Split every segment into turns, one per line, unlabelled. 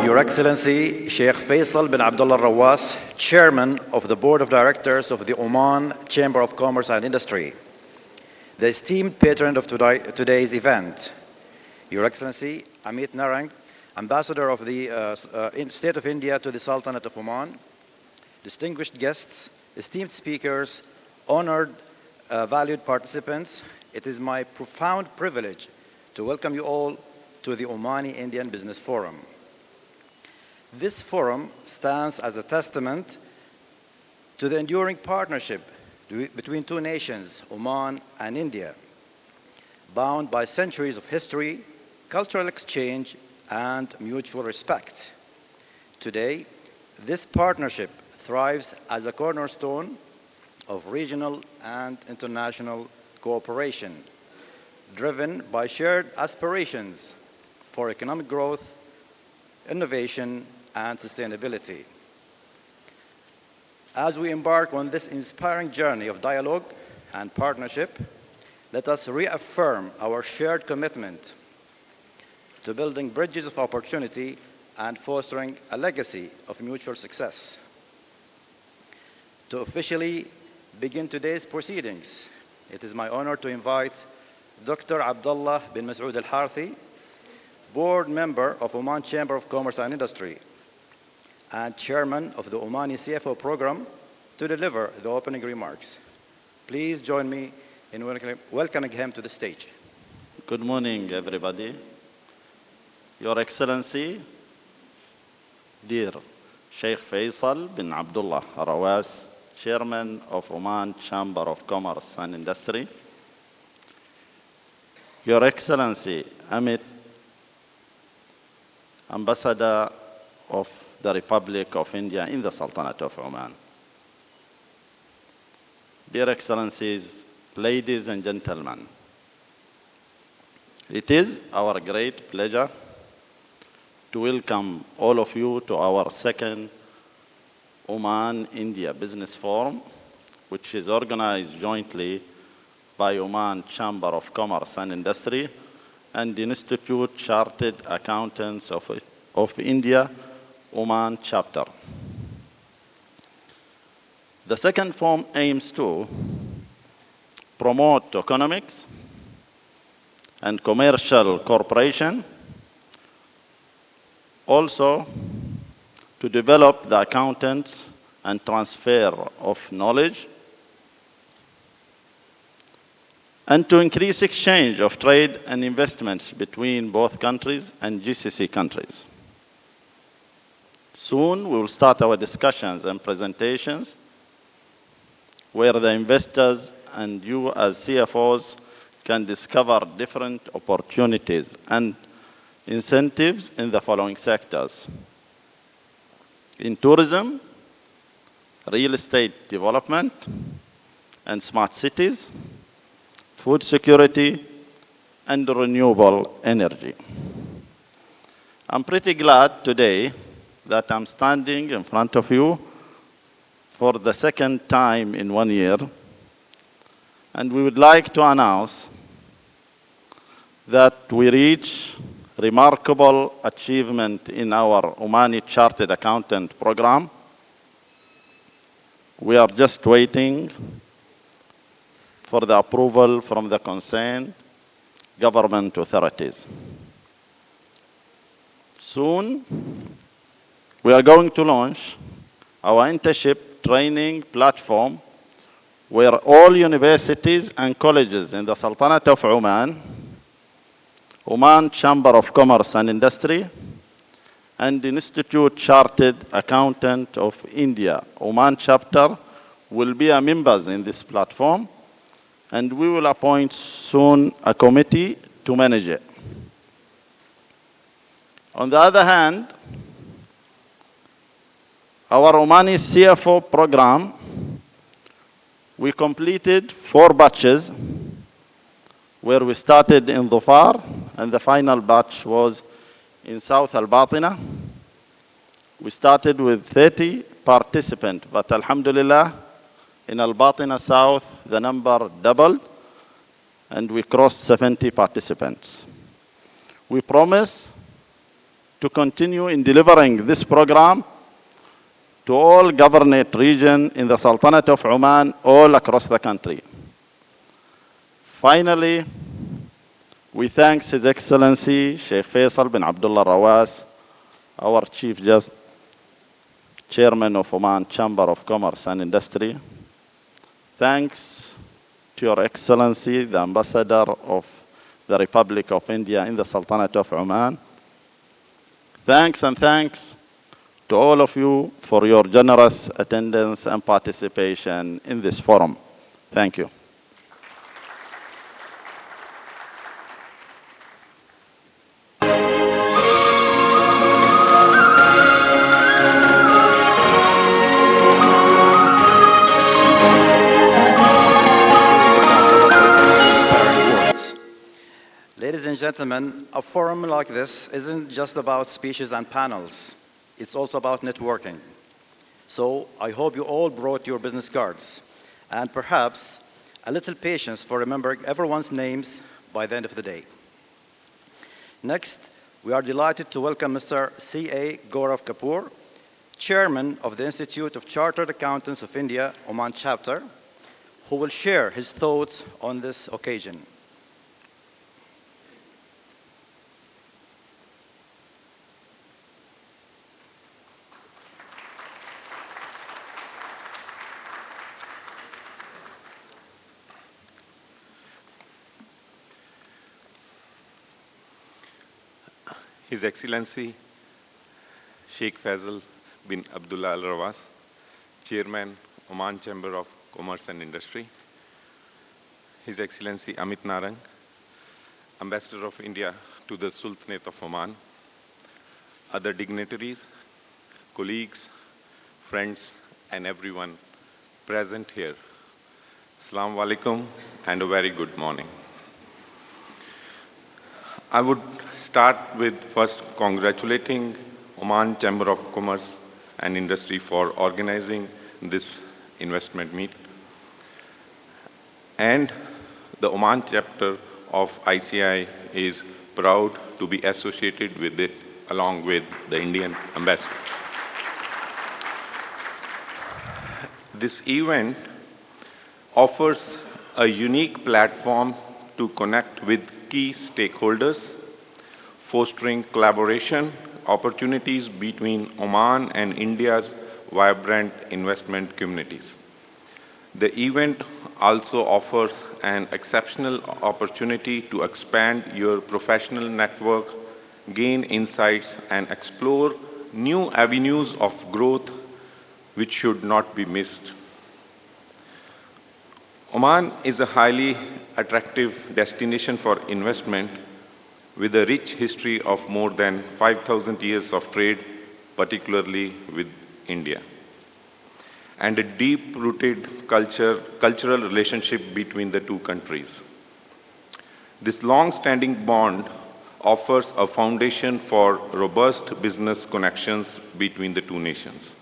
Your Excellency Sheikh Faisal bin Abdullah Rawas, Chairman of the Board of Directors of the Oman Chamber of Commerce and Industry, the esteemed patron of today's event, Your Excellency Amit Narang, Ambassador of the State of India to the Sultanate of Oman, distinguished guests, esteemed speakers, honored, valued participants, it is my profound privilege to welcome you all to the Omani Indian Business Forum. This forum stands as a testament to the enduring partnership between two nations, Oman and India, bound by centuries of history, cultural exchange, and mutual respect. Today, this partnership thrives as a cornerstone of regional and international cooperation, driven by shared aspirations for economic growth, innovation, and sustainability. As we embark on this inspiring journey of dialogue and partnership, let us reaffirm our shared commitment to building bridges of opportunity and fostering a legacy of mutual success. To officially begin today's proceedings, it is my honor to invite Dr. Abdullah bin Mas'ud al-Harthi, Board Member of Oman Chamber of Commerce and Industry, and Chairman of the Omani CFO Program, to deliver the opening remarks. Please join me in welcoming him to the stage.
Good morning, everybody. Your Excellency, dear Sheikh Faisal bin Abdullah Rawas, Chairman of Oman Chamber of Commerce and Industry, Your Excellency Amit, Ambassador of the Republic of India in the Sultanate of Oman. Dear Excellencies, ladies and gentlemen, it is our great pleasure to welcome all of you to our second Oman-India Business Forum, which is organized jointly by Oman Chamber of Commerce and Industry and the Institute Chartered Accountants of India, Oman chapter. The second forum aims to promote economics and commercial cooperation, also to develop the accountants and transfer of knowledge, and to increase exchange of trade and investments between both countries and GCC countries. Soon we will start our discussions and presentations where the investors and you as CFOs can discover different opportunities and incentives in the following sectors: in tourism, real estate development, and smart cities, food security, and renewable energy. I'm pretty glad today that I'm standing in front of you for the second time in 1 year, and we would like to announce that we reach remarkable achievement in our Omani Chartered Accountant program. We are just waiting for the approval from the concerned government authorities. Soon, we are going to launch our internship training platform where all universities and colleges in the Sultanate of Oman, Oman Chamber of Commerce and Industry, and the Institute Chartered Accountant of India, Oman chapter, will be members in this platform, and we will appoint soon a committee to manage it. On the other hand, our Omani CFO program, we completed 4 batches where we started in Dhofar, and the final batch was in South Al-Batina. We started with 30 participants, but Alhamdulillah, in Al-Batina South, the number doubled, and we crossed 70 participants. We promise to continue in delivering this program to all governorate region in the Sultanate of Oman all across the country. Finally, we thank His Excellency Sheikh Faisal bin Abdullah Rawas, our Chief Justice, Chairman of Oman Chamber of Commerce and Industry. Thanks to Your Excellency, the Ambassador of the Republic of India in the Sultanate of Oman. Thanks to all of you for your generous attendance and participation in this forum. Thank you.
Ladies and gentlemen, a forum like this isn't just about speeches and panels. It's also about networking. So I hope you all brought your business cards and perhaps a little patience for remembering everyone's names by the end of the day. Next, we are delighted to welcome Mr. C.A. Gaurav Kapoor, Chairman of the Institute of Chartered Accountants of India, Oman Chapter, who will share his thoughts on this occasion.
His Excellency Sheikh Faisal bin Abdullah Al Rawas, Chairman, Oman Chamber of Commerce and Industry, His Excellency Amit Narang, Ambassador of India to the Sultanate of Oman, other dignitaries, colleagues, friends, and everyone present here. Assalamu alaikum and a very good morning. I would start with first congratulating Oman Chamber of Commerce and Industry for organizing this investment meet, and the Oman chapter of ICAI is proud to be associated with it along with the Indian Embassy. This event offers a unique platform to connect with key stakeholders, fostering collaboration opportunities between Oman and India's vibrant investment communities. The event also offers an exceptional opportunity to expand your professional network, gain insights, and explore new avenues of growth which should not be missed. Oman is a highly attractive destination for investment with a rich history of more than 5,000 years of trade, particularly with India, and a deep-rooted cultural relationship between the two countries. This long-standing bond offers a foundation for robust business connections between the two nations.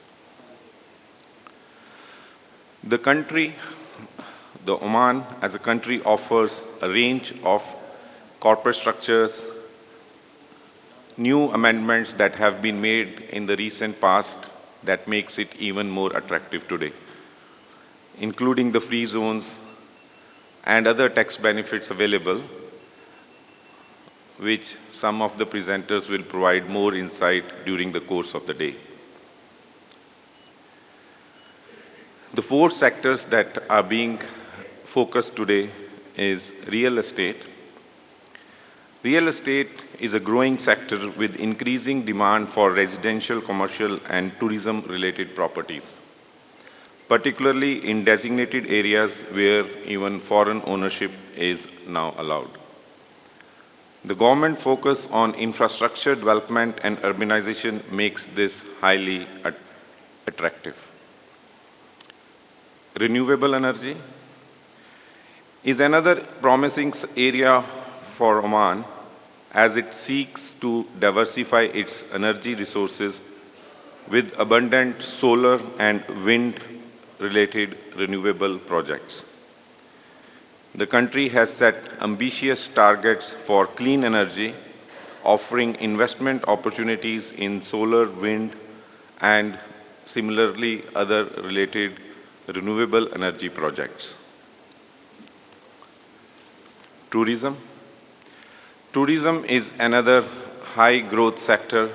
The Oman as a country offers a range of corporate structures, new amendments that have been made in the recent past that makes it even more attractive today, including the free zones and other tax benefits available, which some of the presenters will provide more insight during the course of the day. The four sectors that are being focused today is real estate. Real estate is a growing sector with increasing demand for residential, commercial, and tourism-related properties, particularly in designated areas where even foreign ownership is now allowed. The government focus on infrastructure development and urbanization makes this highly attractive. Renewable energy is another promising area for Oman as it seeks to diversify its energy resources with abundant solar and wind-related renewable projects. The country has set ambitious targets for clean energy, offering investment opportunities in solar, wind, and similarly other related renewable energy projects. Tourism. Tourism is another high growth sector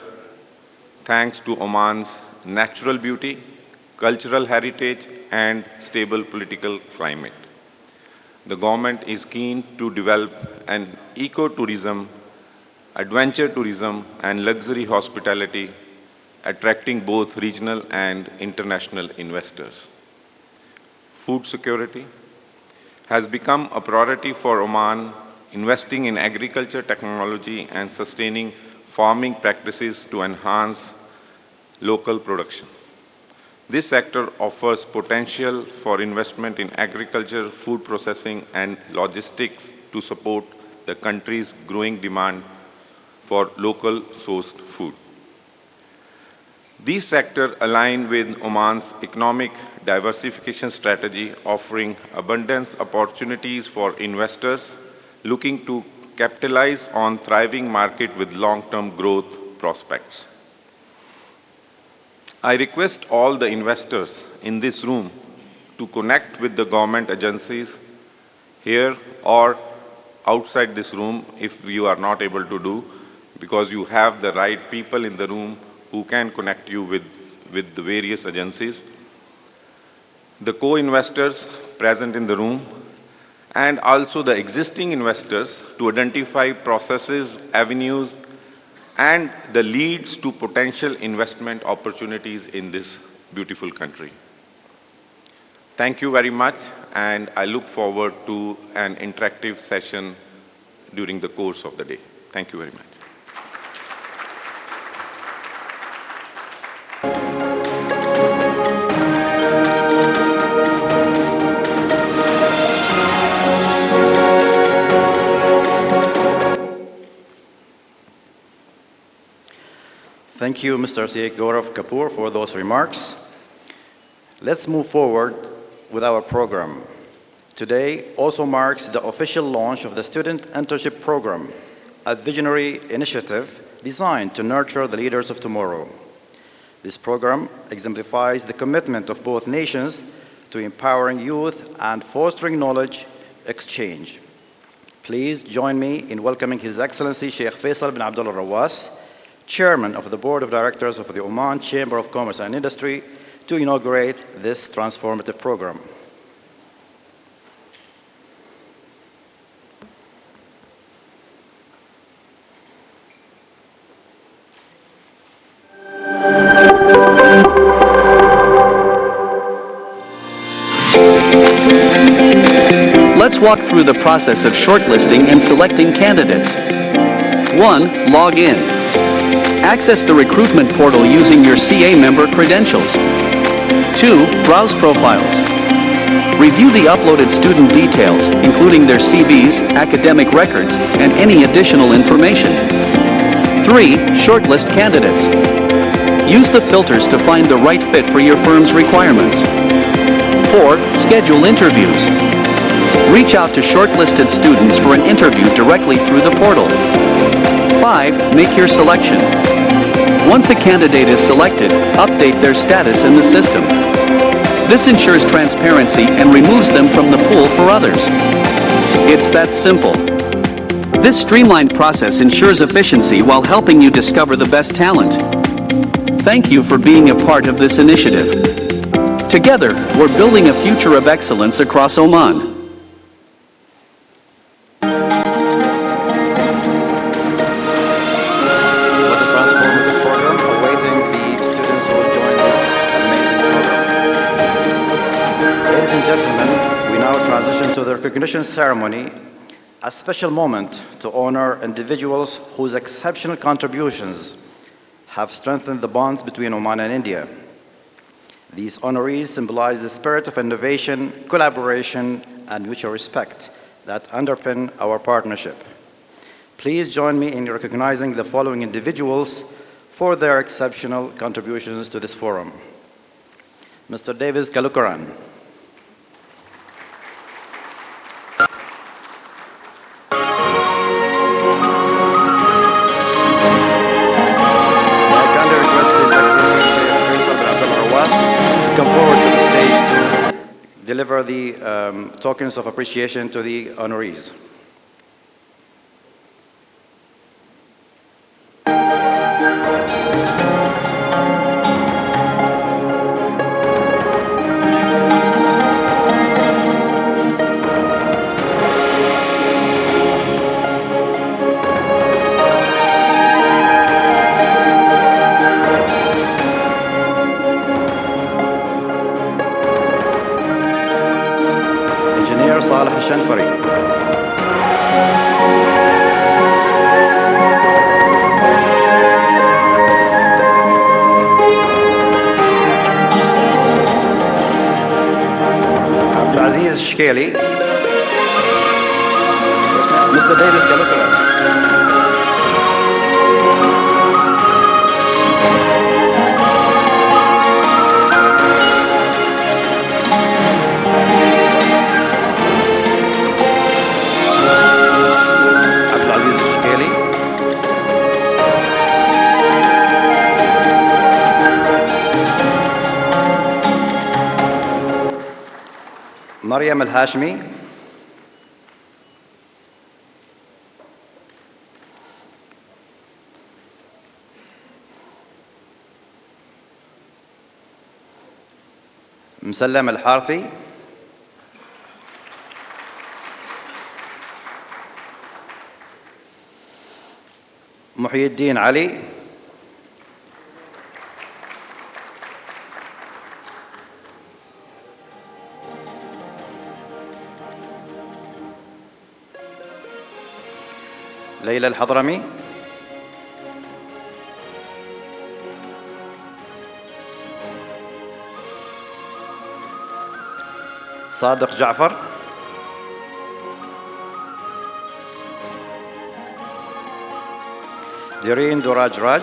thanks to Oman's natural beauty, cultural heritage, and stable political climate. The government is keen to develop an eco-tourism, adventure tourism, and luxury hospitality, attracting both regional and international investors. Food security has become a priority for Oman, investing in agriculture technology and sustaining farming practices to enhance local production. This sector offers potential for investment in agriculture, food processing, and logistics to support the country's growing demand for local sourced food. These sectors align with Oman's economic diversification strategy, offering abundance opportunities for investors looking to capitalize on thriving market with long-term growth prospects. I request all the investors in this room to connect with the government agencies here or outside this room if you are not able to do, because you have the right people in the room who can connect you with the various agencies. The co-investors present in the room and also the existing investors to identify processes, avenues, and the leads to potential investment opportunities in this beautiful country. Thank you very much, and I look forward to an interactive session during the course of the day. Thank you very much.
Thank you, Mr. Sheikh Gaurav Kapoor, for those remarks. Let's move forward with our program. Today also marks the official launch of the Student Internship Program, a visionary initiative designed to nurture the leaders of tomorrow. This program exemplifies the commitment of both nations to empowering youth and fostering knowledge exchange. Please join me in welcoming His Excellency Sheikh Faisal bin Abdullah Rawas, Chairman of the Board of Directors of the Oman Chamber of Commerce and Industry, to inaugurate this transformative program.
Let's walk through the process of shortlisting and selecting candidates. 1. Log in. Access the recruitment portal using your CA member credentials. 2. Browse profiles. Review the uploaded student details, including their CVs, academic records, and any additional information. 3. Shortlist candidates. Use the filters to find the right fit for your firm's requirements. 4. Schedule interviews. Reach out to shortlisted students for an interview directly through the portal. 5. Make your selection. Once a candidate is selected, update their status in the system. This ensures transparency and removes them from the pool for others. It's that simple. This streamlined process ensures efficiency while helping you discover the best talent. Thank you for being a part of this initiative. Together, we're building a future of excellence across Oman.
Recognition ceremony, a special moment to honor individuals whose exceptional contributions have strengthened the bonds between Oman and India. These honorees symbolize the spirit of innovation, collaboration, and mutual respect that underpin our partnership. Please join me in recognizing the following individuals for their exceptional contributions to this forum. Mr. Davis Kalukaran. to come forward to the stage to deliver the tokens of appreciation to the honorees. صالح الشنفري. عبد العزيز الشكيلي. Mr. Davis Galutara. مريم الهاشمي. مسلم الحارثي. محي الدين علي. ليلى الحضرمي. صادق جعفر. ديرين دراج راج.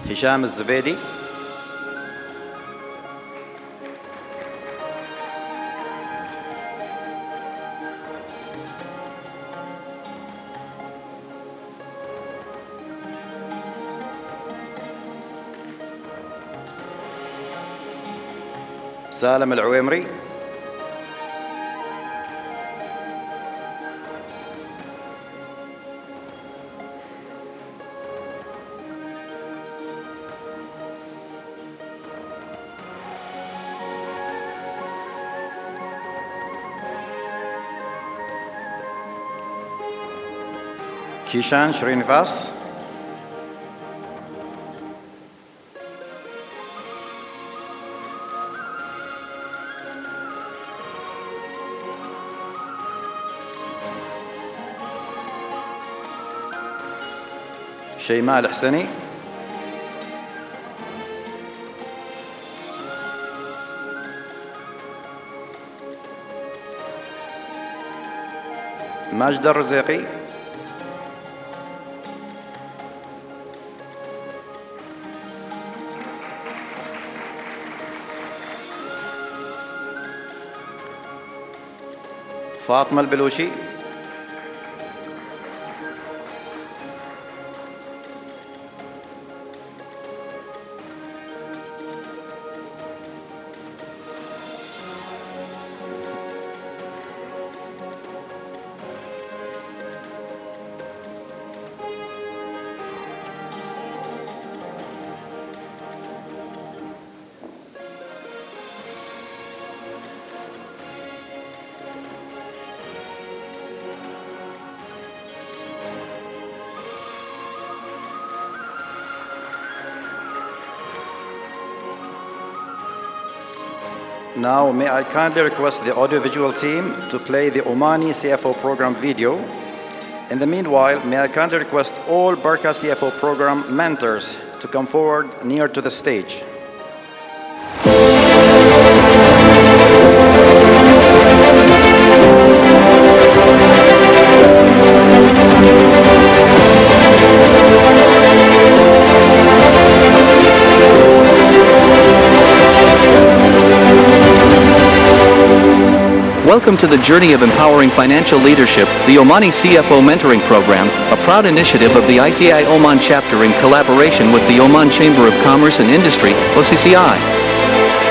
هشام الزبيدي. سالم العويمري. كيشان شرينيفاس. شيماء الحسني. ماجدة الرزيقي. فاطمة البلوشي. Now, may I kindly request the audiovisual team to play the Omani CFO program video. In the meanwhile, may I kindly request all Barca CFO program mentors to come forward near to the stage.
Welcome to the journey of empowering financial leadership, the Omani CFO Mentoring Program, a proud initiative of the ICAI Oman chapter in collaboration with the Oman Chamber of Commerce and Industry, OCCI.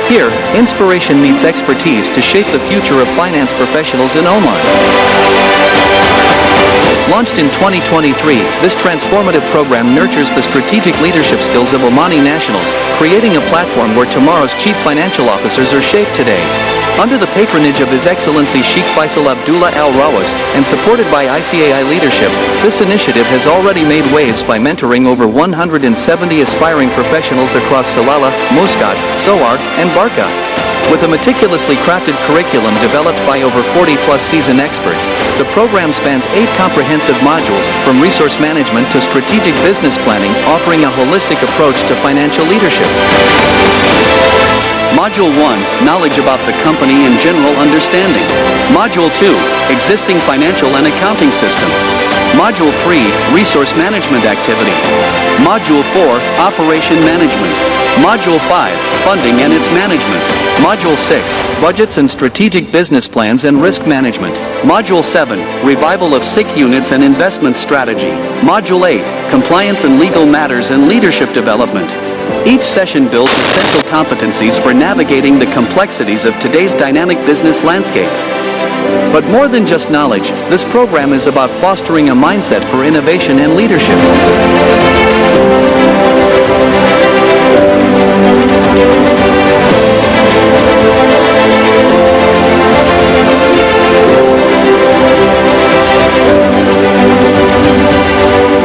Here, inspiration meets expertise to shape the future of finance professionals in Oman. Launched in 2023, this transformative program nurtures the strategic leadership skills of Omani nationals, creating a platform where tomorrow's chief financial officers are shaped today. Under the patronage of His Excellency Sheikh Abdullah Al Rawas and supported by ICAI leadership, this initiative has already made waves by mentoring over 170 aspiring professionals across Salalah, Muscat, Soar, and Barka. With a meticulously crafted curriculum developed by over 40-plus seasoned experts, the program spans 8 comprehensive modules, from resource management to strategic business planning, offering a holistic approach to financial leadership. Module 1, Knowledge about the company and general understanding. Module 2, Existing financial and accounting system. Module 3, Resource management activity. Module 4, Operation management. Module 5, Funding and its management. Module 6, Budgets and strategic business plans and risk management. Module 7, Revival of SIC units and investment strategy. Module 8, Compliance and legal matters and leadership development. Each session builds essential competencies for navigating the complexities of today's dynamic business landscape. But more than just knowledge, this program is about fostering a mindset for innovation and leadership.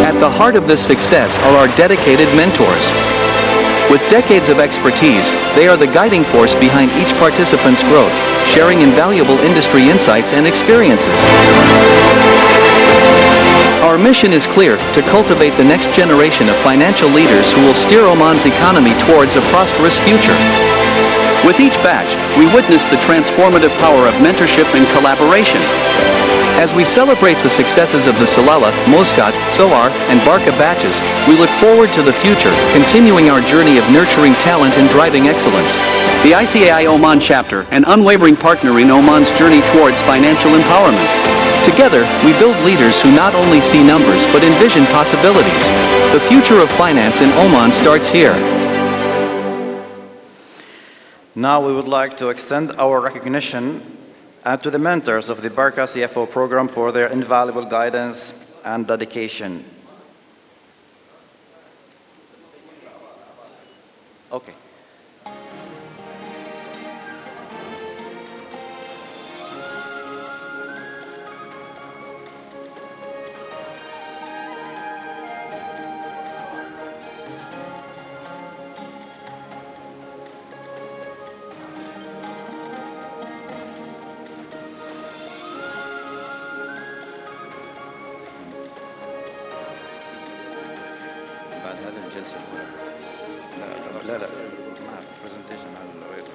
At the heart of this success are our dedicated mentors. With decades of expertise, they are the guiding force behind each participant's growth, sharing invaluable industry insights and experiences. Our mission is clear: to cultivate the next generation of financial leaders who will steer Oman's economy towards a prosperous future. With each batch, we witness the transformative power of mentorship and collaboration. As we celebrate the successes of the Salalah, Muscat, Soar, and Barka batches, we look forward to the future, continuing our journey of nurturing talent and driving excellence. The ICAI Oman chapter, an unwavering partner in Oman's journey towards financial empowerment. Together, we build leaders who not only see numbers but envision possibilities. The future of finance in Oman starts here.
Now we would like to extend our recognition to the mentors of the Barka CFO program for their invaluable guidance and dedication. Okay. بعد هذه الجلسة لا ما presentation على الويب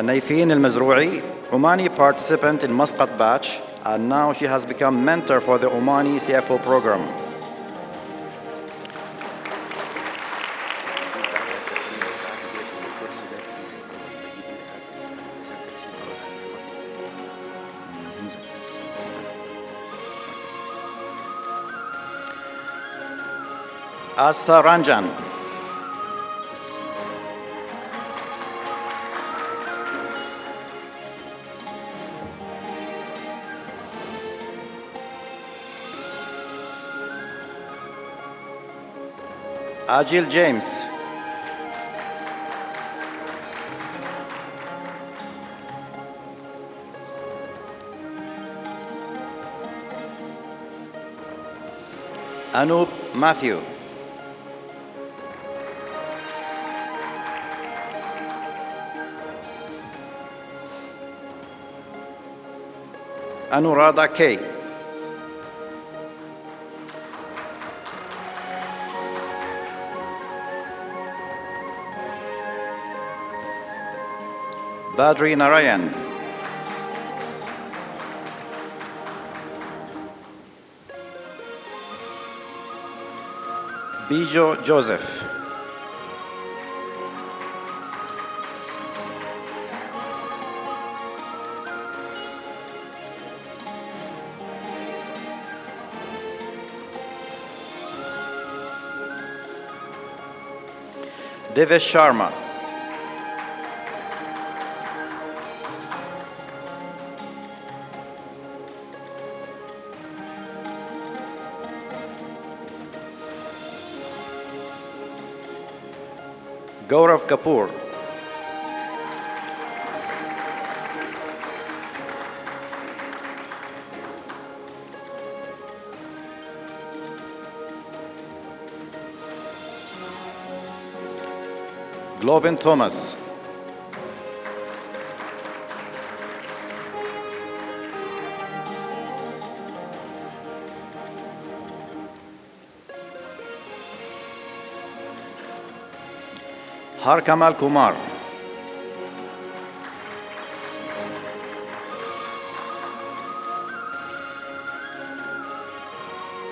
نيفين المزروعي, Omani participant in Muscat batch, and now she has become mentor for the Omani CFO program. Asta Ranjan. Ajil James. Anup Matthew. Anurada K. Badri Narayan. Bijo Joseph. Devesh Sharma. Gaurav Kapoor. Globin Thomas. Har Kamal Kumar.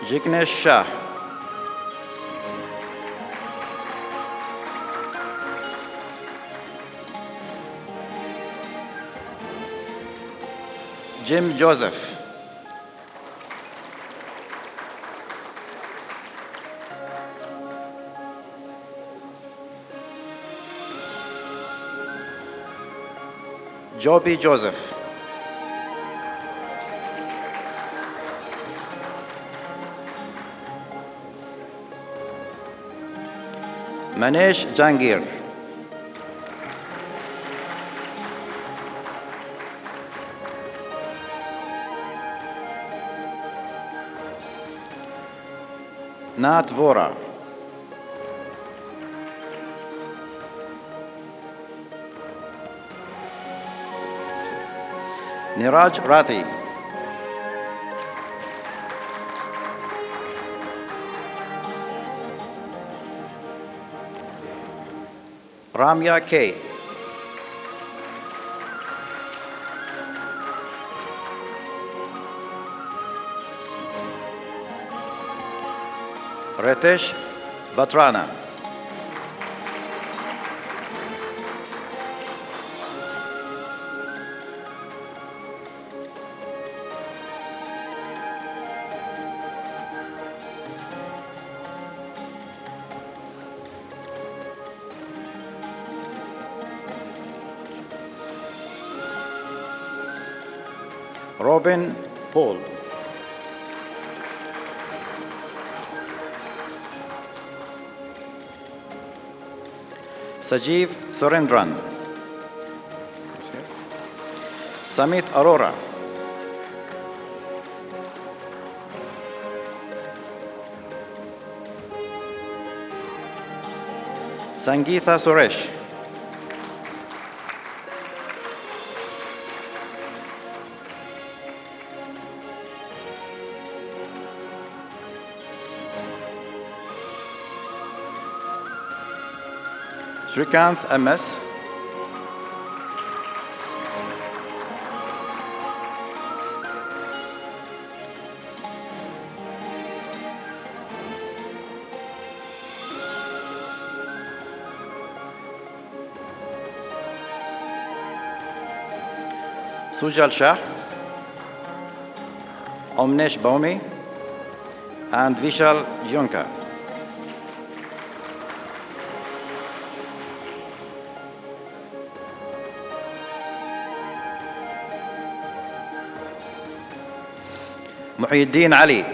Jignesh Shah. Jim Joseph. Joby Joseph. Manesh Jangir. Nat Vora. Niraj Rathi. Ramya K. Ritesh Vatrana. Robin Paul. Sajeev Surendran. Samit Arora. Sangeetha Suresh. Srikanth MS. Sujal Shah, Omnesh Baumi, and Vishal Yunka. Muhyiddin Ali.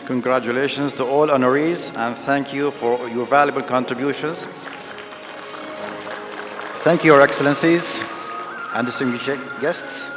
Congratulations to all honorees and thank you for your valuable contributions. Thank you, Your Excellencies and distinguished guests.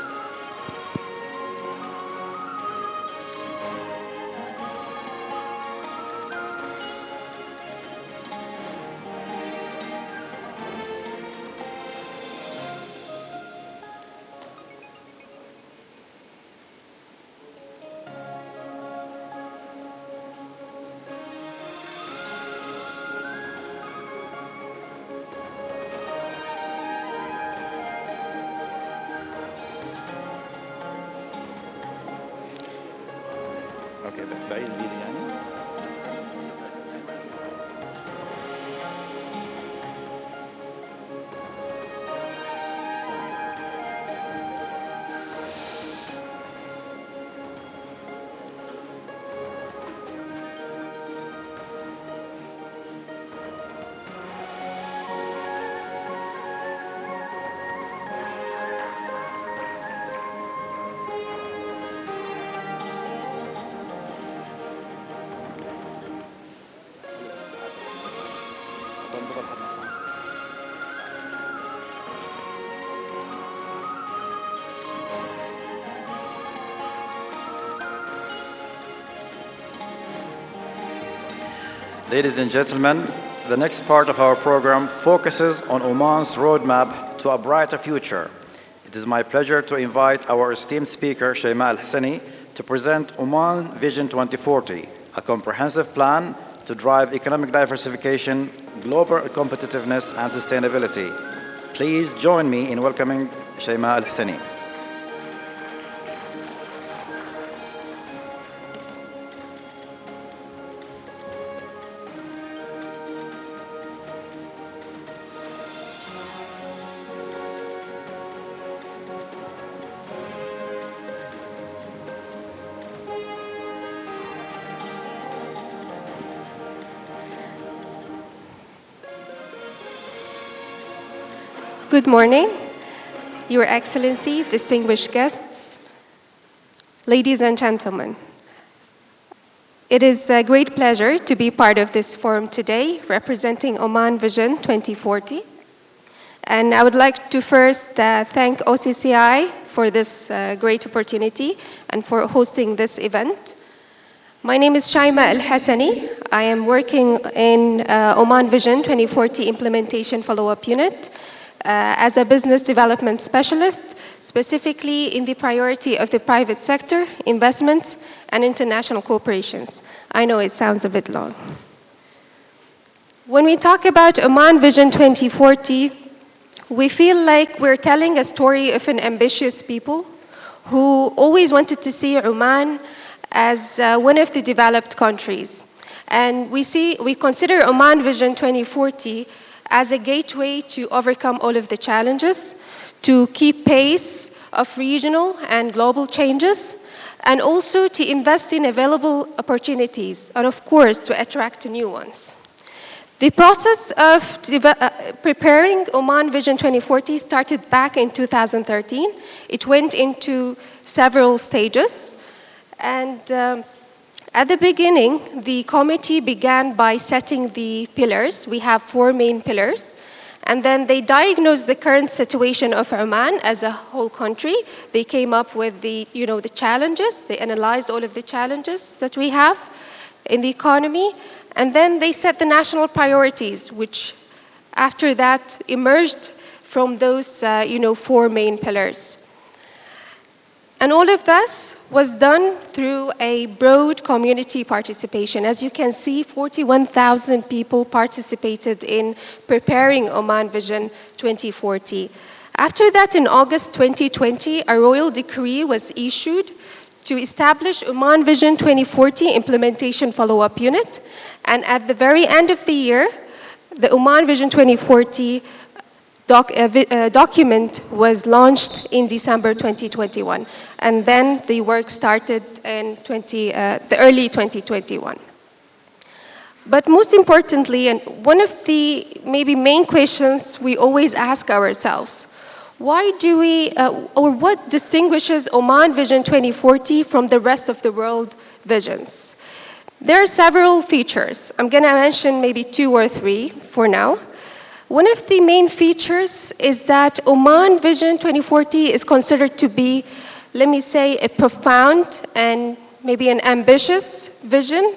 Okay, بعيد الفيديو يعني. Ladies and gentlemen, the next part of our program focuses on Oman's roadmap to a brighter future. It is my pleasure to invite our esteemed speaker, Sheikh Al-Hassani, to present Oman Vision 2040, a comprehensive plan to drive economic diversification, global competitiveness, and sustainability. Please join me in welcoming Sheikh Al-Hassani.
Good morning, Your Excellency, distinguished guests, ladies and gentlemen. It is a great pleasure to be part of this forum today, representing Oman Vision 2040. And I would like to first thank ICAI for this great opportunity and for hosting this event. My name is Sheikh Al-Hassani. I am working in Oman Vision 2040 Implementation Follow-up Unit as a business development specialist, specifically in the priority of the private sector, investments, and international cooperations. I know it sounds a bit long. When we talk about Oman Vision 2040, we feel like we're telling a story of an ambitious people who always wanted to see Oman as one of the developed countries. And we consider Oman Vision 2040 as a gateway to overcome all of the challenges, to keep pace of regional and global changes, and also to invest in available opportunities, and of course, to attract new ones. The process of preparing Oman Vision 2040 started back in 2013. It went into several stages, and at the beginning, the committee began by setting the pillars. We have 4 main pillars. And then they diagnosed the current situation of Oman as a whole country. They came up with the challenges. They analyzed all of the challenges that we have in the economy. And then they set the national priorities, which after that emerged from those 4 main pillars. And all of this was done through a broad community participation. As you can see, 41,000 people participated in preparing Oman Vision 2040. After that, in August 2020, a royal decree was issued to establish Oman Vision 2040 Implementation Follow-up Unit. And at the very end of the year, the Oman Vision 2040 document was launched in December 2021, and then the work started in the early 2021. But most importantly, and one of the maybe main questions we always ask ourselves, why do we, or what distinguishes Oman Vision 2040 from the rest of the world visions? There are several features. I'm going to mention maybe 2 or 3 for now. One of the main features is that Oman Vision 2040 is considered to be, let me say, a profound and maybe an ambitious vision.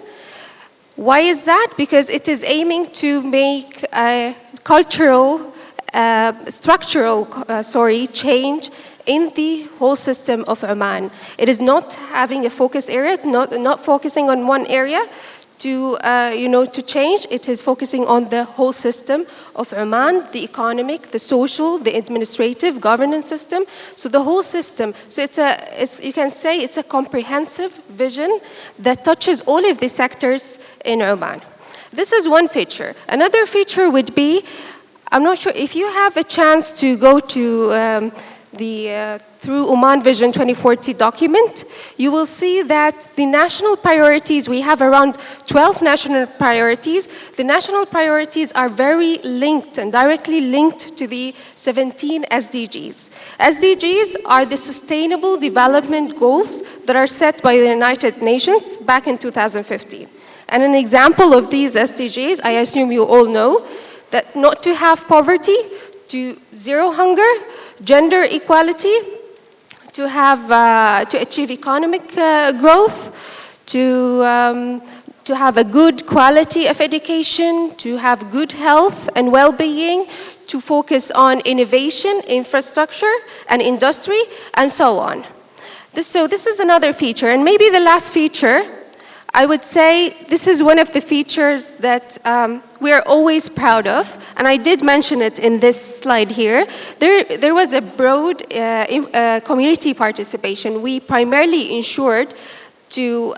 Why is that? Because it is aiming to make a structural change in the whole system of Oman. It is not having a focus area, not focusing on one area to change. It is focusing on the whole system of Oman, the economic, the social, the administrative, governance system. So the whole system. So you can say it's a comprehensive vision that touches all of the sectors in Oman. This is one feature. Another feature would be, I'm not sure if you have a chance to go to through Oman Vision 2040 document, you will see that the national priorities, we have around 12 national priorities. The national priorities are very linked and directly linked to the 17 SDGs. SDGs are the Sustainable Development Goals that are set by the United Nations back in 2015. And an example of these SDGs, I assume you all know, that not to have poverty, to zero hunger, gender equality, to achieve economic growth, to have a good quality of education, to have good health and well-being, to focus on innovation, infrastructure, and industry, and so on. So this is another feature, and maybe the last feature, I would say this is one of the features that we are always proud of, and I did mention it in this slide here. There was a broad community participation. We primarily ensured to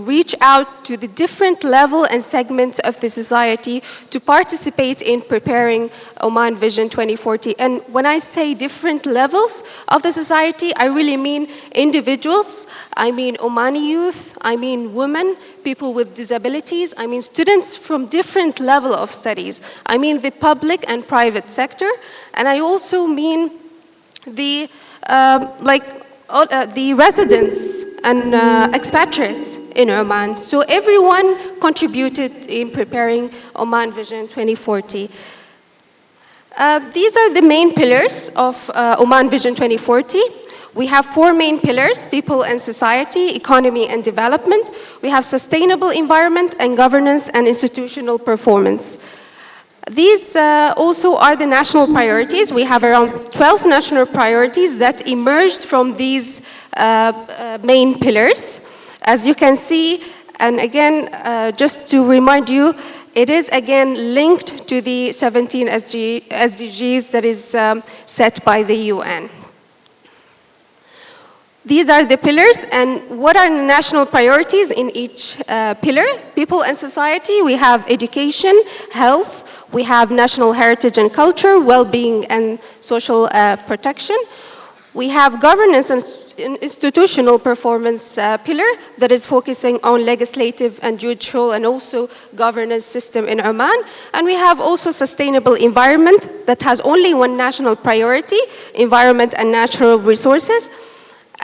reach out to the different level and segments of the society to participate in preparing Oman Vision 2040. And when I say different levels of the society, I really mean individuals, I mean Omani youth, I mean women, people with disabilities, I mean students from different level of studies, I mean the public and private sector, and I also mean the residents and expatriates in Oman. So everyone contributed in preparing Oman Vision 2040. These are the main pillars of Oman Vision 2040. We have 4 main pillars: people and society, economy and development. We have sustainable environment and governance and institutional performance. These also are the national priorities. We have around 12 national priorities that emerged from these main pillars. As you can see, and again, just to remind you, it is again linked to the 17 SDGs that is set by the UN. These are the pillars, and what are the national priorities in each pillar? People and society, we have education, health, we have national heritage and culture, well-being and social protection. We have governance and institutional performance pillar that is focusing on legislative and judicial and also governance system in Oman. And we have also sustainable environment that has only one national priority, environment and natural resources.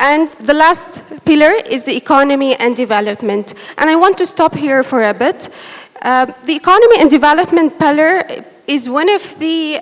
And the last pillar is the economy and development. And I want to stop here for a bit. The economy and development pillar is one of the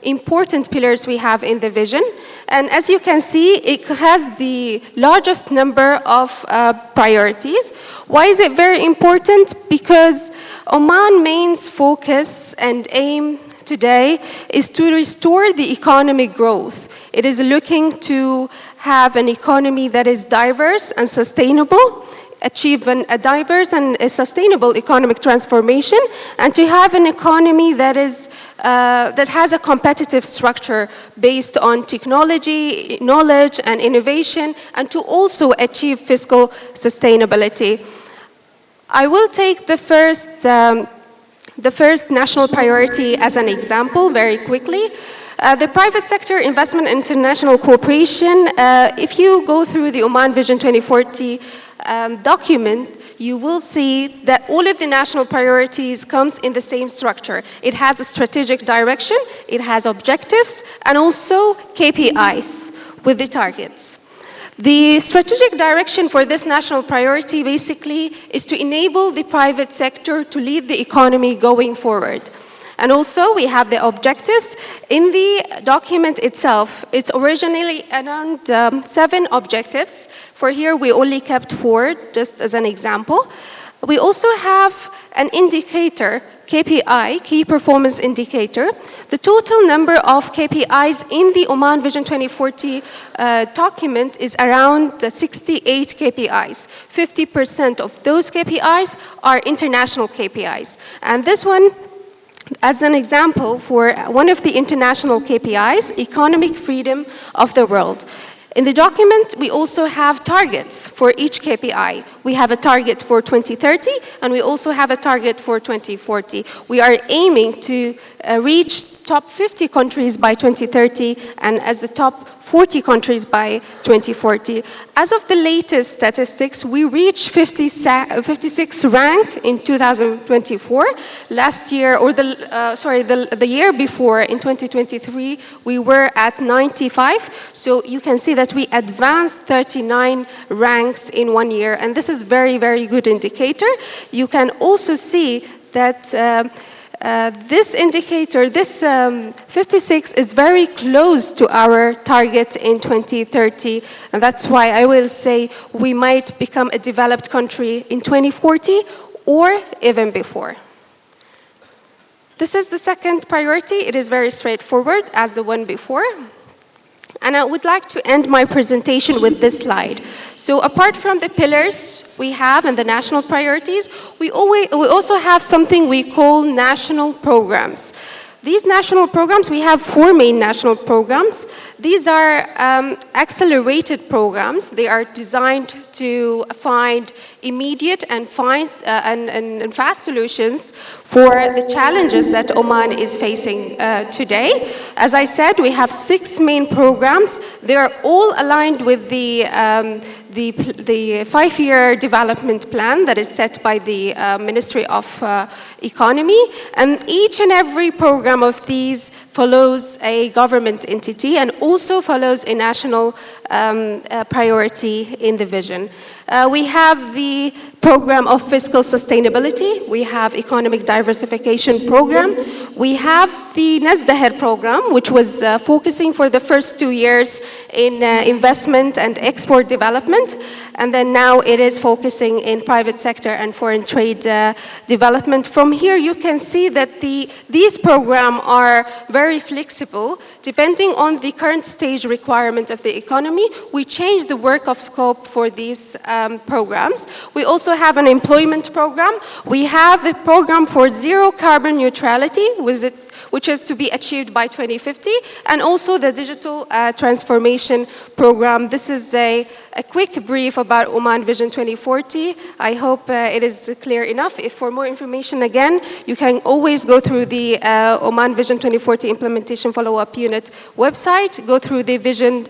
important pillars we have in the vision. And as you can see, it has the largest number of priorities. Why is it very important? Because Oman's main focus and aim today is to restore the economic growth. It is looking to have an economy that is diverse and sustainable, achieve a diverse and a sustainable economic transformation, and to have an economy that is that has a competitive structure based on technology, knowledge, and innovation, and to also achieve fiscal sustainability. I will take the first national priority as an example very quickly. The private sector investment and international cooperation, if you go through the Oman Vision 2040 document, you will see that all of the national priorities comes in the same structure. It has a strategic direction, it has objectives, and also KPIs with the targets. The strategic direction for this national priority basically is to enable the private sector to lead the economy going forward. And also we have the objectives. In the document itself, it's originally around 7 objectives. For here, we only kept 4, just as an example. We also have an indicator, KPI, Key Performance Indicator. The total number of KPIs in the Oman Vision 2040 document is around 68 KPIs. 50% of those KPIs are international KPIs. And this one, as an example for one of the international KPIs, economic freedom of the world. In the document, we also have targets for each KPI. We have a target for 2030, and we also have a target for 2040. We are aiming to reach top 50 countries by 2030, and as the top 40 countries by 2040. As of the latest statistics, we reached 56 rank in 2024. Last year, or the year before, in 2023, we were at 95. So you can see that we advanced 39 ranks in 1 year, and this is very, very good indicator. You can also see that this indicator, this 56 is very close to our target in 2030. And that's why I will say we might become a developed country in 2040 or even before. This is the second priority. It is very straightforward as the one before. And I would like to end my presentation with this slide. So apart from the pillars we have and the national priorities, we also have something we call national programs. These national programs, we have 4 main national programs. These are accelerated programs. They are designed to find immediate and fast solutions for the challenges that Oman is facing today. As I said, we have 6 main programs. They are all aligned with the 5-year development plan that is set by the Ministry of Economy. And each and every program of these follows a government entity and also follows a national priority in the vision. We have the program of fiscal sustainability. We have economic diversification program. We have the Nazdaher program, which was focusing for the first 2 years in investment and export development. And then now it is focusing in private sector and foreign trade development. From here, you can see that these programs are very flexible. Depending on the current stage requirement of the economy, we change the work of scope for these programs. We also have an employment program. We have a program for zero carbon neutrality, which is to be achieved by 2050, and also the digital transformation program. This is a quick brief about Oman Vision 2040. I hope it is clear enough. If for more information, again, you can always go through the Oman Vision 2040 Implementation Follow-up Unit website, go through the vision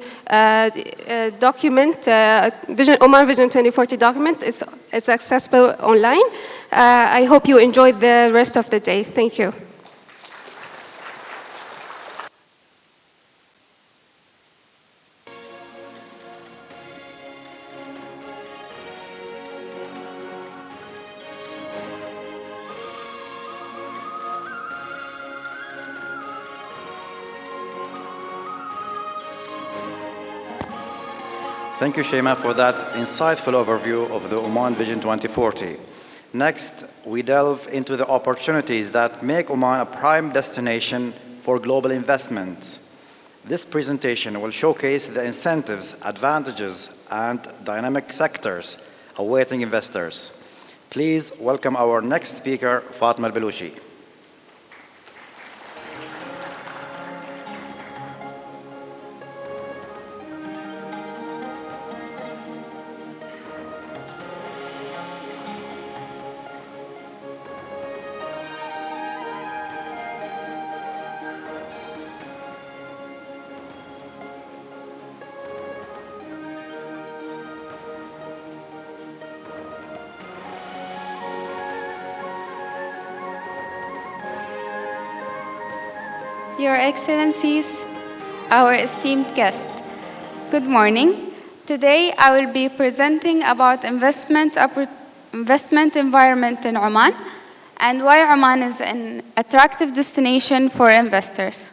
document, Oman Vision 2040 document. It's accessible online. I hope you enjoyed the rest of the day. Thank you.
Thank you, Shema, for that insightful overview of the Oman Vision 2040. Next, we delve into the opportunities that make Oman a prime destination for global investment. This presentation will showcase the incentives, advantages, and dynamic sectors awaiting investors. Please welcome our next speaker, Fatma Al-Baluchi.
Your Excellencies, our esteemed guests, good morning. Today, I will be presenting about investment environment in Oman and why Oman is an attractive destination for investors.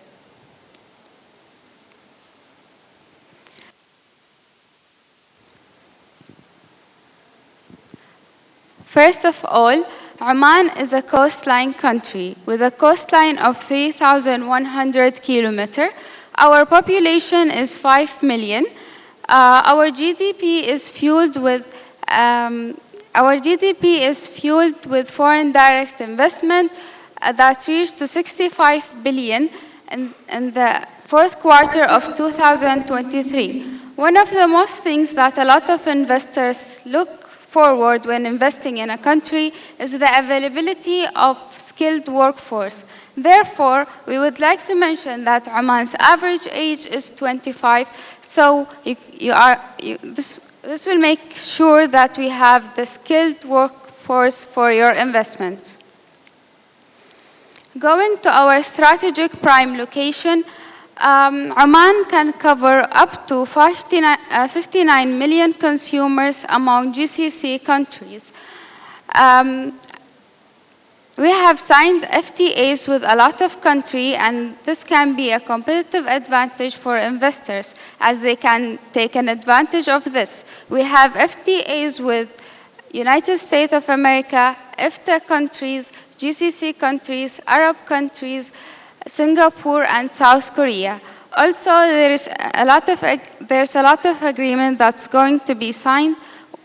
First of all, Oman is a coastline country with a coastline of 3,100 kilometers. Our population is 5 million. Our GDP is fueled with foreign direct investment that reached to 65 billion in the fourth quarter of 2023. One of the most things that a lot of investors look forward when investing in a country is the availability of skilled workforce. Therefore, we would like to mention that Oman's average age is 25, so this will make sure that we have the skilled workforce for your investments. Going to our strategic prime location, Oman can cover up to 59 million consumers among GCC countries. We have signed FTAs with a lot of countries, and this can be a competitive advantage for investors as they can take an advantage of this. We have FTAs with United States of America, EFTA countries, GCC countries, Arab countries, Singapore, and South Korea. Also, there's a lot of agreement that's going to be signed.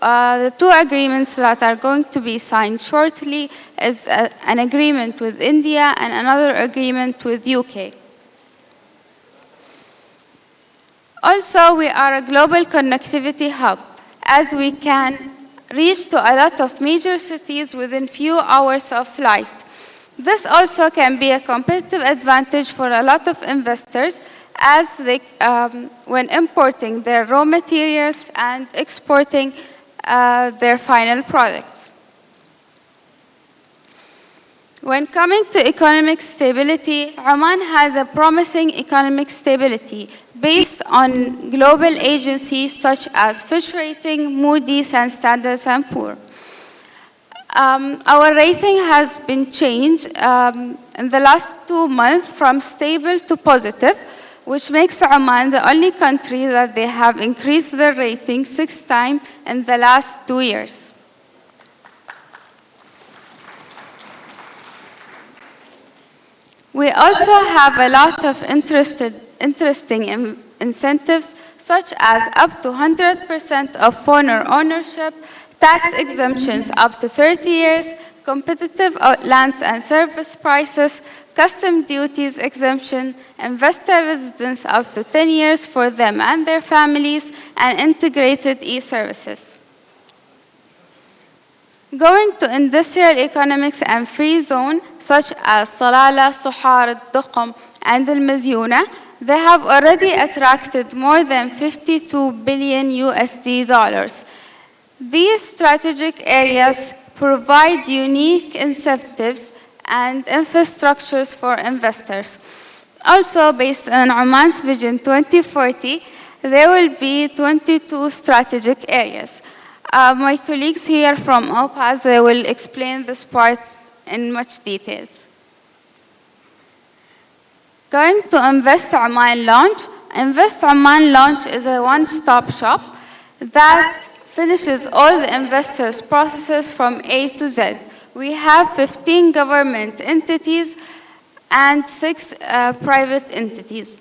The two agreements that are going to be signed shortly is an agreement with India and another agreement with UK. Also, we are a global connectivity hub, as we can reach to a lot of major cities within few hours of flight. This also can be a competitive advantage for a lot of investors as they, when importing their raw materials and exporting their final products. When coming to economic stability, Oman has a promising economic stability based on global agencies such as Fitch Rating, Moody's, and Standard & Poor's. Our rating has been changed in the last 2 months from stable to positive, which makes Oman the only country that they have increased their rating 6 times in the last 2 years. We also have a lot of interesting incentives, such as up to 100% of foreign ownership, tax exemptions up to 30 years, competitive lands and service prices, custom duties exemption, investor residence up to 10 years for them and their families, and integrated e-services. Going to industrial economics and free zone, such as Salalah, Suhar, Duqm, and Al-Mazyuna, they have already attracted more than 52 billion USD dollars. These strategic areas provide unique incentives and infrastructures for investors. Also, based on Oman's Vision 2040, there will be 22 strategic areas. My colleagues here from OPAS, they will explain this part in much details. Going to Invest Oman launch. Invest Oman launch is a one-stop shop that finishes all the investors' processes from A to Z. We have 15 government entities and 6 private entities.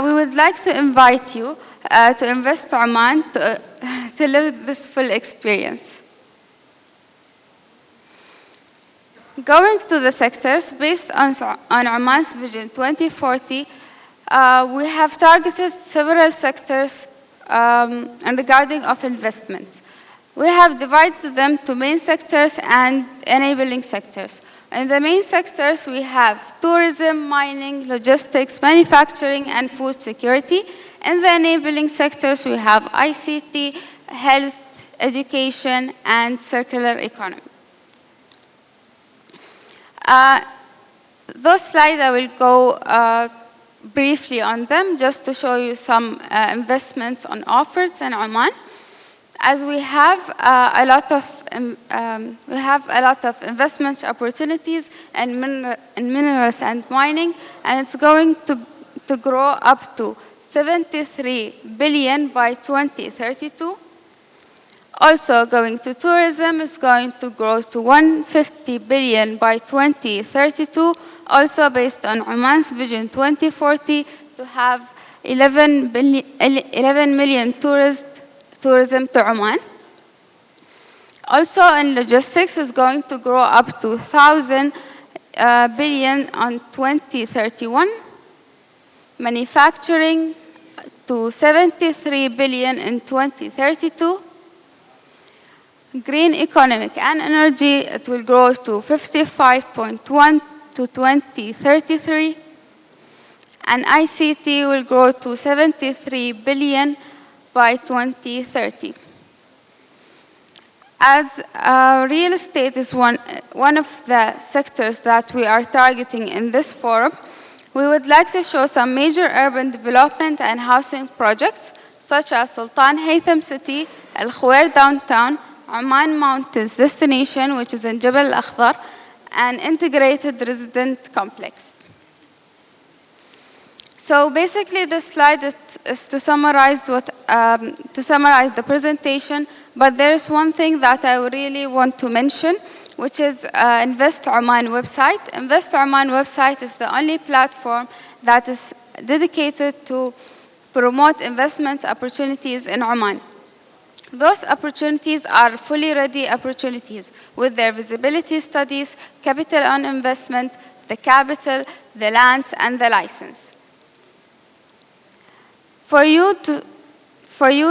We would like to invite you to Invest Oman to live this full experience. Going to the sectors, based on Oman's Vision 2040, we have targeted several sectors regarding of investment. We have divided them to main sectors and enabling sectors. In the main sectors, we have tourism, mining, logistics, manufacturing, and food security. In the enabling sectors, we have ICT, health, education, and circular economy. Those slides I will go briefly on them just to show you some investments on offers in Oman. As we have a lot of investment opportunities in minerals and mining, and it's going to grow up to 73 billion by 2032. Also going to tourism is going to grow to 150 billion by 2032, also based on Oman's Vision 2040 to have 11 million tourism to Oman. Also in logistics is going to grow up to 1,000 billion on 2031. Manufacturing to 73 billion in 2032. Green economic and energy, it will grow to 55.1 to 2033. And ICT will grow to 73 billion by 2030. As real estate is one of the sectors that we are targeting in this forum, we would like to show some major urban development and housing projects, such as Sultan Haytham City, Al Khuwair Downtown, Oman Mountains Destination, which is in Jabal Al Akhdar, and integrated resident complex. So basically, this slide is to summarize the presentation. But there is one thing that I really want to mention, which is Invest Oman website. Invest Oman website is the only platform that is dedicated to promote investment opportunities in Oman. Those opportunities are fully ready opportunities with their visibility studies, capital on investment, the capital, the lands, and the license. For you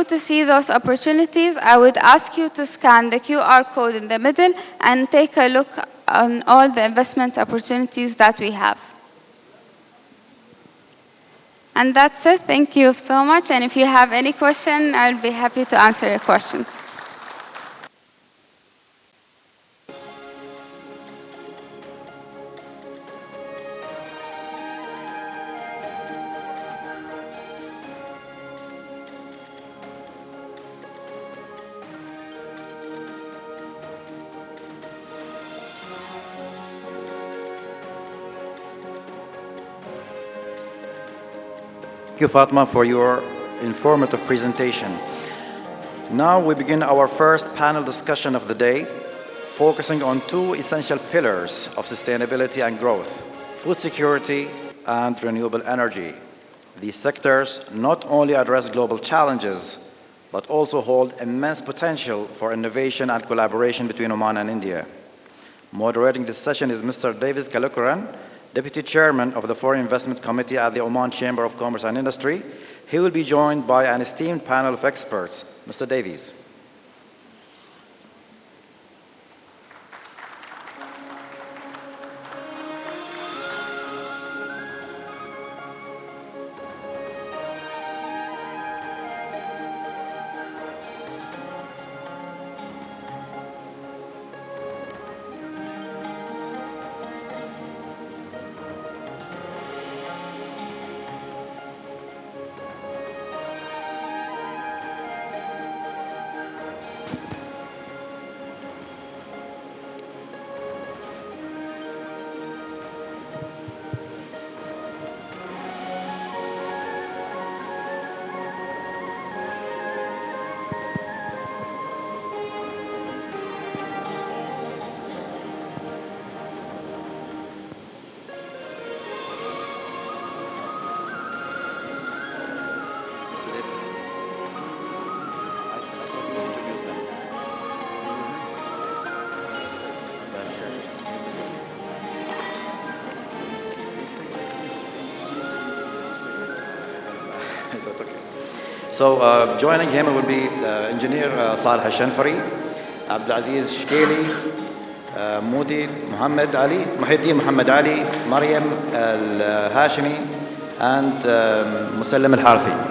to see those opportunities, I would ask you to scan the QR code in the middle and take a look on all the investment opportunities that we have. And that's it. Thank you so much. And if you have any question, I'll be happy to answer your questions.
Thank you, Fatma, for your informative presentation. Now we begin our first panel discussion of the day, focusing on two essential pillars of sustainability and growth: food security and renewable energy. These sectors not only address global challenges, but also hold immense potential for innovation and collaboration between Oman and India. Moderating this session is Mr. Davis Kalukuran, Deputy Chairman of the Foreign Investment Committee at the Oman Chamber of Commerce and Industry. He will be joined by an esteemed panel of experts. Mr. Davies. So joining him will be Engineer Salih Al-Shanfari, Abdulaziz Shkeli, Mudi Muhammad Ali, Muhyiddin Muhammad Ali, Mariam Al-Hashimi, and Musallim Al-Harthi.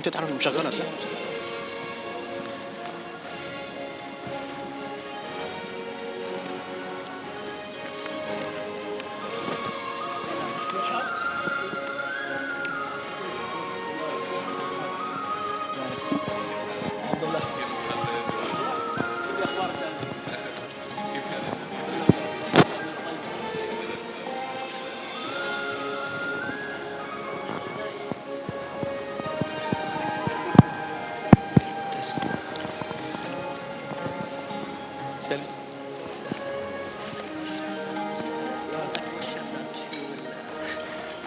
انت تعرف مشغلك.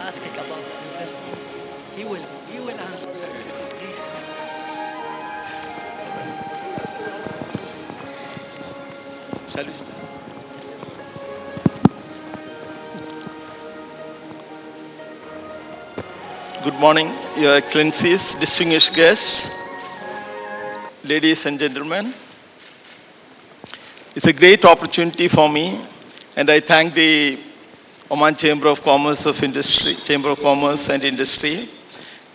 Asking about investment, he will answer.
Good morning, Your Excellencies, distinguished guests, ladies and gentlemen. It's a great opportunity for me, and I thank the Oman Chamber of Commerce and Industry,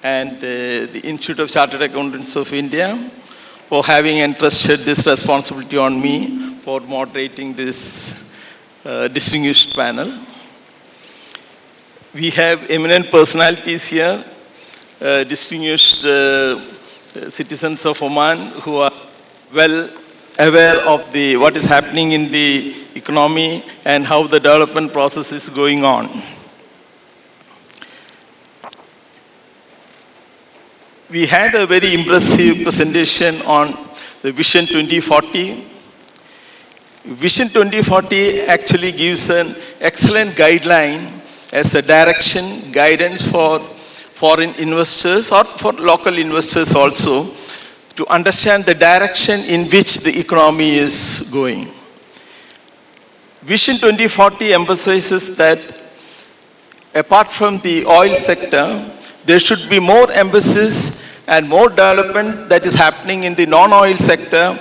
and the Institute of Chartered Accountants of India for having entrusted this responsibility on me for moderating this distinguished panel. We have eminent personalities here, distinguished citizens of Oman who are well aware of what is happening in the economy and how the development process is going on. We had a very impressive presentation on the Vision 2040. Vision 2040 actually gives an excellent guideline as a direction, guidance for foreign investors or for local investors also to understand the direction in which the economy is going. Vision 2040 emphasizes that apart from the oil sector, there should be more emphasis and more development that is happening in the non-oil sector,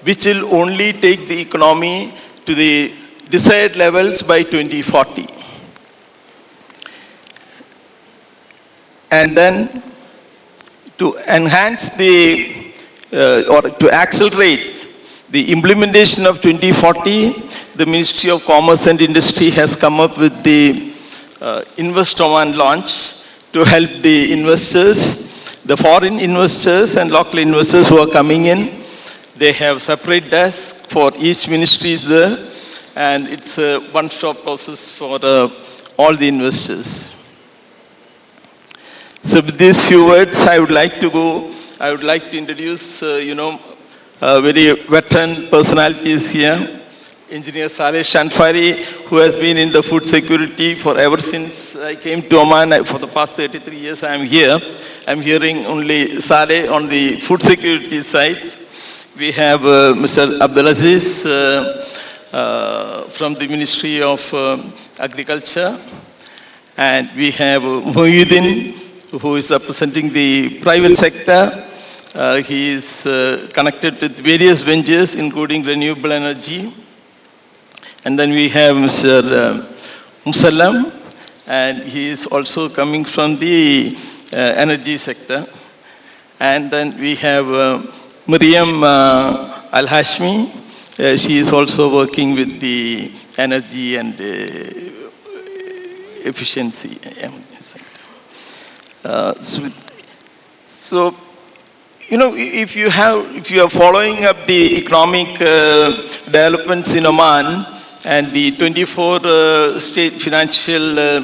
which will only take the economy to the desired levels by 2040. And then to enhance or to accelerate the implementation of 2040, the Ministry of Commerce and Industry has come up with the Invest Oman launch to help the investors, the foreign investors and local investors who are coming in. They have separate desks for each ministry is there, and it's a one-stop process for all the investors. So with these few words, I would like to introduce, very veteran personalities here. Engineer Saleh Shanfari, who has been in the food security for ever since I came to Oman. For the past 33 years I am here. I'm hearing only Saleh on the food security side. We have Mr. Abdullah from the Ministry of Agriculture. And we have Muhyiddin, who is representing the private sector. He is connected with various ventures, including renewable energy. And then we have Mr. Musallam, and he is also coming from the energy sector. And then we have Miriam Al-Hashmi. She is also working with the energy and efficiency. So, if you are following up the economic developments in Oman and the 24 state financial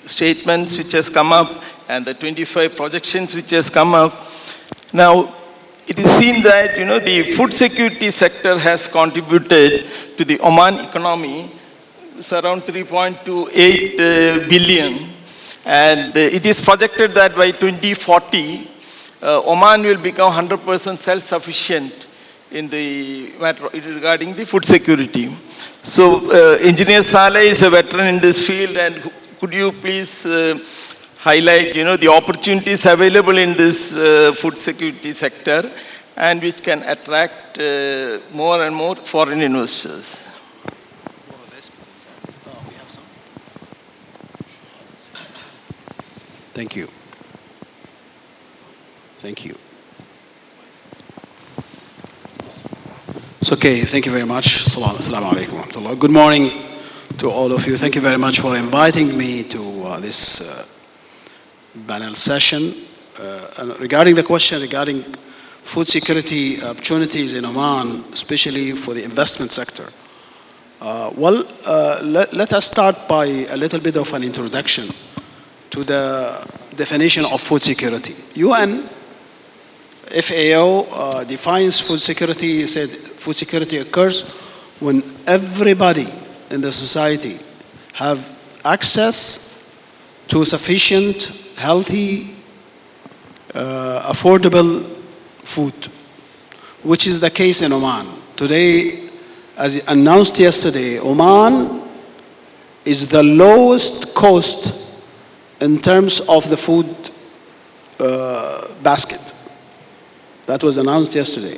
statements which has come up and the 25 projections which has come up, now it is seen that the food security sector has contributed to the Oman economy. It's around 3.28 billion. And it is projected that by 2040, Oman will become 100% self-sufficient in the matter regarding the food security. So, Engineer Saleh is a veteran in this field, and could you please highlight, the opportunities available in this food security sector, and which can attract more and more foreign investors?
Thank you. Thank you. It's okay. Thank you very much. Assalamu alaikum wa rahmatullah. Good morning to all of you. Thank you very much for inviting me to this panel session. And regarding the question regarding food security opportunities in Oman, especially for the investment sector. Let us start by a little bit of an introduction to the definition of food security. UN FAO defines food security. It said food security occurs when everybody in the society have access to sufficient, healthy, affordable food, which is the case in Oman. Today, as announced yesterday, Oman is the lowest cost in terms of the food basket. That was announced yesterday.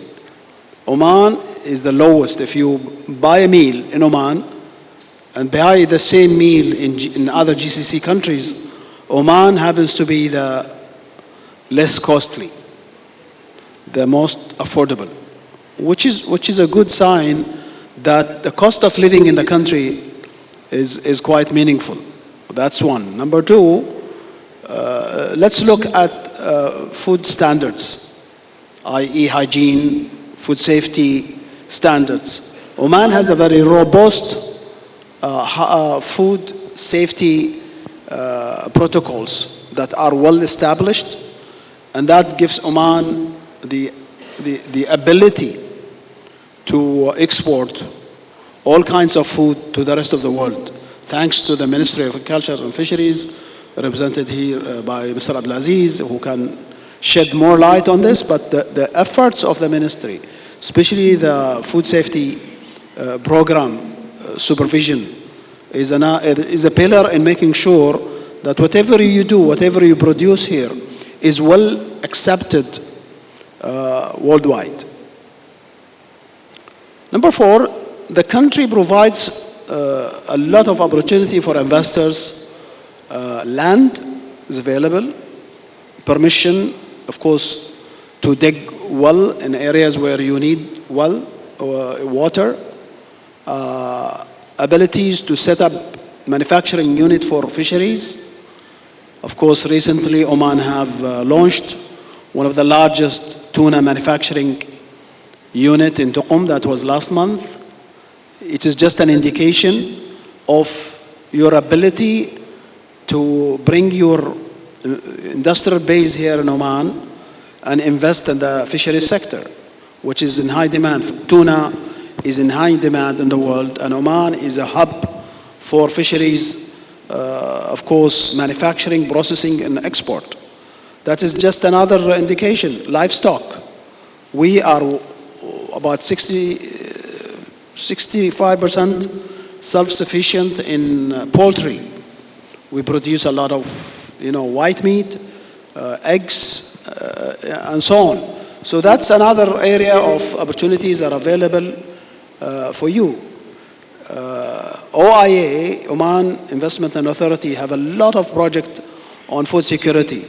Oman is the lowest. If you buy a meal in Oman and buy the same meal in other GCC countries, Oman happens to be the less costly, the most affordable, which is a good sign that the cost of living in the country is quite meaningful. That's one. Number two, let's look at food standards, i.e. hygiene, food safety standards. Oman has a very robust food safety protocols that are well established, and that gives Oman the ability to export all kinds of food to the rest of the world, thanks to the Ministry of Agriculture and Fisheries, represented here by Mr. Abdulaziz, who can shed more light on this. But the efforts of the ministry, especially the food safety program supervision, is a pillar in making sure that whatever you do, whatever you produce here, is well accepted worldwide. Number four, the country provides a lot of opportunity for investors. Land is available, permission, of course, to dig well in areas where you need well water, abilities to set up manufacturing unit for fisheries. Of course, recently Oman have launched one of the largest tuna manufacturing unit in Tuqum. That was last month. It is just an indication of your ability to bring your industrial base here in Oman and invest in the fisheries sector, which is in high demand. Tuna is in high demand in the world, and Oman is a hub for fisheries, of course, manufacturing, processing, and export. That is just another indication. Livestock. We are about 65% self-sufficient in poultry. We produce a lot of, white meat, eggs, and so on. So that's another area of opportunities that are available for you. OIA, Oman Investment and Authority, have a lot of projects on food security.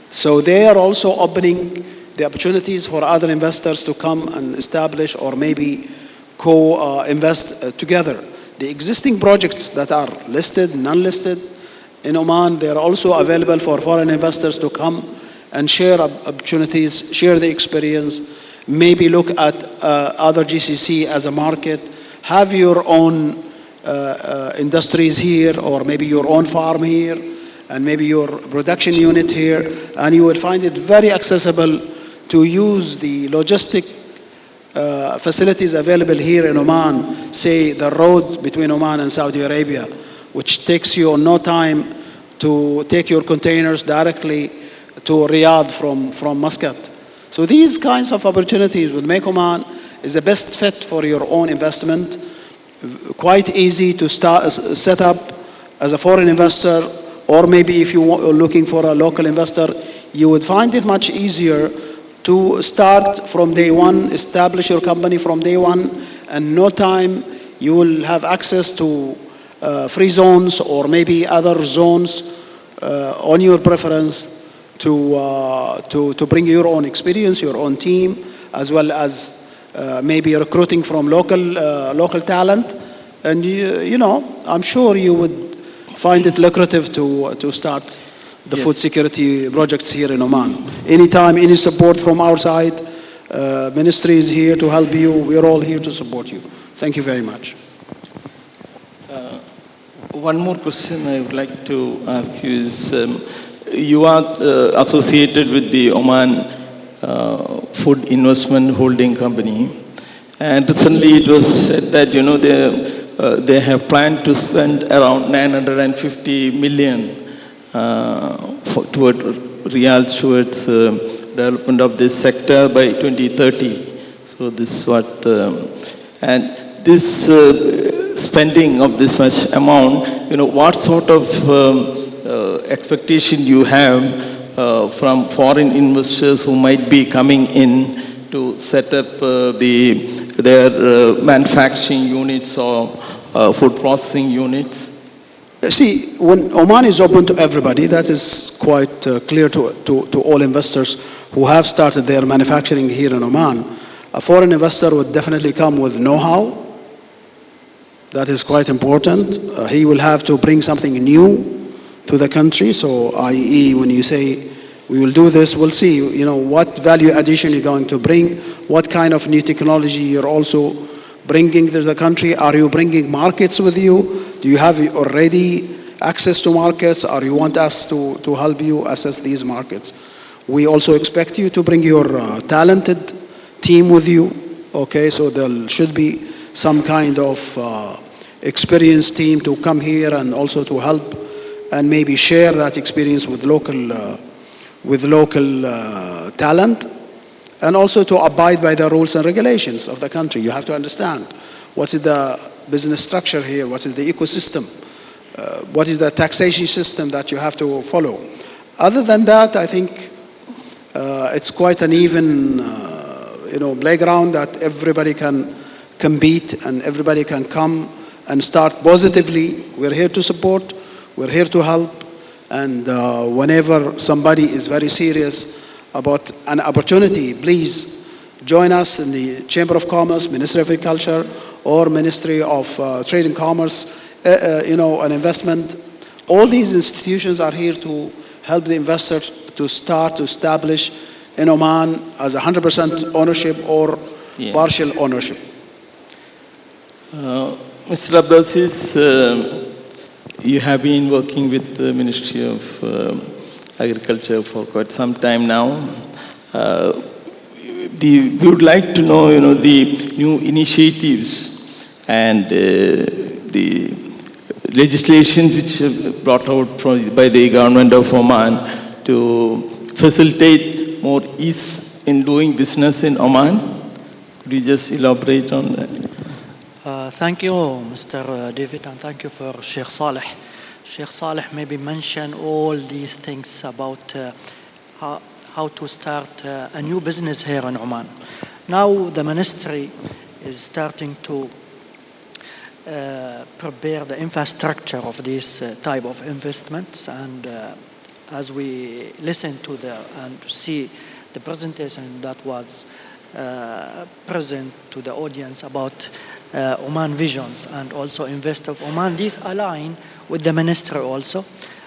So they are also opening the opportunities for other investors to come and establish or maybe co-invest together. The existing projects that are listed, non-listed in Oman, they are also available for foreign investors to come and share opportunities, share the experience, maybe look at other GCC as a market, have your own industries here, or maybe your own farm here, and maybe your production unit here, and you will find it very accessible to use the logistic facilities available here in Oman, say the road between Oman and Saudi Arabia, which takes you no time to take your containers directly to Riyadh from Muscat. So these kinds of opportunities will make Oman is the best fit for your own investment. Quite easy to set up as a foreign investor, or maybe if you're looking for a local investor, you would find it much easier to start from day one, establish your company from day one, and no time you will have access to free zones or maybe other zones on your preference to bring your own experience, your own team, as well as maybe recruiting from local talent. And you know, I'm sure you would find it lucrative to start the food security projects here in Oman. Anytime, any support from our side, ministry is here to help you. We're all here to support you. Thank you very much.
One more question I would like to ask you is, you are associated with the Oman Food Investment Holding Company, and recently it was said that, you know, they have planned to spend around 950 million towards development of this sector by 2030. So this is what, and this spending of this much amount, you know, what sort of expectation you have from foreign investors who might be coming in to set up their manufacturing units or food processing units?
See, when Oman is open to everybody, that is quite clear to all investors who have started their manufacturing here in Oman. A foreign investor would definitely come with know-how. That is quite important. He will have to bring something new to the country. So, i.e., when you say we will do this, we'll see, you know, what value addition you're going to bring, what kind of new technology you're also bringing to the country. Are you bringing markets with you? Do you have already access to markets, or you want us to help you assess these markets? We also expect you to bring your talented team with you. Okay, so there should be some kind of experienced team to come here and also to help and maybe share that experience with local talent, and also to abide by the rules and regulations of the country. You have to understand what is the business structure here, what is the ecosystem, what is the taxation system that you have to follow. Other than that, I think it's quite an even playground that everybody can compete and everybody can come and start positively. We're here to support, we're here to help, and whenever somebody is very serious about an opportunity, please join us in the Chamber of Commerce, Ministry of Agriculture, or Ministry of Trade and Commerce, and Investment. All these institutions are here to help the investor to start to establish in Oman as 100% ownership or partial ownership.
Mr. Abdulaziz, you have been working with the Ministry of Agriculture for quite some time now. We would like to know, the new initiatives and the legislation which brought out by the government of Oman to facilitate more ease in doing business in Oman. Could you just elaborate on that?
Thank you, Mr. David, and thank you for Sheikh Saleh. Sheikh Saleh maybe mentioned all these things about how to start a new business here in Oman. Now the ministry is starting to prepare the infrastructure of this type of investments, and as we listen to and see the presentation that was present to the audience about Oman visions and also Invest of Oman, these align with the ministry also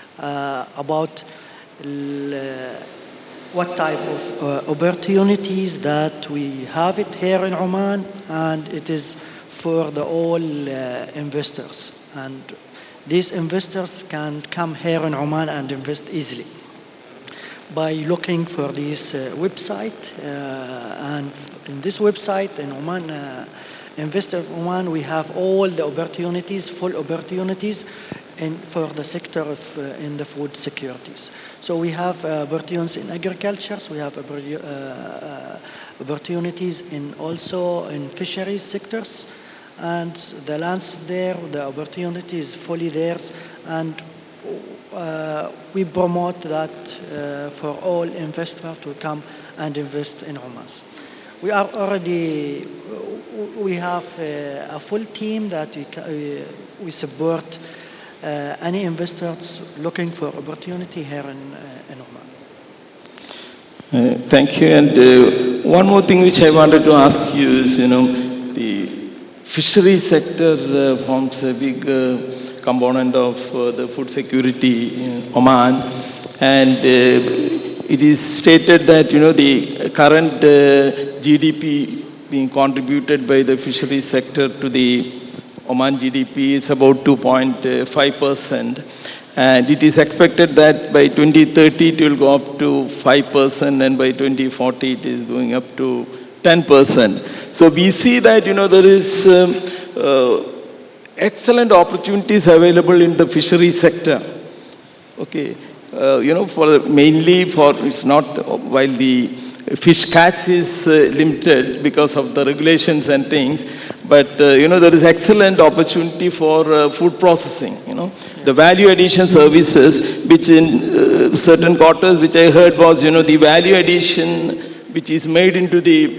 about what type of opportunities that we have it here in Oman, and it is for the all investors, and these investors can come here in Oman and invest easily by looking for this website, and in this website in Oman, Investor of Oman, we have all the opportunities, full opportunities for the sector of in the food securities. So we have opportunities in agriculture, so we have opportunities also in fisheries sectors, and the lands there, the opportunity is fully theirs, and we promote that for all investors to come and invest in Oman. We are already, we have a full team that we support any investors looking for opportunity here in Oman.
Thank you. And one more thing which I wanted to ask you is, the fishery sector forms a big component of the food security in Oman. And it is stated that, the current GDP being contributed by the fishery sector to the Oman GDP is about 2.5%. And it is expected that by 2030 it will go up to 5%, and by 2040 it is going up to 10%. So we see that, there is excellent opportunities available in the fishery sector. Okay, mainly it's not, while the fish catch is limited because of the regulations and things, but there is excellent opportunity for food processing. The value addition services, which in certain quarters, which I heard was, the value addition which is made into the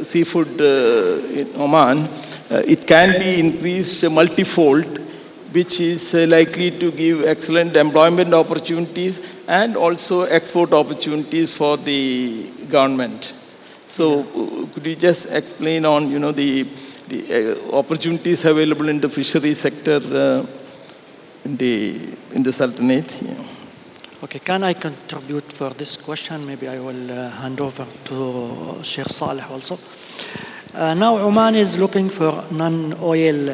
seafood in Oman, it can be increased multifold, which is likely to give excellent employment opportunities and also export opportunities for the government. So could you just explain on, the opportunities available in the fishery sector in the Sultanate? Yeah.
Okay, can I contribute for this question? Maybe I will hand over to Sheikh Saleh also. Now Oman is looking for non-oil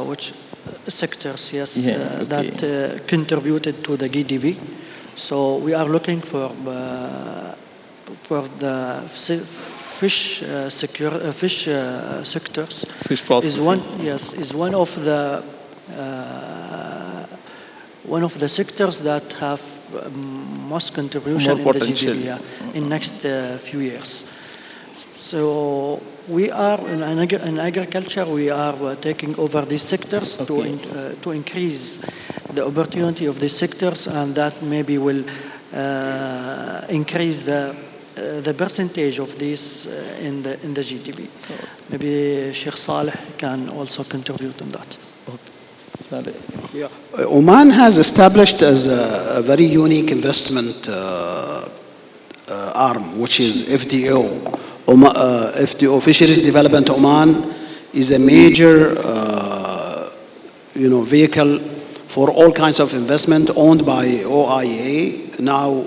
which sectors, yes, that contributed to the GDP. So we are looking for the fish sectors.
Fish processing
is one of the sectors that have most contribution in the GDP in next few years. So we are in agriculture. We are taking over these sectors to increase the opportunity of these sectors, and that maybe will increase the percentage of this in the GDP. Maybe Sheikh Saleh can also contribute on that.
Yeah. Oman has established as a very unique investment arm, which is FDO. FDO, Fisheries Development Oman, is a major vehicle for all kinds of investment owned by OIA, now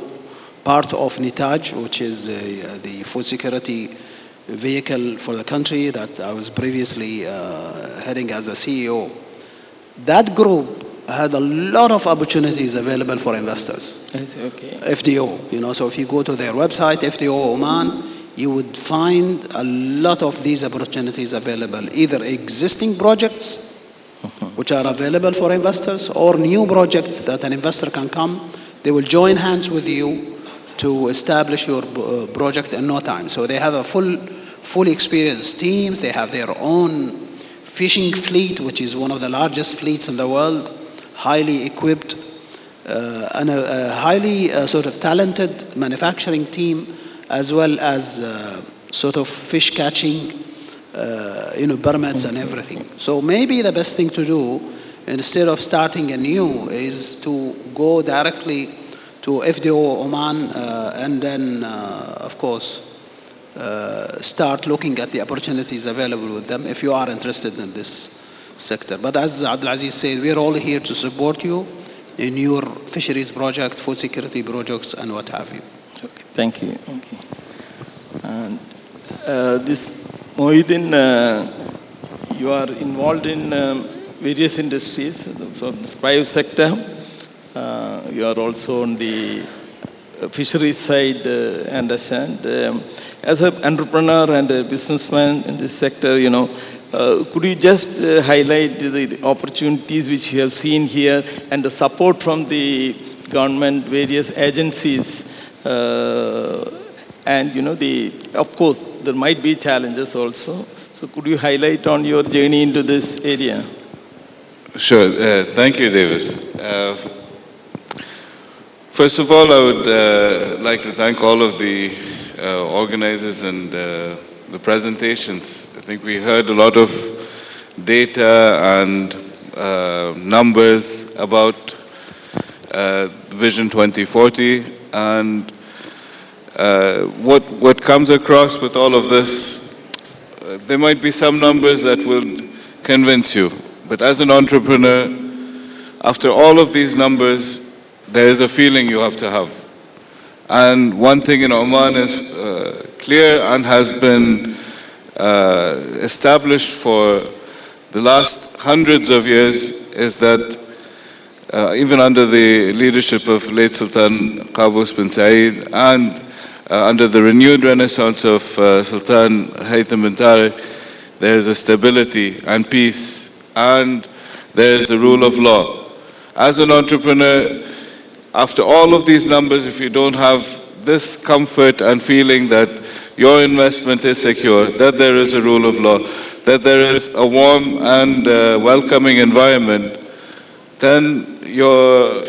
part of NITAJ, which is the food security vehicle for the country that I was previously heading as a CEO. That group had a lot of opportunities available for investors.
Okay.
FDO, so if you go to their website, FDO Oman, you would find a lot of these opportunities available, either existing projects which are available for investors, or new projects that an investor can come. They will join hands with you to establish your project in no time. So they have a fully experienced team. They have their own fishing fleet, which is one of the largest fleets in the world, highly equipped, and a highly sort of talented manufacturing team, as well as sort of fish catching, permits and everything. So maybe the best thing to do, instead of starting anew, is to go directly to FDO Oman and then, of course, start looking at the opportunities available with them if you are interested in this sector. But as Abdulaziz said, we're all here to support you in your fisheries project, food security projects, and what have you.
Okay, thank you. Okay. And this Mohideen, you are involved in various industries from the private sector. You are also on the fisheries side, I understand. As an entrepreneur and a businessman in this sector, could you just highlight the opportunities which you have seen here and the support from the government, various agencies, and of course there might be challenges also. So could you highlight on your journey into this area?
Sure. Thank you, Davis. First of all, I would like to thank all of the organizers and the presentations. I think we heard a lot of data and numbers about Vision 2040, and what comes across with all of this, there might be some numbers that will convince you, but as an entrepreneur, after all of these numbers, there is a feeling you have to have. And one thing in Oman is clear and has been established for the last hundreds of years, is that even under the leadership of late Sultan Qaboos bin Said and under the renewed renaissance of Sultan Haytham bin Tariq, there is a stability and peace, and there is a rule of law. As an entrepreneur, after all of these numbers, if you don't have this comfort and feeling that your investment is secure, that there is a rule of law, that there is a warm and welcoming environment, then your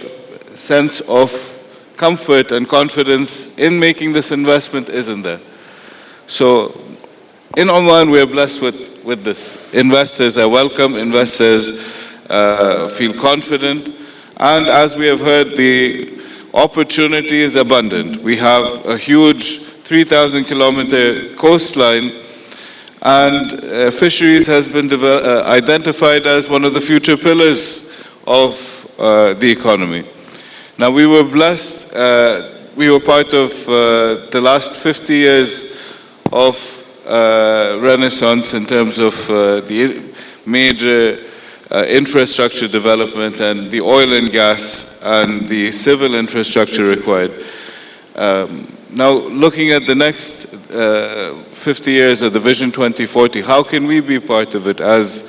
sense of comfort and confidence in making this investment isn't there. So in Oman, we are blessed with this. Investors are welcome, investors feel confident, and as we have heard, the opportunity is abundant. We have a huge 3,000-kilometer coastline, and fisheries has been identified as one of the future pillars of the economy. Now, we were blessed, we were part of the last 50 years of renaissance in terms of the major infrastructure development and the oil and gas and the civil infrastructure required. Now, looking at the next 50 years of the Vision 2040, how can we be part of it as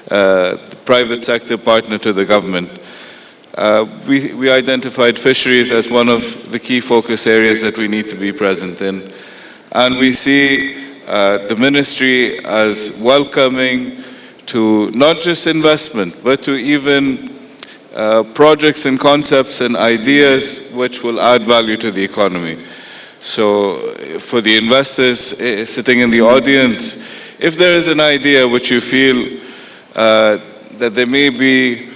the private sector partner to the government? We identified fisheries as one of the key focus areas that we need to be present in. And we see the ministry as welcoming to not just investment, but to even projects and concepts and ideas which will add value to the economy. So for the investors sitting in the audience, if there is an idea which you feel that there may be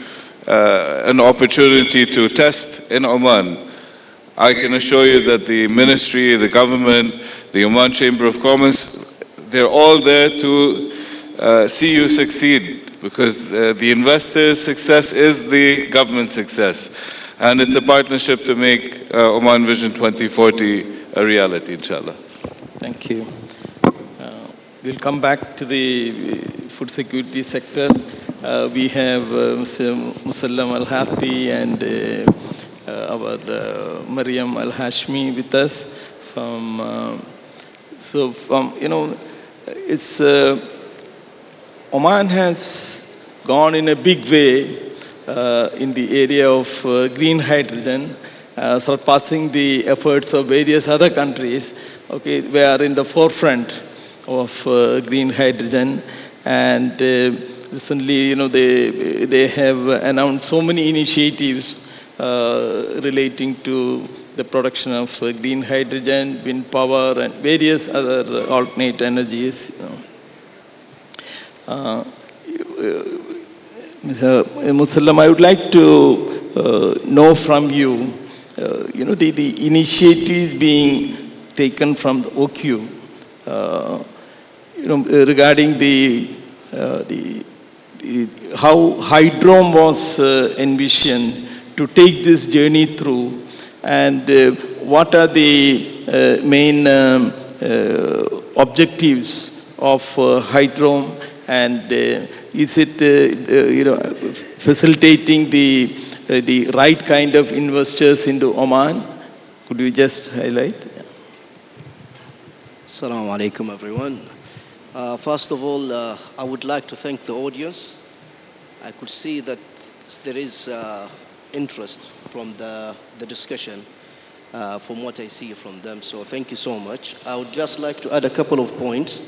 an opportunity to test in Oman, I can assure you that the ministry, the government, the Oman Chamber of Commerce, they're all there to see you succeed, because the investors' success is the government's success. And it's a partnership to make Oman Vision 2040 a reality, inshallah.
Thank you. We'll come back to the food security sector. We have Mr. Musallam Al-Hati and our Mariam Al-Hashmi with us from, it's, Oman has gone in a big way in the area of green hydrogen, surpassing the efforts of various other countries. Okay, we are in the forefront of green hydrogen, and recently, they have announced so many initiatives relating to the production of green hydrogen, wind power, and various other alternate energies. Mr. Musallam, I would like to know from you, the initiatives being taken from the OQ, regarding how Hydrome was envisioned to take this journey through, and what are the main objectives of Hydrome, and is it facilitating the right kind of investors into Oman? Could you just highlight?
Assalamu alaikum, everyone. First of all, I would like to thank the audience. I could see that there is interest from the discussion, from what I see from them. So thank you so much. I would just like to add a couple of points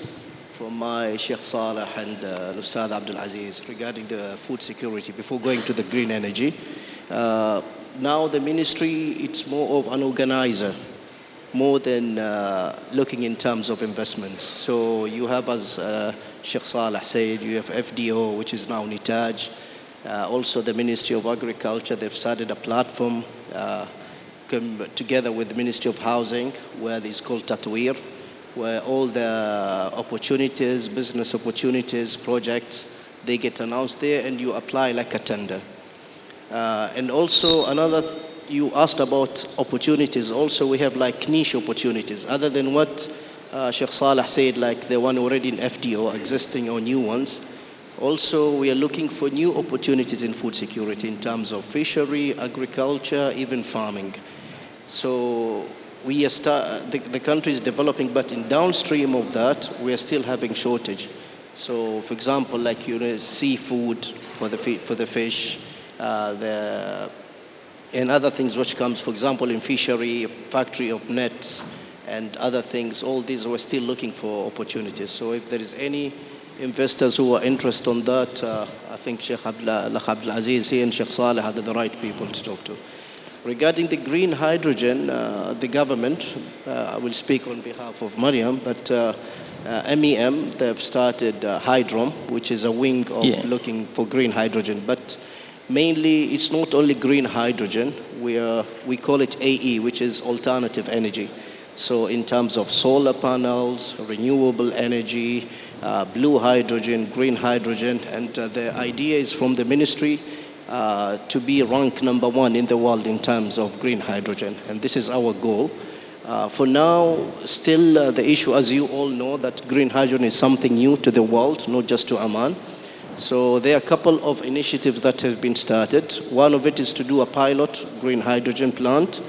from my Sheikh Saleh and Ustad Abdul Aziz regarding the food security before going to the green energy. Now the ministry, it's more of an organizer, more than looking in terms of investment. So you have, as Sheikh Saleh said, you have FDO, which is now Nitaj, Also the Ministry of Agriculture, they've started a platform together with the Ministry of Housing, where it's called Tatweer, where all the opportunities, business opportunities, projects, they get announced there and you apply like a tender. And also you asked about opportunities. Also we have like niche opportunities, other than what Sheikh Saleh said, like the one already in FDO, existing or new ones. Also, we are looking for new opportunities in food security in terms of fishery, agriculture, even farming. So we are the country is developing, but in downstream of that, we are still having shortage. So, for example, like seafood for the fish, and other things which comes, for example, in fishery, factory of nets, and other things. All these we're still looking for opportunities. So, if there is any investors who are interested on that, I think Sheikh Abdulaziz here and Sheikh Saleh are the right people to talk to. Regarding the green hydrogen, the government, I will speak on behalf of Mariam, but MEM, they've started Hydrom, which is a wing of looking for green hydrogen. But mainly, it's not only green hydrogen. We call it AE, which is alternative energy. So in terms of solar panels, renewable energy, blue hydrogen, green hydrogen, and the idea is from the ministry to be ranked #1 in the world in terms of green hydrogen. And this is our goal. For now, still the issue, as you all know, that green hydrogen is something new to the world, not just to Oman. So there are a couple of initiatives that have been started. One of it is to do a pilot green hydrogen plant,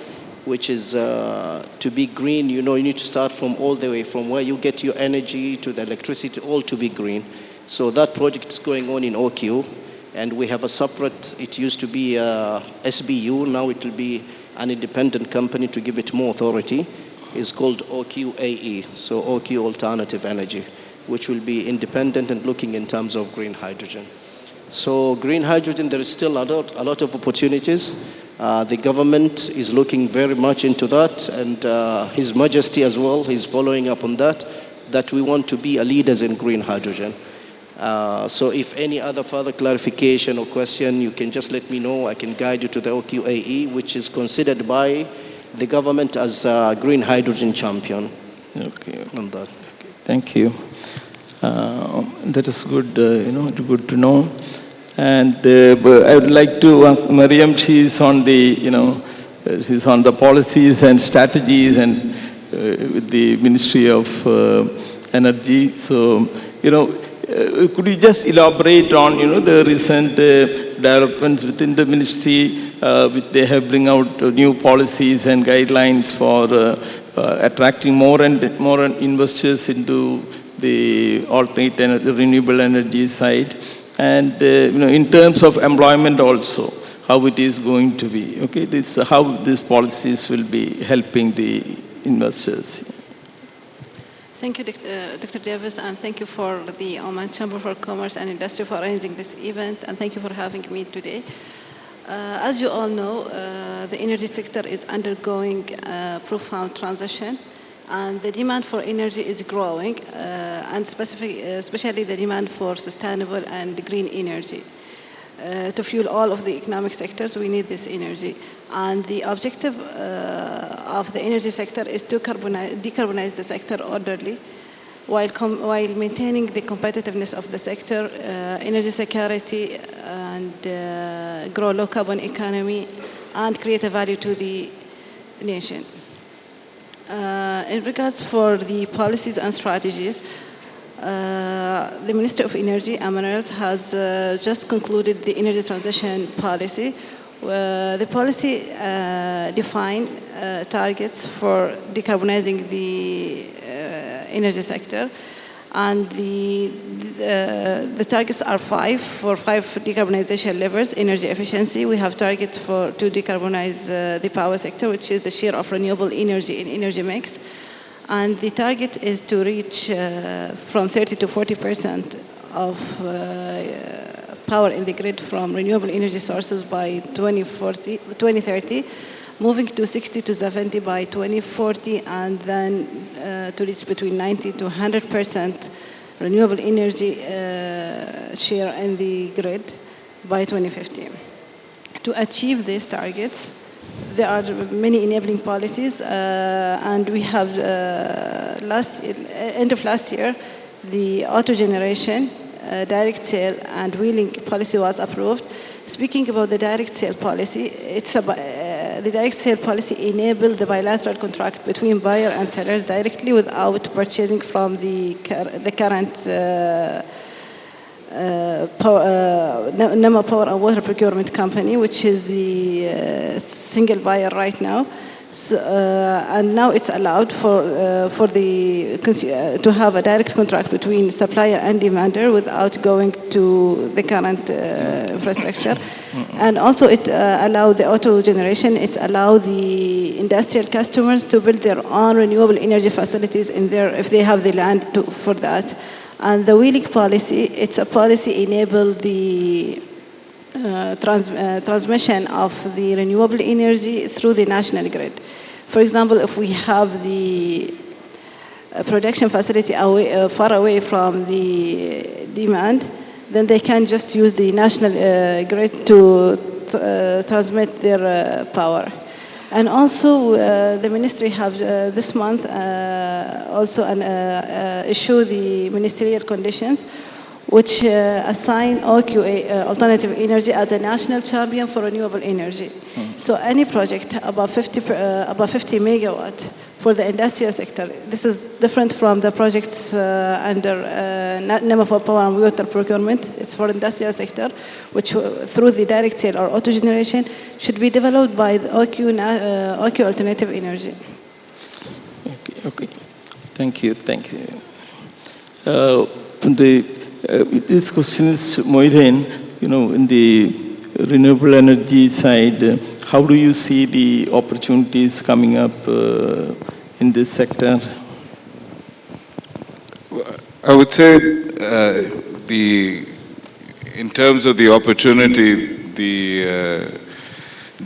which is to be green. You need to start from all the way, from where you get your energy to the electricity, all to be green. So that project is going on in OQ, and we have a separate, it used to be SBU, now it will be an independent company to give it more authority. It's called OQAE, so OQ Alternative Energy, which will be independent and looking in terms of green hydrogen. So green hydrogen, there is still a lot of opportunities. The government is looking very much into that, and His Majesty as well, he's following up on that we want to be a leaders in green hydrogen. So if any other further clarification or question, you can just let me know. I can guide you to the OQAE, which is considered by the government as a green hydrogen champion.
Okay.
On that.
Okay. Thank you. That is good, good to know. And I would like to ask Mariam. She's on she's on the policies and strategies and with the Ministry of Energy. So, could you just elaborate on, the recent developments within the ministry, which they have bring out new policies and guidelines for attracting more and more investors into the alternate and renewable energy side, and in terms of employment also, how it is going to be. Okay, how these policies will be helping the investors.
Thank you, Dr. Davis, and thank you for the Oman Chamber for Commerce and Industry for arranging this event, and thank you for having me today. As you all know, the energy sector is undergoing a profound transition, and the demand for energy is growing, and especially the demand for sustainable and green energy. To fuel all of the economic sectors, we need this energy. And the objective of the energy sector is to decarbonize the sector orderly, while maintaining the competitiveness of the sector, energy security, and grow low carbon economy, and create a value to the nation. In regards for the policies and strategies, the Ministry of Energy and Minerals has just concluded the energy transition policy. The policy define targets for decarbonizing the energy sector, and the targets are for five decarbonization levels. Energy efficiency, we have targets to decarbonize the power sector, which is the share of renewable energy in energy mix. And the target is to reach from 30 to 40% of power in the grid from renewable energy sources by 2030, moving to 60 to 70 by 2040, and then to reach between 90 to 100% renewable energy share in the grid by 2050. To achieve these targets, there are many enabling policies, and we have end of last year, the auto generation, direct sale, and wheeling policy was approved. Speaking about the direct sale policy, the direct sale policy enabled the bilateral contract between buyer and sellers directly without purchasing from the current NEMA Power and Water Procurement Company, which is the single buyer right now. So, and now it's allowed to have a direct contract between supplier and demander without going to the current infrastructure. And also it allows the auto generation, it allows the industrial customers to build their own renewable energy facilities if they have the land for that. And the wheeling policy, it's a policy enable the transmission of the renewable energy through the national grid. For example, if we have the production facility far away from the demand, then they can just use the national grid to transmit their power. And also, the ministry have this month also issue the ministerial conditions, which assign OQA, alternative energy, as a national champion for renewable energy. So any project above 50 megawatt for the industrial sector, this is different from the projects under NEMA for Power and Water Procurement. It's for industrial sector, which through the direct sale or auto generation should be developed by the OQ alternative energy.
Okay. Thank you. This question is Moideen, in the renewable energy side, how do you see the opportunities coming up in this sector?
I would say in terms of the opportunity, the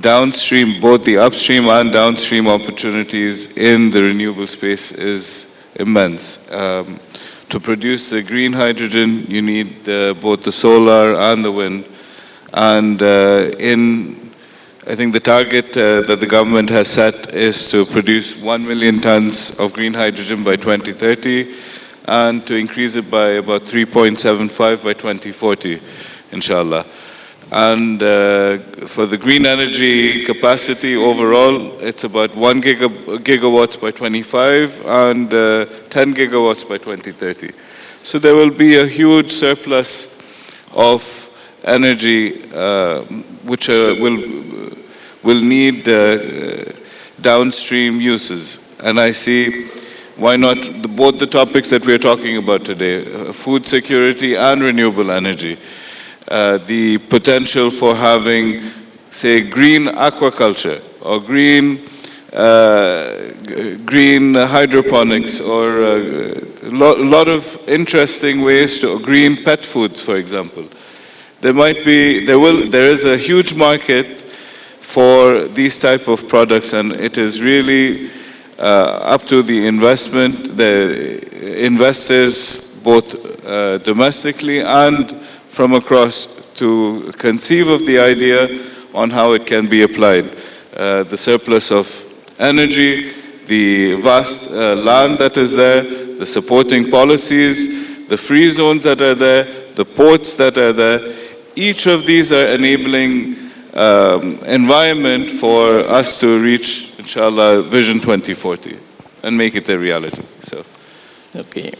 downstream, both the upstream and downstream opportunities in the renewable space is immense. To produce the green hydrogen, you need both the solar and the wind. And I think the target that the government has set is to produce 1 million tons of green hydrogen by 2030 and to increase it by about 3.75 by 2040, inshallah. And for the green energy capacity overall, it's about 1 gigawatts by 25 and 10 gigawatts by 2030. So there will be a huge surplus of energy which will need downstream uses. And I see why not both the topics that we're talking about today, food security and renewable energy. The potential for having, say, green aquaculture or green hydroponics, or a lot of interesting ways to green pet foods, for example. There is a huge market for these type of products, and it is really up to the investors, both domestically and from across, to conceive of the idea on how it can be applied. The surplus of energy, the vast land that is there, the supporting policies, the free zones that are there, the ports that are there, each of these are enabling environment for us to reach, inshallah, Vision 2040 and make it a reality. So,
okay.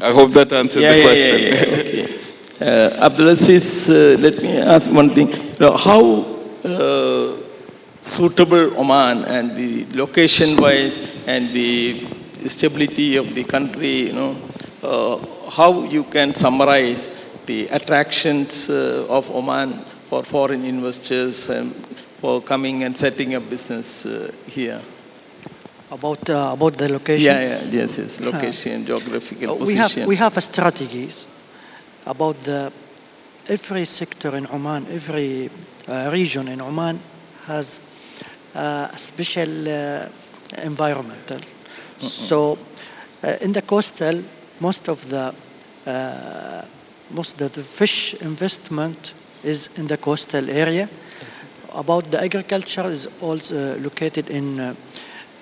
I hope that answered the question.
Yeah. Okay. Abdullah says, let me ask one thing. How suitable Oman and the location-wise and the stability of the country, how you can summarize the attractions of Oman for foreign investors for coming and setting up business here?
About the locations?
Yes, location, geographical position.
We have strategies about every sector in Oman, every region in Oman has a special environmental. So in the coastal, most of the fish investment is in the coastal area. About the agriculture is also located in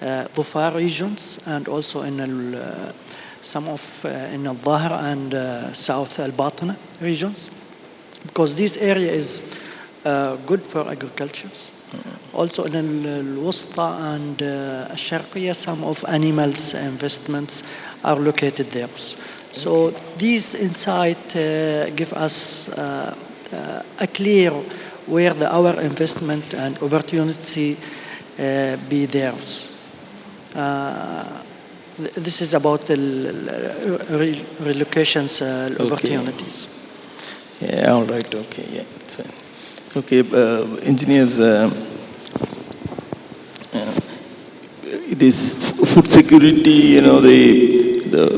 Dhufar regions and also in some of in Al-Dhahra and South Al-Batna regions, because this area is good for agriculture. Also in Al-Wusta and Al-Sharqiyya, some of animals investments are located there. So these insights give us a clear where our investment and opportunity be there. This is about the relocations opportunities.
Yeah, all right, okay, yeah, that's fine. Okay, engineers, this food security, the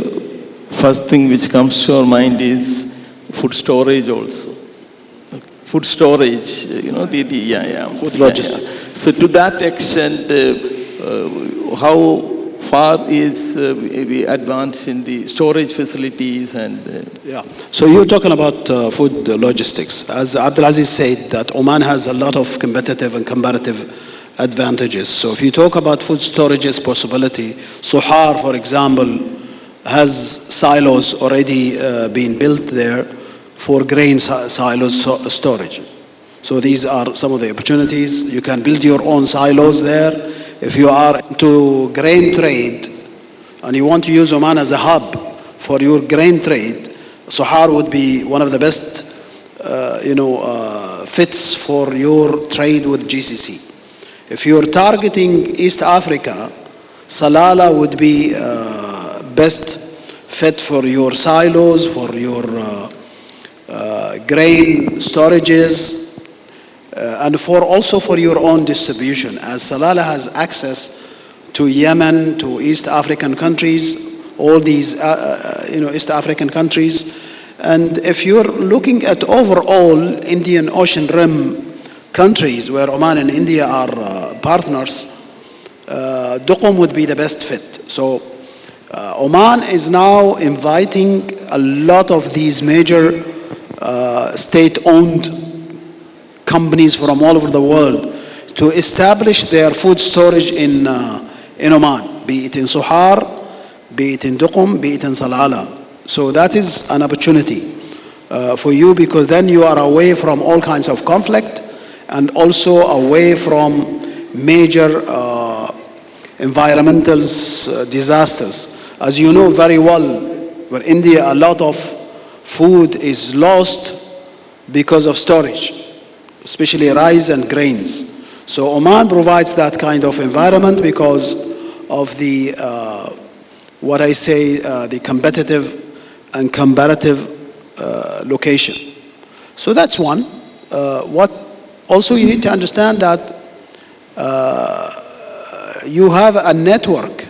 first thing which comes to our mind is food storage also. Food storage,
Food logistics.
Yeah. So to that extent, how far is we advanced in the storage facilities and...
Yeah, so you're talking about food logistics. As Abdulaziz said, that Oman has a lot of competitive and comparative advantages. So if you talk about food storages possibility, Sohar, for example, has silos already being built there for grain silos storage. So these are some of the opportunities. You can build your own silos there. If you are into grain trade and you want to use Oman as a hub for your grain trade, Sohar would be one of the best fits for your trade with GCC. If you're targeting East Africa, Salalah would be best fit for your silos, for your grain storages, and also for your own distribution, as Salalah has access to Yemen, to East African countries, all these East African countries. And if you're looking at overall Indian Ocean Rim countries where Oman and India are partners, Duqm would be the best fit. So Oman is now inviting a lot of these major state-owned companies from all over the world to establish their food storage in Oman, be it in Sohar, be it in Duqm, be it in Salalah. So that is an opportunity for you, because then you are away from all kinds of conflict and also away from major environmental disasters. As you know very well, where India, a lot of food is lost because of storage, especially rice and grains. So Oman provides that kind of environment because of the, what I say, the competitive and comparative location. So that's one. What also you need to understand that you have a network.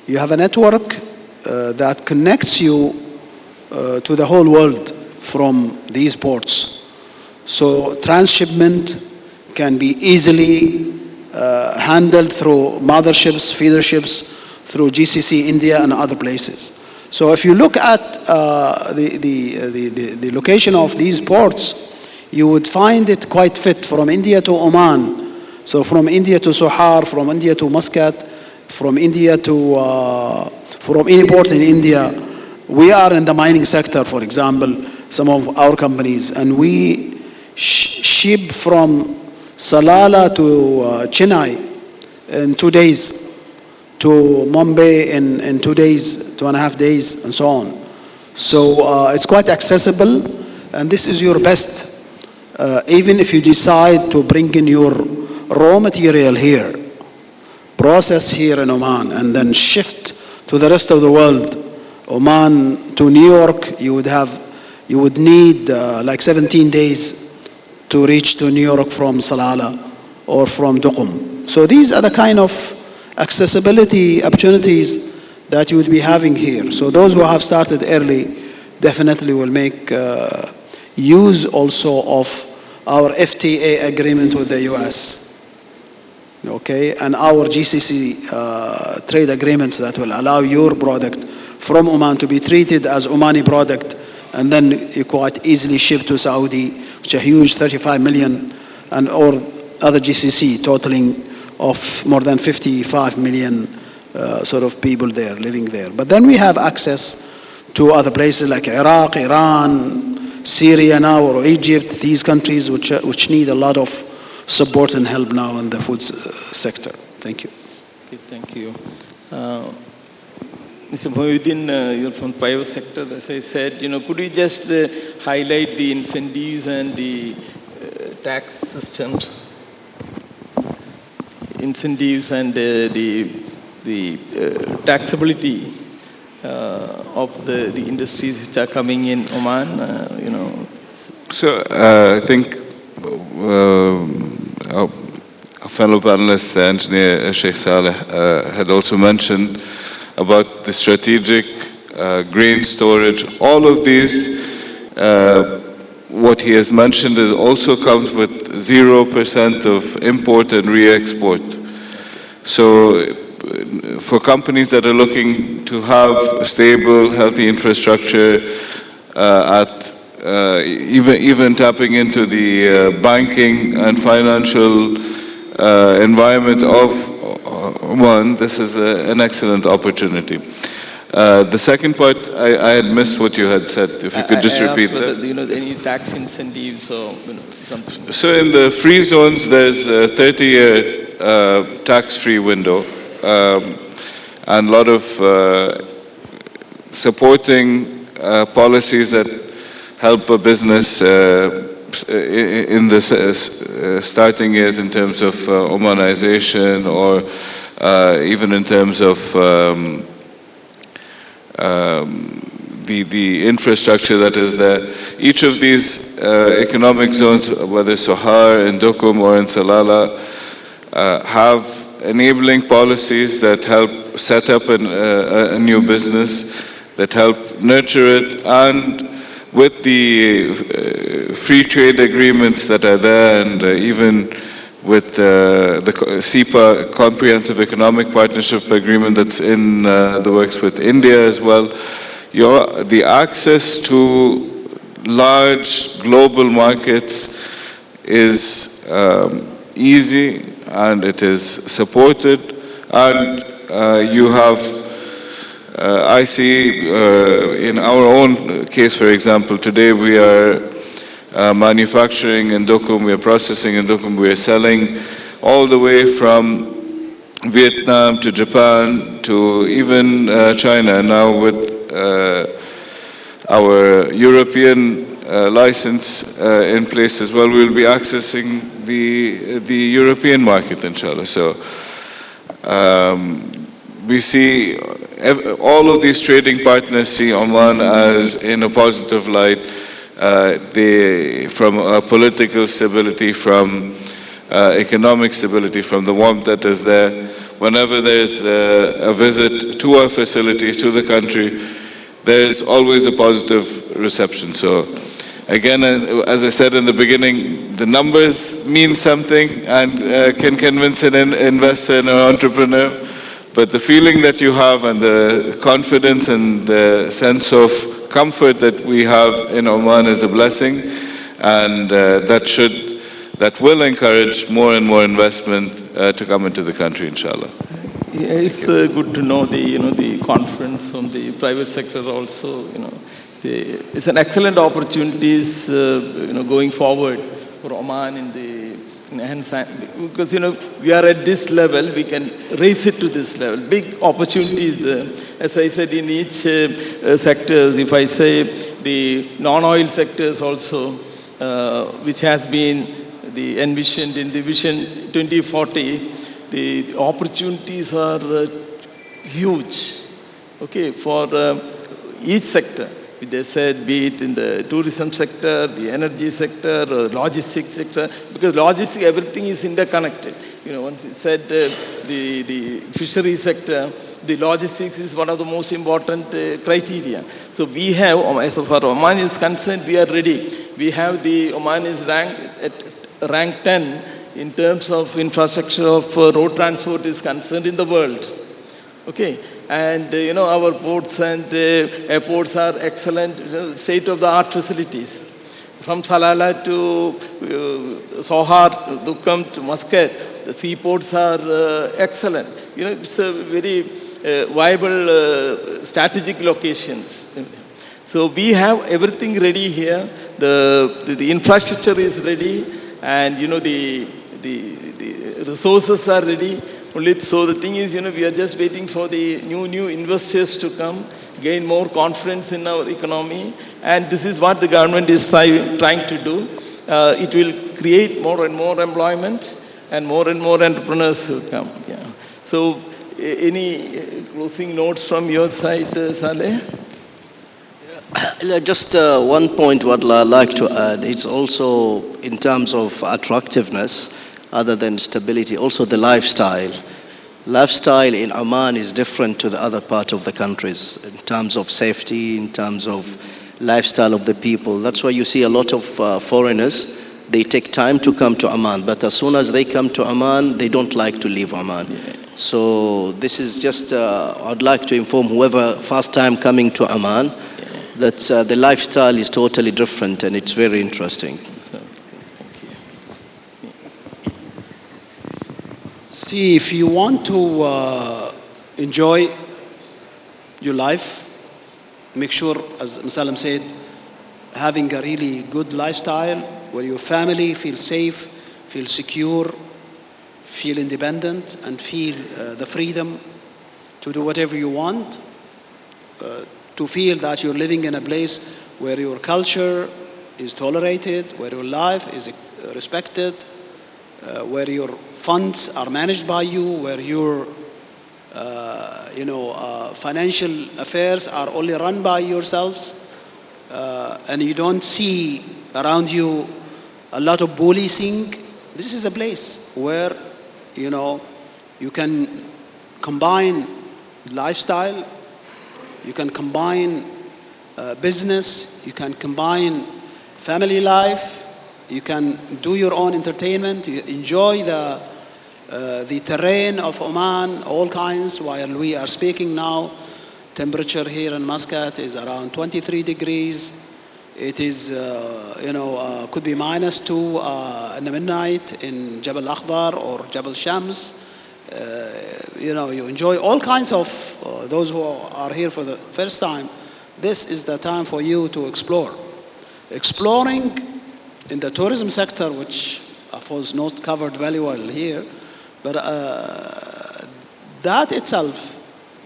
You have a network that connects you to the whole world from these ports. So transshipment can be easily handled through motherships, feederships, through GCC, India, and other places. So if you look at the location of these ports, you would find it quite fit from India to Oman. So from India to Sohar, from India to Muscat, from India to, from any port in India. We are in the mining sector, for example, some of our companies, and we ship from Salalah to Chennai in 2 days, to Mumbai in 2 days, 2.5 days, and so on. So it's quite accessible, and this is your best. Even if you decide to bring in your raw material here, process here in Oman, and then shift to the rest of the world, Oman to New York, you would need like 17 days to reach to New York from Salalah or from Duqm. So these are the kind of accessibility opportunities that you would be having here. So those who have started early definitely will make use also of our FTA agreement with the US, okay, and our GCC trade agreements that will allow your product from Oman to be treated as Omani product and then you quite easily ship to Saudi, which are huge, 35 million, and or other GCC totaling of more than 55 million sort of people there, living there. But then we have access to other places like Iraq, Iran, Syria now, or Egypt, these countries which need a lot of support and help now in the food sector. Thank you.
Okay, thank you. Mr. Muhyiddin, you're from private sector, as I said, could you just highlight the incentives and the tax systems, incentives and the taxability of the industries which are coming in Oman,
So I think our fellow panelist, the engineer Sheikh Saleh, had also mentioned about the strategic grain storage. All of these, what he has mentioned is also comes with 0% of import and re-export. So for companies that are looking to have a stable, healthy infrastructure even tapping into the banking and financial environment of Oman, this is an excellent opportunity. The second part, I had missed what you had said. If you could just repeat that.
Any tax incentives or something?
So in the free zones, there's a 30-year tax-free window and a lot of supporting policies that help a business in the starting years in terms of Omanization or even in terms of the infrastructure that is there. Each of these economic zones, whether Sohar, in Dukum or in Salalah, have enabling policies that help set up a new business, that help nurture it, and with the free trade agreements that are there, and even with the CEPA, Comprehensive Economic Partnership Agreement that's in the works with India as well, the access to large global markets is easy and it is supported, and you have I see in our own case, for example, today we are manufacturing in Dukum, we are processing in Dukum, we are selling all the way from Vietnam to Japan to even China. Now with our European license in place as well, we'll be accessing the European market, inshallah. So we see all of these trading partners see Oman as in a positive light. From political stability, from economic stability, from the warmth that is there. Whenever there's a visit to our facilities, to the country, there's always a positive reception. So again, as I said in the beginning, the numbers mean something and can convince an investor and an entrepreneur. But the feeling that you have and the confidence and the sense of comfort that we have in Oman is a blessing, and that will encourage more and more investment to come into the country, inshallah.
Yeah, it's good to know the confidence from the private sector also. It's an excellent opportunities going forward for Oman in the because we are at this level, we can raise it to this level. Big opportunities there. As I said, in each sectors, if I say the non-oil sectors also, which has been envisioned in the Vision 2040, the opportunities are huge. Okay, for each sector. They said, be it in the tourism sector, the energy sector, or logistics sector, because logistics, everything is interconnected. Once it said the fishery sector, the logistics is one of the most important criteria. So we have, as far as Oman is concerned, we are ready. We have Oman is ranked at rank 10 in terms of infrastructure of road transport is concerned in the world. Okay. And our ports and airports are excellent, state-of-the-art facilities. From Salalah to Sohar, Dukkam to Muscat, the seaports are excellent. It's a very viable strategic locations. So we have everything ready here. The infrastructure is ready, and the resources are ready. So the thing is, we are just waiting for the new investors to come, gain more confidence in our economy, and this is what the government is trying to do. It will create more and more employment, and more entrepreneurs will come. Yeah. So, any closing notes from your side, Saleh?
Just one point what I'd like to add. It's also in terms of attractiveness, other than stability, also the lifestyle. Lifestyle in Oman is different to the other part of the countries in terms of safety, in terms of lifestyle of the people. That's why you see a lot of foreigners, they take time to come to Oman, but as soon as they come to Oman, they don't like to leave Oman. So this is just, I'd like to inform whoever first time coming to Oman, that the lifestyle is totally different and it's very interesting.
See, if you want to enjoy your life, make sure, as Salam said, having a really good lifestyle where your family feels safe, feel secure, feel independent, and feel the freedom to do whatever you want, to feel that you're living in a place where your culture is tolerated, where your life is respected, where your funds are managed by you, where your financial affairs are only run by yourselves, and you don't see around you a lot of policing. This is a place where you can combine lifestyle, you can combine business, you can combine family life, you can do your own entertainment, you enjoy the terrain of Oman, all kinds. While we are speaking now, temperature here in Muscat is around 23 degrees. It is, could be -2 in the midnight in Jabal Akhdar or Jabal Shams. You enjoy all kinds of, those who are here for the first time, this is the time for you to explore. Exploring in the tourism sector, which was not covered very well here, but that itself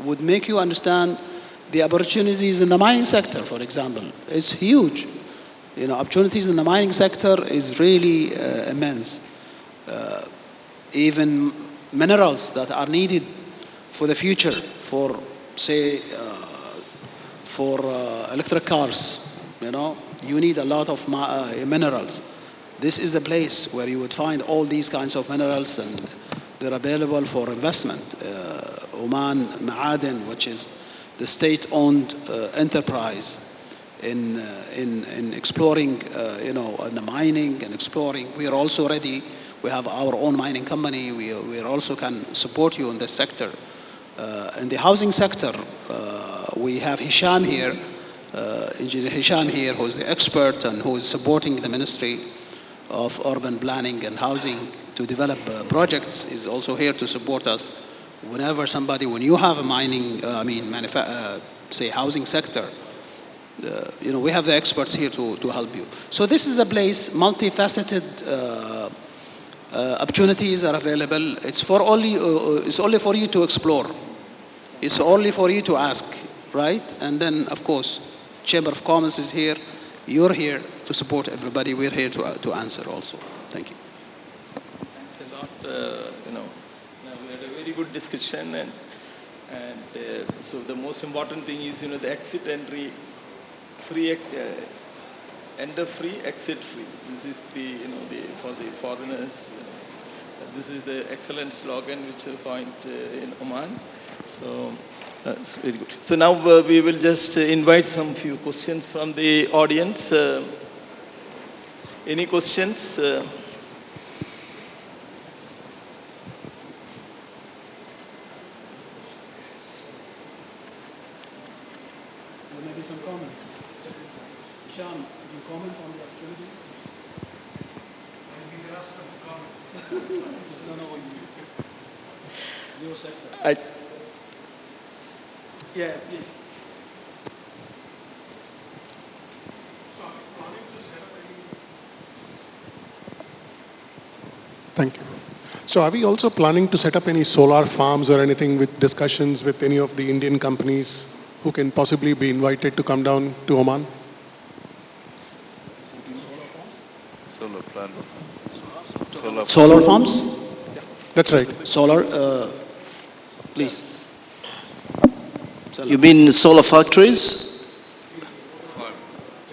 would make you understand the opportunities in the mining sector, for example. It's huge. Opportunities in the mining sector is really immense. Even minerals that are needed for the future, for, say, for electric cars, you need a lot of minerals. This is the place where you would find all these kinds of minerals, and they're available for investment. Oman Ma'aden, which is the state-owned enterprise in exploring, in the mining and exploring. We are also ready. We have our own mining company. We also can support you in this sector. In the housing sector, we have Hisham here, Engineer Hisham here, who is the expert and who is supporting the Ministry of Urban Planning and Housing to develop projects, is also here to support us. When you have a mining, say housing sector, we have the experts here to help you. So this is a place, multifaceted opportunities are available. It's only for you to explore. It's only for you to ask, right? And then, of course, Chamber of Commerce is here. You're here to support everybody. We're here to answer also. Thank you.
Thanks a lot. We had a very good discussion, and so the most important thing is, the exit entry free, enter free, exit free. This is for the foreigners. This is the excellent slogan which is coined in Oman. So that's very good. So now we will just invite some few questions from the audience. Any questions?
some comments. Hisham, you comment on the opportunities? No, your sector. Yeah, please.
Thank you. So are we also planning to set up any solar farms or anything with discussions with any of the Indian companies who can possibly be invited to come down to Oman?
Solar plant.
Solar farms?
That's right.
Solar, please.
You mean solar factories?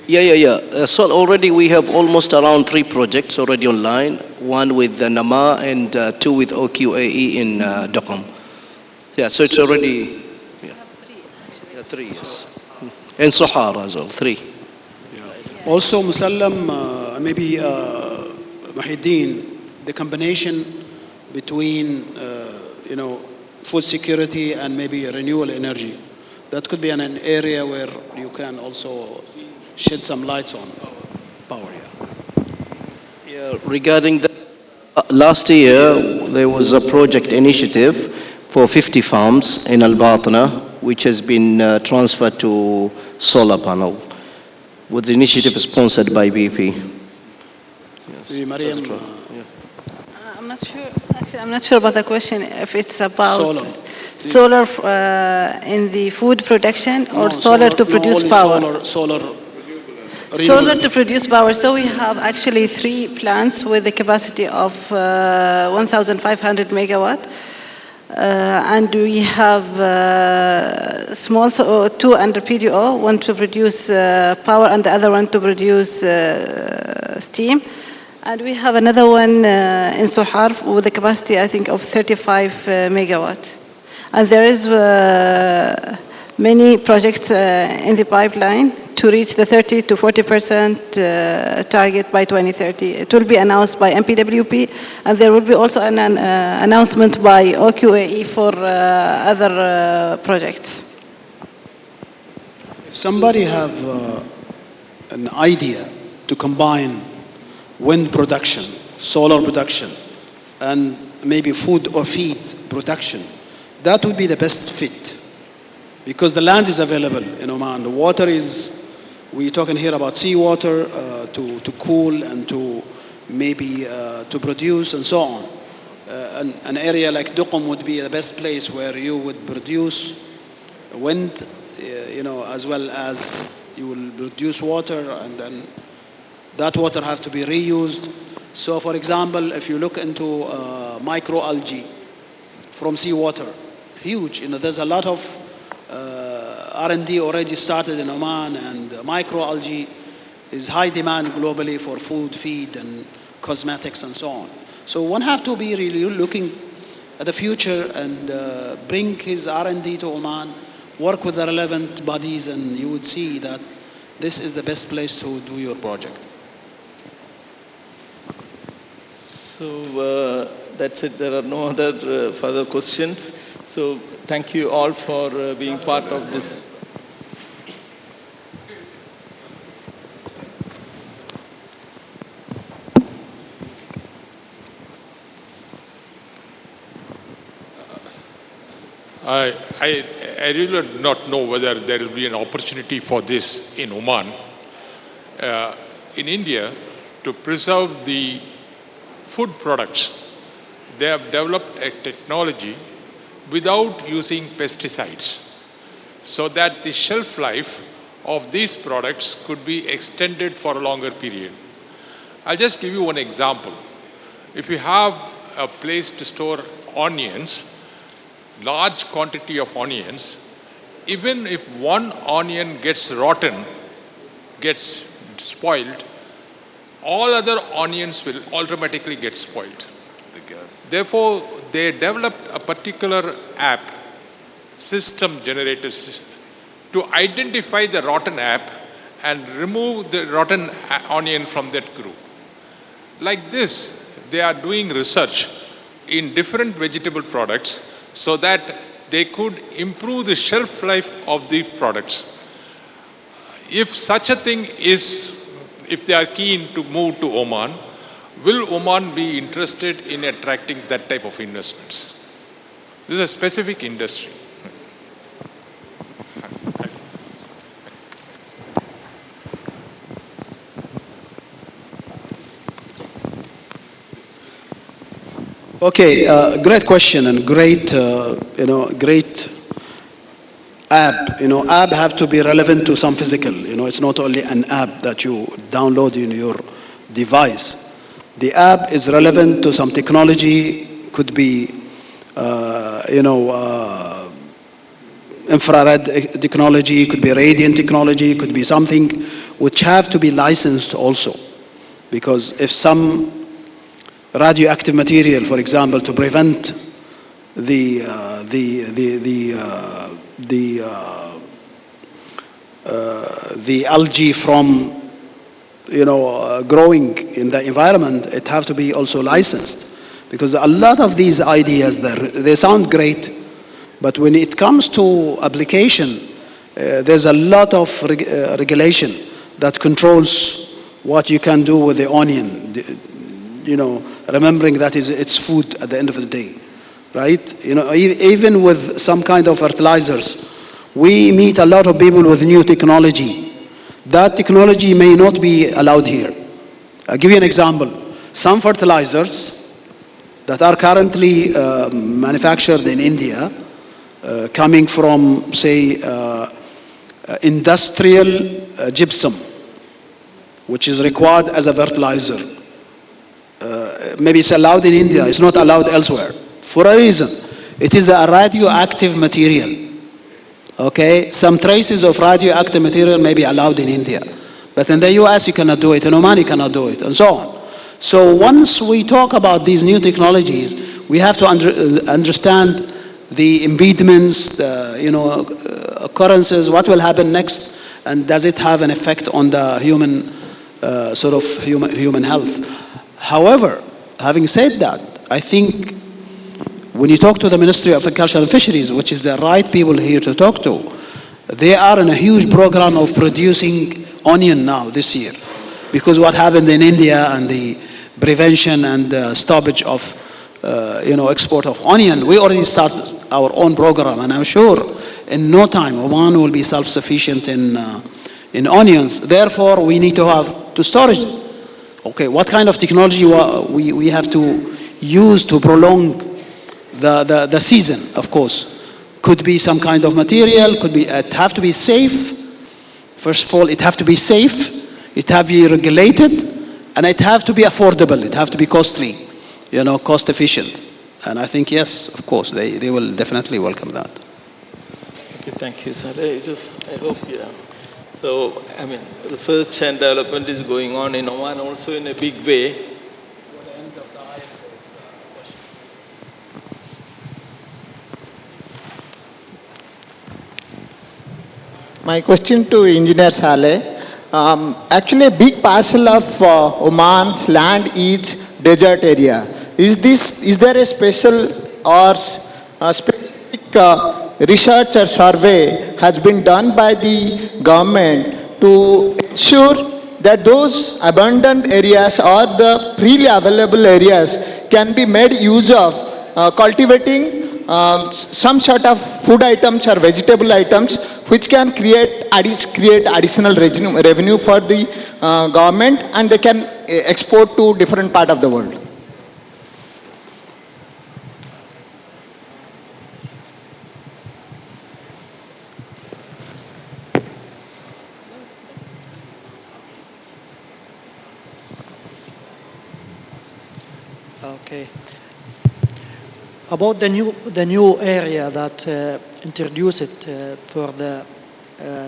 Yeah. So already we have almost around 3 projects already online. One with Nama and 2 with OQAE in Duqm. Yeah, so it's already. Yeah. 3, yes. And Sohar as well, 3.
Also, Musallam, maybe Muhyiddin, the combination between, food security and maybe renewable energy. That could be an area where you can also shed some lights on power.
Yeah, regarding the last year, there was a project initiative for 50 farms in Al-Batna, which has been transferred to solar panel, with the initiative sponsored by BP.
Mariam,
I'm not sure. Actually, I'm not sure about the question. If it's about
solar
in the food production or solar to produce power. Solar to produce power. So we have actually 3 plants with a capacity of 1,500 megawatt. And we have small, 2 under PDO, one to produce power and the other one to produce steam. And we have another one in Sohar with a capacity, I think, of 35 megawatt. And there is many projects in the pipeline to reach the 30 to 40% target by 2030. It will be announced by MPWP, and there will be also an announcement by OQAE for other projects.
If somebody have an idea to combine wind production, solar production, and maybe food or feed production, that would be the best fit. Because the land is available in Oman. The water is, we're talking here about seawater to cool and to maybe to produce and so on. An area like Duqm would be the best place where you would produce wind, as well as you will produce water, and then that water have to be reused. So for example, if you look into microalgae from seawater, huge, there's a lot of R&D already started in Oman, and microalgae is high demand globally for food, feed, and cosmetics and so on. So one have to be really looking at the future and bring his R&D to Oman, work with the relevant bodies, and you would see that this is the best place to do your project.
So that's it. There are no other further questions. So thank you all for being part of this.
I really do not know whether there will be an opportunity for this in Oman. In India, to preserve the food products, they have developed a technology without using pesticides, so that the shelf life of these products could be extended for a longer period. I'll just give you one example. If you have a place to store onions, large quantity of onions, even if one onion gets rotten, gets spoiled, all other onions will automatically get spoiled. Therefore, they developed a particular app, system generated system, to identify the rotten app and remove the rotten onion from that group. Like this, they are doing research in different vegetable products so that they could improve the shelf life of these products. if such a thing is, if they are keen to move to Oman, will Oman be interested in attracting that type of investments? This is a specific industry.
Okay, great question and great, great app. App have to be relevant to some physical. It's not only an app that you download in your device. The app is relevant to some technology, could be, infrared technology, could be radiant technology, could be something which have to be licensed also. Because if some radioactive material, for example, to prevent the algae from growing in the environment, it have to be also licensed. Because a lot of these ideas, they sound great, but when it comes to application, there's a lot of regulation that controls what you can do with the onion. Remembering that it's food at the end of the day, right? Even with some kind of fertilizers, we meet a lot of people with new technology. That technology may not be allowed here. I'll give you an example. Some fertilizers that are currently manufactured in India, coming from, say, industrial gypsum, which is required as a fertilizer. Maybe it's allowed in India, it's not allowed elsewhere. For a reason. It is a radioactive material. Okay? Some traces of radioactive material may be allowed in India. But in the US you cannot do it, in Oman you cannot do it, and so on. So once we talk about these new technologies, we have to understand the impediments, occurrences, what will happen next, and does it have an effect on the human, human health. However, having said that, I think when you talk to the Ministry of Agriculture and Fisheries, which is the right people here to talk to, they are in a huge program of producing onion now this year. Because what happened in India and the prevention and stoppage of export of onion, we already started our own program, and I'm sure in no time Oman will be self-sufficient in onions. Therefore, we need to have to storage. Okay, what kind of technology we have to use to prolong the season? Of course, could be some kind of material. Could be it have to be safe. First of all, it have to be safe. It have to be regulated, and it have to be affordable. It have to be costly, cost efficient. And I think yes, of course, they will definitely welcome that.
Okay, thank you, sir. I hope, yeah. So, research and development is going on in Oman also in a big way.
My question to Engineer Saleh. Actually, a big parcel of Oman's land is desert area. Is there a special or specific research or survey has been done by the government to ensure that those abandoned areas or the freely available areas can be made use of cultivating some sort of food items or vegetable items which can create additional revenue for the government, and they can export to different part of the world?
Okay. About the new area that introduced it for the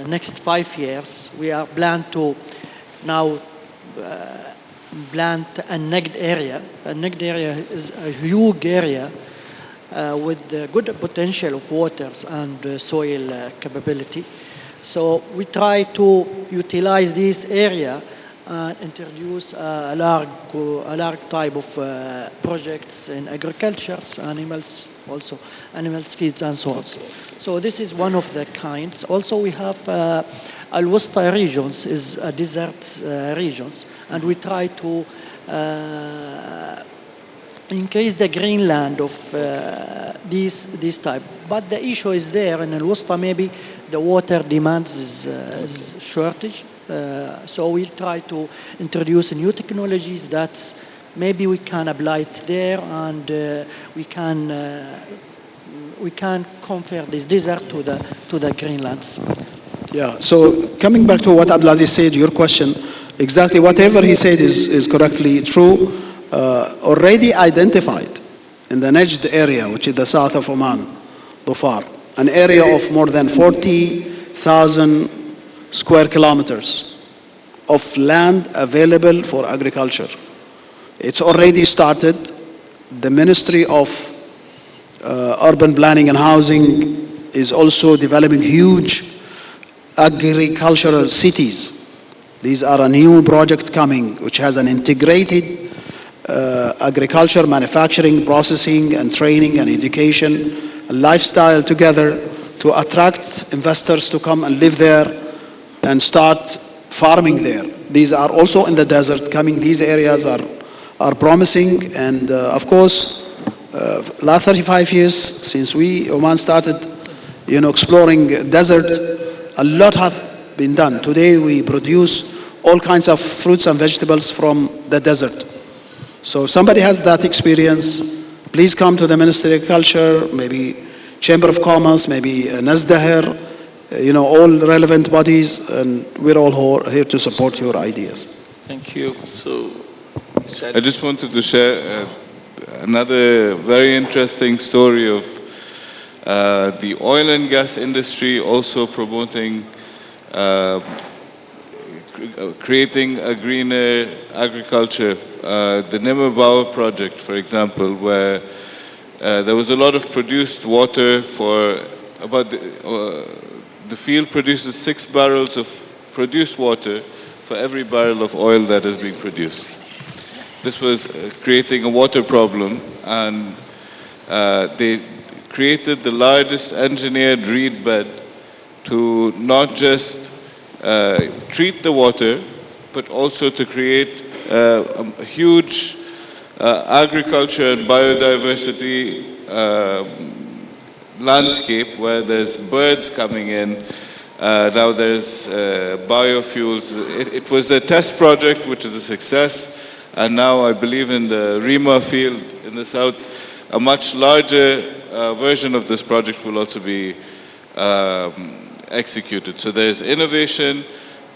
next 5 years, we are planned to now plant a negged area. A negged area is a huge area with good potential of waters and soil capability. So we try to utilize this area and introduce a large type of projects in agriculture, animals, also animals feeds and so on. So this is one of the kinds. Also we have Al-Wusta regions is a desert regions, and we try to increase the greenland of this type. But the issue is there in Al-Wusta, maybe the water demands is shortage. So we'll try to introduce new technologies that maybe we can apply it there, and we can convert this desert to the greenlands.
Yeah, so coming back to what Abdulaziz said, your question, exactly whatever he said is correctly true. Already identified in the Najd area, which is the south of Oman, Dhofar, an area of more than 40,000 square kilometers of land available for agriculture. It's already started. The Ministry of Urban Planning and Housing is also developing huge agricultural cities. These are a new project coming, which has an integrated agriculture, manufacturing, processing, and training and education, and lifestyle together to attract investors to come and live there and start farming there. These are also in the desert coming. These areas are promising, and of course, last 35 years since Oman started, exploring desert, a lot have been done. Today we produce all kinds of fruits and vegetables from the desert. So if somebody has that experience, please come to the Ministry of Culture, maybe Chamber of Commerce, maybe Nazdaher, all relevant bodies, and we're all here to support your ideas.
Thank you. So,
I just wanted to share another very interesting story of the oil and gas industry also promoting creating a greener agriculture. The Nimmerbaur project, for example, where there was a lot of produced water for about the field produces 6 barrels of produced water for every barrel of oil that is being produced. This was creating a water problem, and they created the largest engineered reed bed to not just treat the water, but also to create a huge agriculture and biodiversity landscape where there's birds coming in. Now there's biofuels. It was a test project, which is a success. And now I believe in the Rima field in the south, a much larger version of this project will also be executed. So there's innovation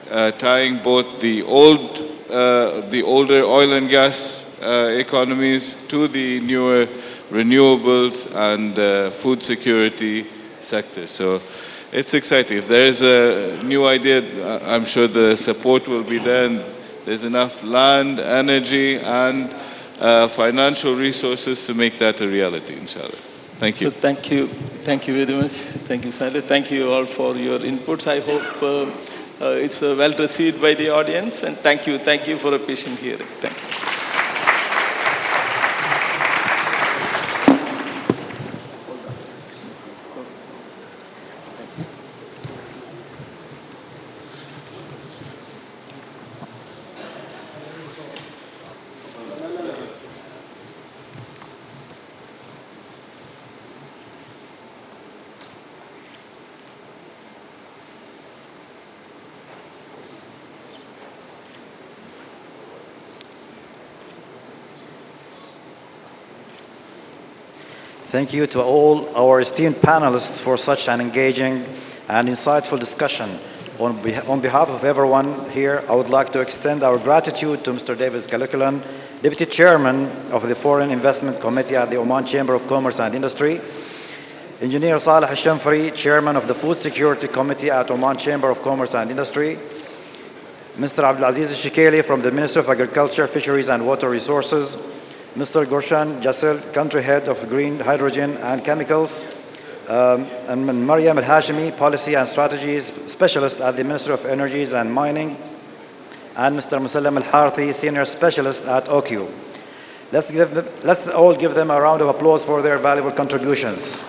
tying both the older oil and gas economies to the newer renewables and food security sector. So it's exciting. If there is a new idea, I'm sure the support will be there, and there's enough land, energy, and financial resources to make that a reality, inshallah. Thank you.
So thank you very much. Thank you, Saleh. Thank you all for your inputs. I hope it's well received by the audience, and thank you for a patient hearing. Thank you.
Thank you to all our esteemed panelists for such an engaging and insightful discussion. On behalf of everyone here, I would like to extend our gratitude to Mr. Davis Kalikulan, Deputy Chairman of the Foreign Investment Committee at the Oman Chamber of Commerce and Industry, Engineer Saleh Al-Shamfari, Chairman of the Food Security Committee at Oman Chamber of Commerce and Industry, Mr. Abdulaziz Shikeli from the Ministry of Agriculture, Fisheries and Water Resources, Mr. Gorshan Jassil, Country Head of Green Hydrogen and Chemicals, and Mariam Al-Hashimi, Policy and Strategies Specialist at the Ministry of Energies and Mining, and Mr. Musallam Al-Harthi, Senior Specialist at OQ. Let's all give them a round of applause for their valuable contributions.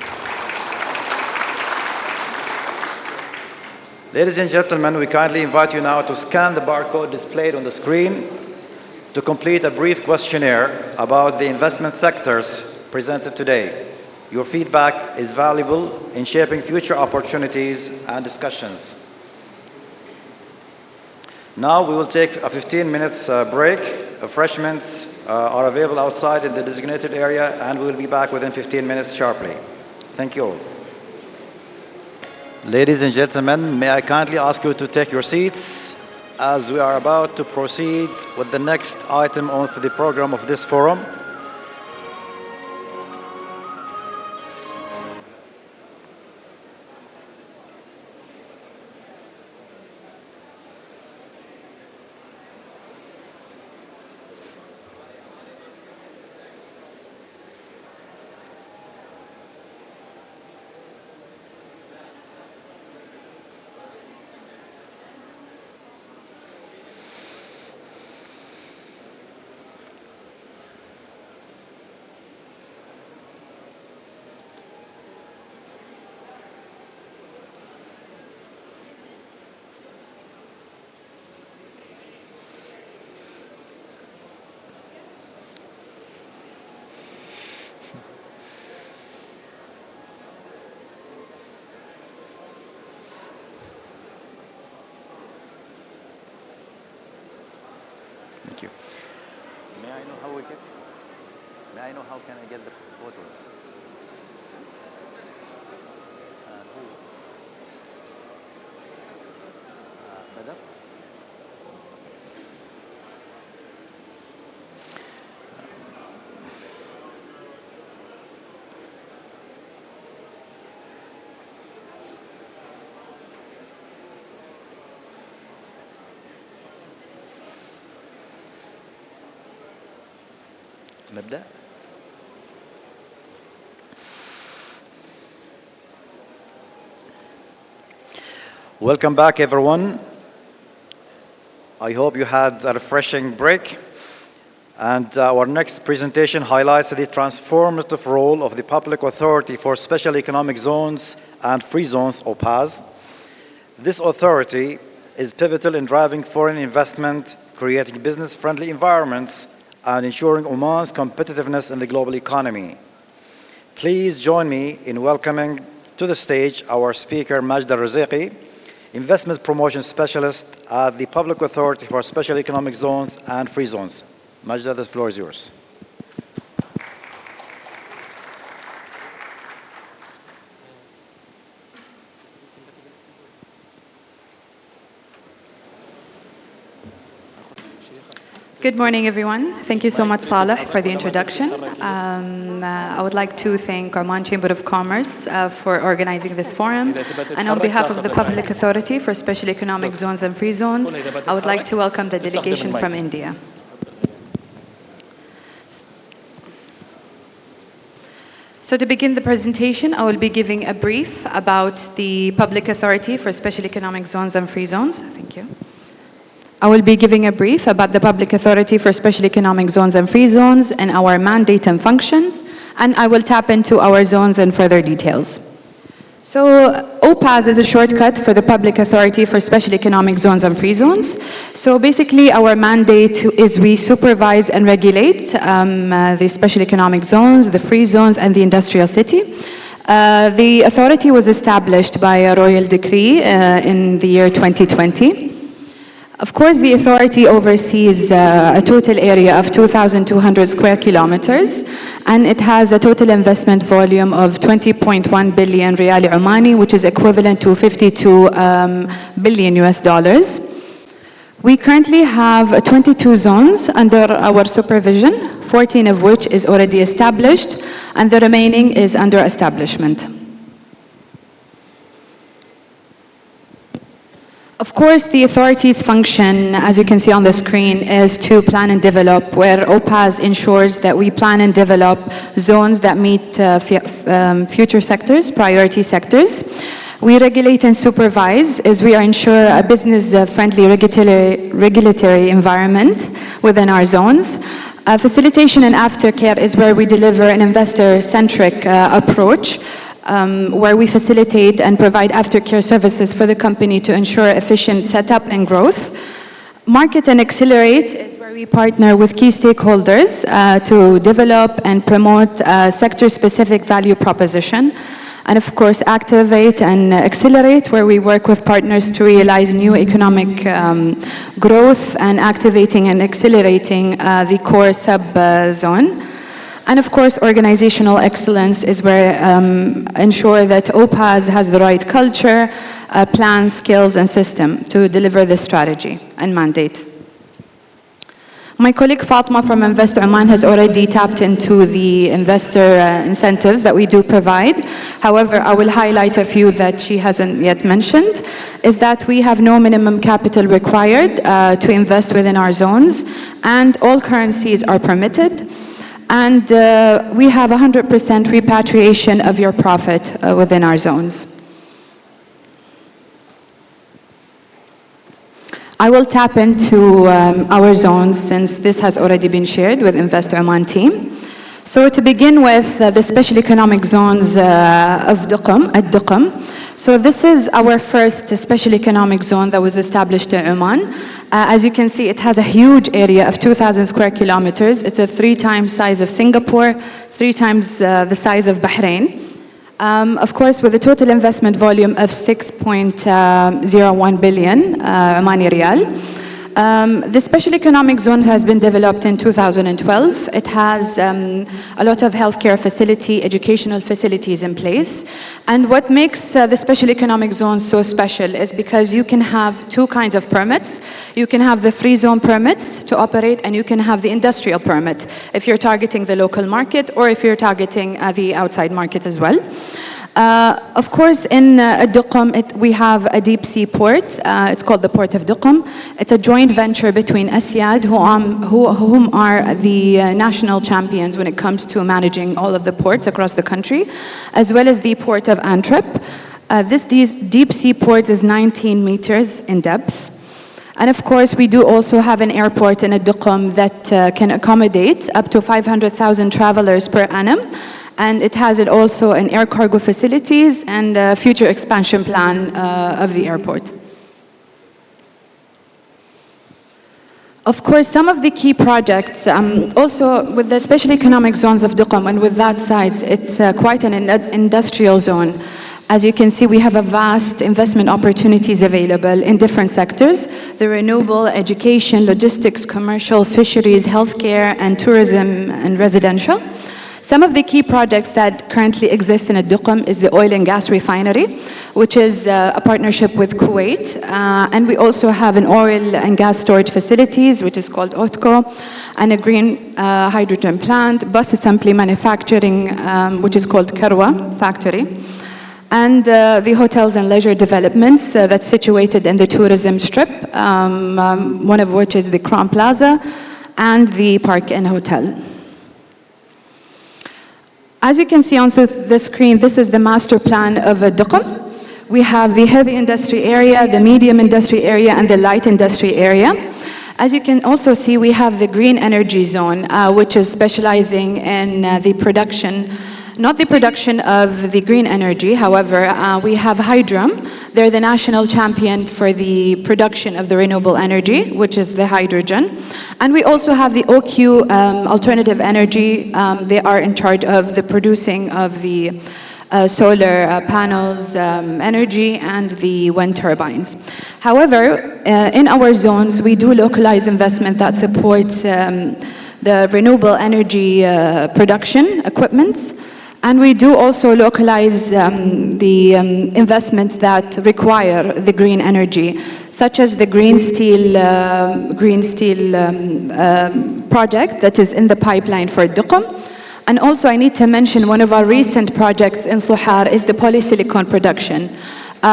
Ladies and gentlemen, we kindly invite you now to scan the barcode displayed on the screen to complete a brief questionnaire about the investment sectors presented today. Your feedback is valuable in shaping future opportunities and discussions. Now we will take a 15 minutes break. Refreshments are available outside in the designated area, and we will be back within 15 minutes sharply. Thank you all. Ladies and gentlemen, may I kindly ask you to take your seats as we are about to proceed with the next item on the program of this forum. Thank you. May I know how can I get the photos? Who? Badr? نبدأ. Welcome back, everyone. I hope you had a refreshing break. And our next presentation highlights the transformative role of the Public Authority for Special Economic Zones and Free Zones, OPAZ. This authority is pivotal in driving foreign investment, creating business-friendly environments, and ensuring Oman's competitiveness in the global economy. Please join me in welcoming to the stage our speaker, Majd al-Raziqi, Investment Promotion Specialist at the Public Authority for Special Economic Zones and Free Zones. Majd, the floor is yours.
Good morning, everyone. Thank you so much, Saleh, for the introduction. I would like to thank Oman Chamber of Commerce for organizing this forum. And on behalf of the Public Authority for Special Economic Zones and Free Zones, I would like to welcome the delegation from India. So to begin the presentation, I will be giving a brief about the Public Authority for Special Economic Zones and Free Zones. Thank you. I will be giving a brief about the Public Authority for Special Economic Zones and Free Zones and our mandate and functions, and I will tap into our zones in further details. So OPAZ is a shortcut for the Public Authority for Special Economic Zones and Free Zones. So basically our mandate is we supervise and regulate the special economic zones, the free zones, and the industrial city. The authority was established by a royal decree in the year 2020. Of course, the authority oversees a total area of 2,200 square kilometers, and it has a total investment volume of 20.1 billion riyal Omani, which is equivalent to 52 billion US dollars. We currently have 22 zones under our supervision, 14 of which is already established, and the remaining is under establishment. Of course, the authority's function, as you can see on the screen, is to plan and develop, where OPAZ ensures that we plan and develop zones that meet future sectors, priority sectors. We regulate and supervise as we ensure a business-friendly regulatory environment within our zones. Facilitation and aftercare is where we deliver an investor-centric approach. where we facilitate and provide aftercare services for the company to ensure efficient setup and growth. Market and Accelerate is where we partner with key stakeholders to develop and promote sector-specific value proposition. And of course, Activate and Accelerate, where we work with partners to realize new economic growth and activating and accelerating the core sub-zone. And of course, Organizational Excellence is where ensure that OPAS has the right culture, plan, skills, and system to deliver this strategy and mandate. My colleague Fatma from Invest Oman has already tapped into the investor incentives that we do provide. However, I will highlight a few that she hasn't yet mentioned, is that we have no minimum capital required to invest within our zones, and all currencies are permitted. And we have 100% repatriation of your profit within our zones. I will tap into our zones since this has already been shared with Invest Oman team. So to begin with, the special economic zones of Duqm. So this is our first special economic zone that was established in Oman. As you can see, it has a huge area of 2,000 square kilometers. It's a 3 times size of Singapore, 3 times the size of Bahrain. Of course, with a total investment volume of 6.01 billion Omani Riyal. The special economic zone has been developed in 2012. It has a lot of healthcare facility, educational facilities in place. And what makes the special economic zone so special is because you can have 2 kinds of permits. You can have the free zone permits to operate, and you can have the industrial permit if you're targeting the local market or if you're targeting the outside market as well. Of course, in Duqm, we have a deep sea port. It's called the Port of Duqm. It's a joint venture between Asyad, whom are the national champions when it comes to managing all of the ports across the country, as well as the Port of Antwerp. This deep sea port is 19 meters in depth. And of course, we do also have an airport in Duqm that can accommodate up to 500,000 travelers per annum. And it has also an air cargo facilities and a future expansion plan of the airport. Of course, some of the key projects, also with the special economic zones of Duqm, and with that size, it's quite an industrial zone. As you can see, we have a vast investment opportunities available in different sectors: the renewable, education, logistics, commercial, fisheries, healthcare, and tourism and residential. Some of the key projects that currently exist in Duqm is the oil and gas refinery, which is a partnership with Kuwait. And we also have an oil and gas storage facilities, which is called OTCO, and a green hydrogen plant, bus assembly manufacturing, which is called Karwa factory. And the hotels and leisure developments that's situated in the tourism strip, one of which is the Crown Plaza and the Park Inn Hotel. As you can see on the screen, this is the master plan of Duqm. We have the heavy industry area, the medium industry area, and the light industry area. As you can also see, we have the green energy zone, which is specializing in the production, not the production of the green energy. However, we have Hydrum. They're the national champion for the production of the renewable energy, which is the hydrogen. And we also have the OQ alternative energy. They are in charge of the producing of the solar panels, energy, and the wind turbines. However, in our zones, we do localize investment that supports the renewable energy production equipment. And we do also localize the investments that require the green energy, such as the green steel project that is in the pipeline for Duqm. And also I need to mention one of our recent projects in Suhar is the polysilicon production,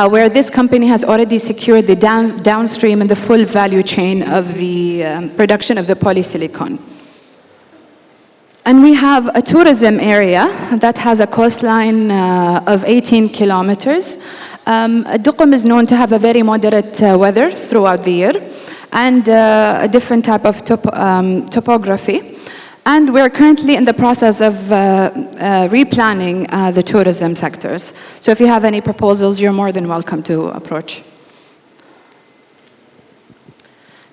where this company has already secured the downstream and the full value chain of the production of the polysilicon. And we have a tourism area that has a coastline of 18 kilometers. Duqm is known to have a very moderate weather throughout the year and a different type of topography. And we're currently in the process of replanning the tourism sectors. So if you have any proposals, you're more than welcome to approach.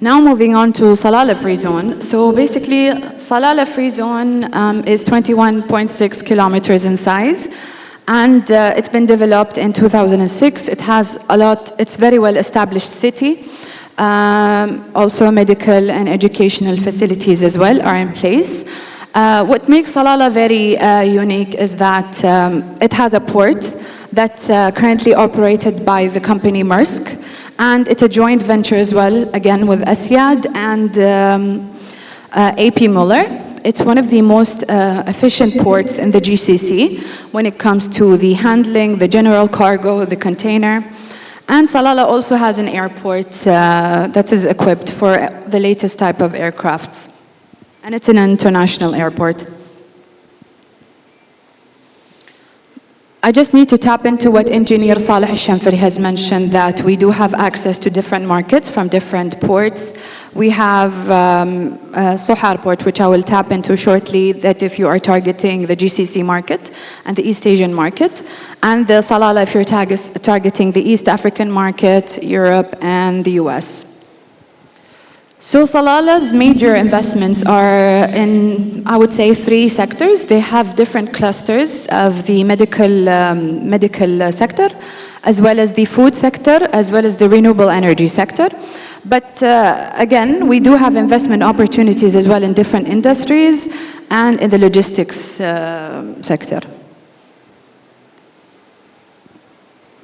Now moving on to Salalah Free Zone. So basically, Salalah Free Zone is 21.6 kilometers in size. And it's been developed in 2006. It has it's very well established city. Also medical and educational facilities as well are in place. What makes Salalah very unique is that it has a port that's currently operated by the company Maersk, and it's a joint venture as well, again with Asyad and AP Muller. It's one of the most efficient ports in the GCC when it comes to the handling, the general cargo, the container. And Salalah also has an airport that is equipped for the latest type of aircrafts. And it's an international airport. I just need to tap into what Engineer Saleh Al-Shamfari has mentioned, that we do have access to different markets from different ports. We have Sohar port, which I will tap into shortly, that if you are targeting the GCC market and the East Asian market, and the Salalah if you're targeting the East African market, Europe, and the US. So Salalah's major investments are in, I would say, 3 sectors. They have different clusters of the medical sector, as well as the food sector, as well as the renewable energy sector. But again, we do have investment opportunities as well in different industries and in the logistics sector.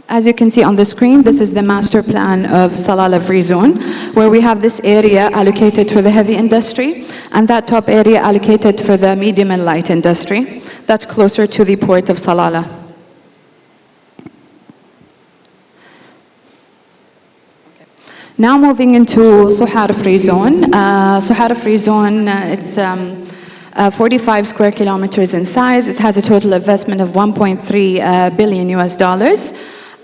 As you can see on the screen, this is the master plan of Salalah Free Zone, where we have this area allocated for the heavy industry, and that top area allocated for the medium and light industry. That's closer to the port of Salalah. Now moving into Sohar Free Zone. Sohar Free Zone, it's 45 square kilometers in size. It has a total investment of 1.3 billion US dollars.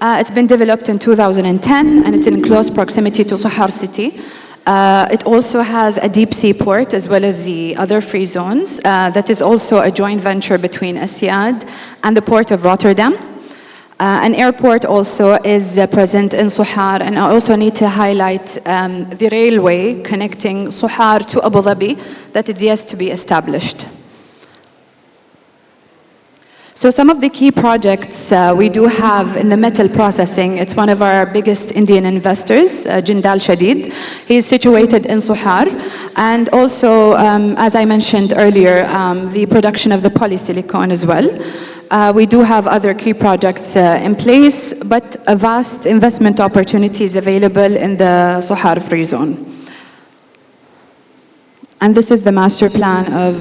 It's been developed in 2010, and it's in close proximity to Sohar city. It also has a deep sea port as well as the other free zones. That is also a joint venture between Asyad and the port of Rotterdam. An airport also is present in Sohar, and I also need to highlight the railway connecting Sohar to Abu Dhabi that is yet to be established. So some of the key projects we do have in the metal processing, it's one of our biggest Indian investors, Jindal Shadid. He is situated in Sohar. And also, as I mentioned earlier, the production of the polysilicon as well. We do have other key projects in place, but a vast investment opportunities available in the Sohar Free Zone. And this is the master plan of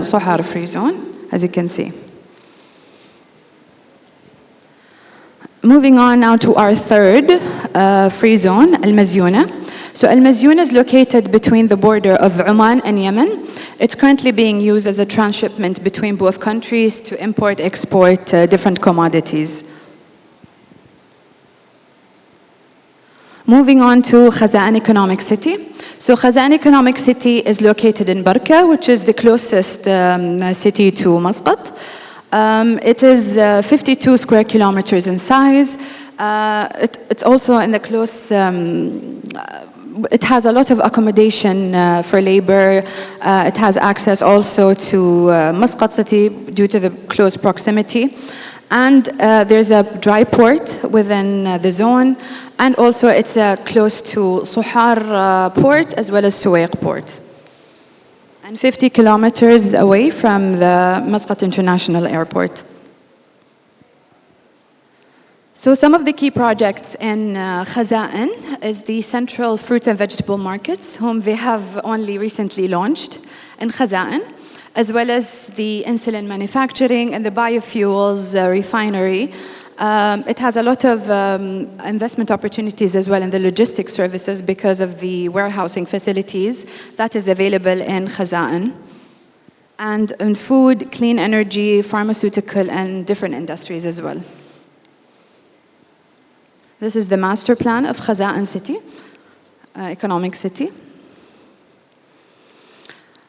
Sohar Free Zone, as you can see. Moving on now to our third free zone, Al-Mazyuna. So Al-Mazyuna is located between the border of Oman and Yemen. It's currently being used as a transshipment between both countries to import, export different commodities. Moving on to Khazan Economic City. So Khazan Economic City is located in Barka, which is the closest city to Muscat. It is 52 square kilometers in size. It's also in the close, it has a lot of accommodation for labor. It has access also to Muscat city due to the close proximity. And there's a dry port within the zone. And also it's close to Sohar port as well as Suwaiq port. And 50 kilometers away from the Muscat International Airport. So some of the key projects in Khazan is the Central Fruit and Vegetable Markets, whom they have only recently launched in Khazan, as well as the insulin manufacturing and the biofuels refinery. It has a lot of investment opportunities as well in the logistics services because of the warehousing facilities that is available in Khazan. And in food, clean energy, pharmaceutical, and different industries as well. This is the master plan of Khazan City, economic city.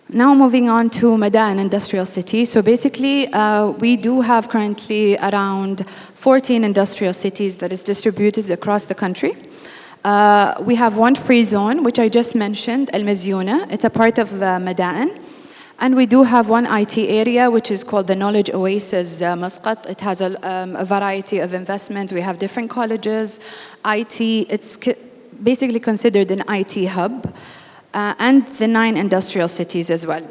Now moving on to Mada'in Industrial City. So basically, we do have currently around 14 industrial cities that is distributed across the country. We have one free zone, which I just mentioned, Al Mazyuna. It's a part of Mada'in. And we do have one IT area, which is called the Knowledge Oasis Muscat. It has a variety of investments. We have different colleges, IT. It's basically considered an IT hub. And the 9 industrial cities as well.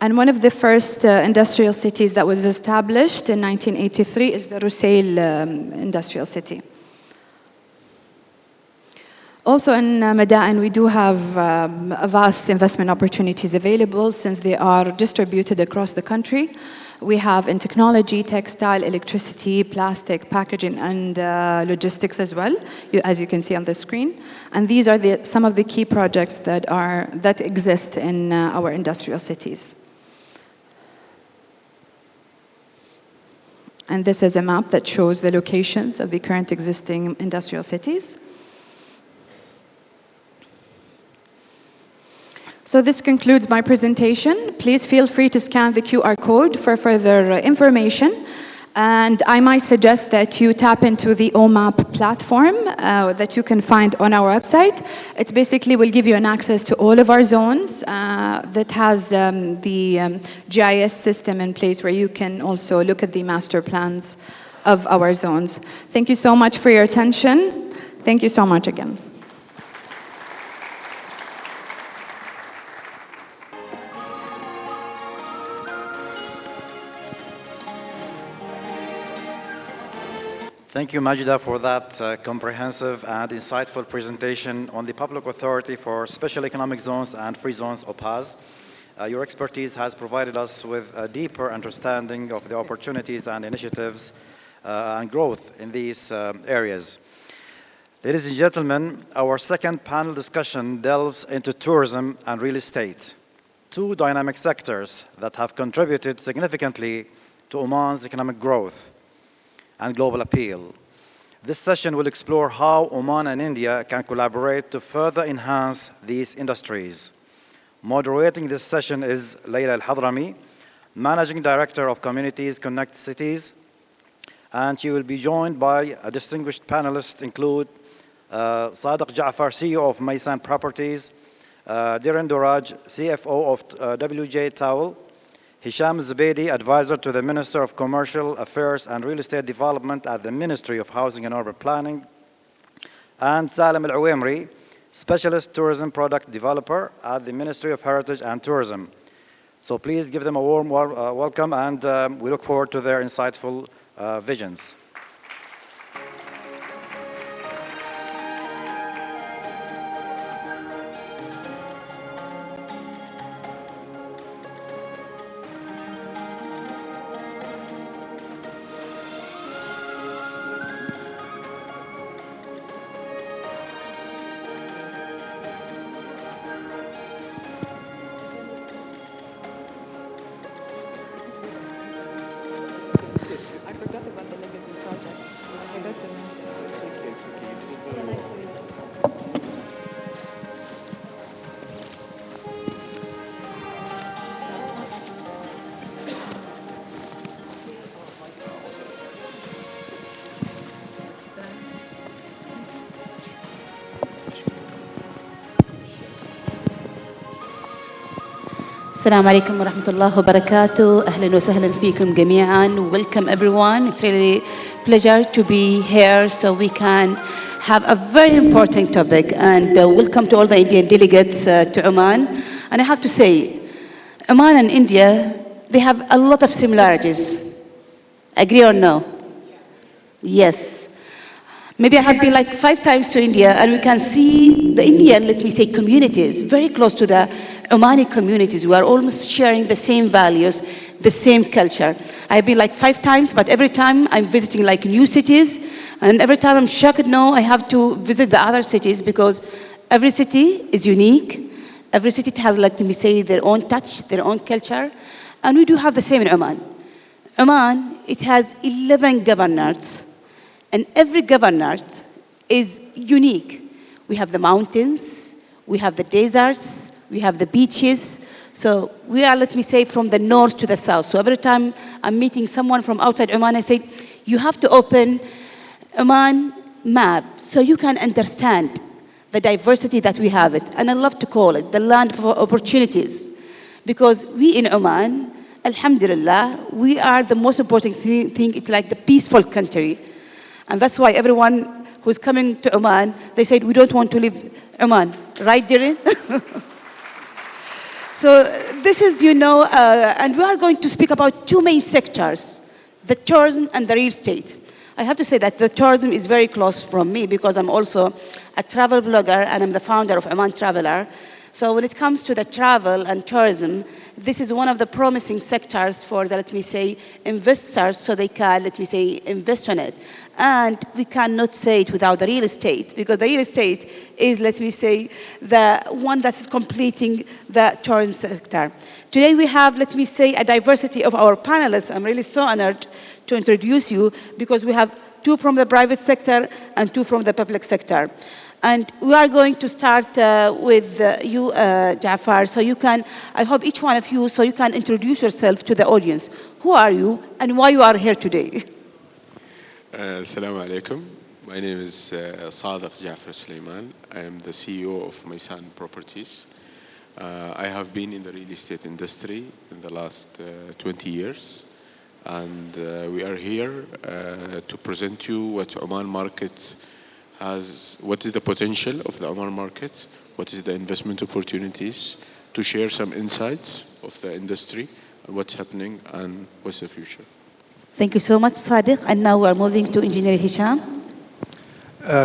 And one of the first industrial cities that was established in 1983 is the Rusail Industrial City. Also in Mada'in, we do have vast investment opportunities available since they are distributed across the country. We have in technology, textile, electricity, plastic, packaging, and logistics as well, as you can see on the screen. And these are some of the key projects that exist in our industrial cities. And this is a map that shows the locations of the current existing industrial cities. So this concludes my presentation. Please feel free to scan the QR code for further information. And I might suggest that you tap into the OMAP platform that you can find on our website. It basically will give you an access to all of our zones that has the GIS system in place where you can also look at the master plans of our zones. Thank you so much for your attention. Thank you so much again.
Thank you, Majida, for that comprehensive and insightful presentation on the Public Authority for Special Economic Zones and Free Zones, OPAZ. Your expertise has provided us with a deeper understanding of the opportunities and initiatives and growth in these areas. Ladies and gentlemen, our second panel discussion delves into tourism and real estate, 2 dynamic sectors that have contributed significantly to Oman's economic growth and global appeal. This session will explore how Oman and India can collaborate to further enhance these industries. Moderating this session is Layla Al-Hadrami, Managing Director of Communities Connect Cities, and she will be joined by a distinguished panelists include Sadiq Ja'far, CEO of Maysan Properties, Diren Duraj, CFO of WJ Towel, Hisham Zubaydi, Advisor to the Minister of Commercial Affairs and Real Estate Development at the Ministry of Housing and Urban Planning, and Salim Al-Uwaimri, Specialist Tourism Product Developer at the Ministry of Heritage and Tourism. So please give them a warm welcome, and we look forward to their insightful visions.
Assalamu alaikum wa rahmatullahi wa barakatuh. Ahlan wa sahlan feekum jami'an. Welcome everyone. It's really a pleasure to be here so we can have a very important topic. And welcome to all the Indian delegates to Oman. And I have to say, Oman and India, they have a lot of similarities. Agree or no? Yes. Maybe I have been like 5 times to India, and we can see the Indian, let me say, communities very close to the Omani communities. We are almost sharing the same values, the same culture. I've been like 5 times, but every time I'm visiting like new cities, and every time I'm shocked, no, I have to visit the other cities because every city is unique. Every city has, like, let me say, their own touch, their own culture, and we do have the same in Oman. Oman, it has 11 governors. And every governorate is unique. We have the mountains, we have the deserts, we have the beaches. So we are, let me say, from the north to the south. So every time I'm meeting someone from outside Oman, I say, you have to open Oman map so you can understand the diversity that we have it. And I love to call it the land of opportunities. Because we in Oman, alhamdulillah, we are the most important thing. It's like the peaceful country. And that's why everyone who's coming to Oman, they said, we don't want to leave Oman. Right, Dirin? So this is, and we are going to speak about two main sectors, the tourism and the real estate. I have to say that the tourism is very close from me because I'm also a travel blogger and I'm the founder of Oman Traveler. So when it comes to the travel and tourism, this is one of the promising sectors for the, let me say, investors so they can, let me say, invest on it. And we cannot say it without the real estate because the real estate is, let me say, the one that is completing the tourism sector. Today we have, let me say, a diversity of our panelists. I'm really so honored to introduce you because we have two from the private sector and two from the public sector. And we are going to start with you, Jafar, so you can, I hope each one of you, so you can introduce yourself to the audience. Who are you and why you are here today?
Assalamu alaikum. My name is Sadiq Jafar Sulaiman. I am the CEO of Maysan Properties. I have been in the real estate industry in the last 20 years. And we are here to present you what Oman market has, what is the potential of the Oman market, what is the investment opportunities, to share some insights of the industry, and what's happening and what's the future.
Thank you so much, Sadiq. And now we are moving to Engineer Hisham.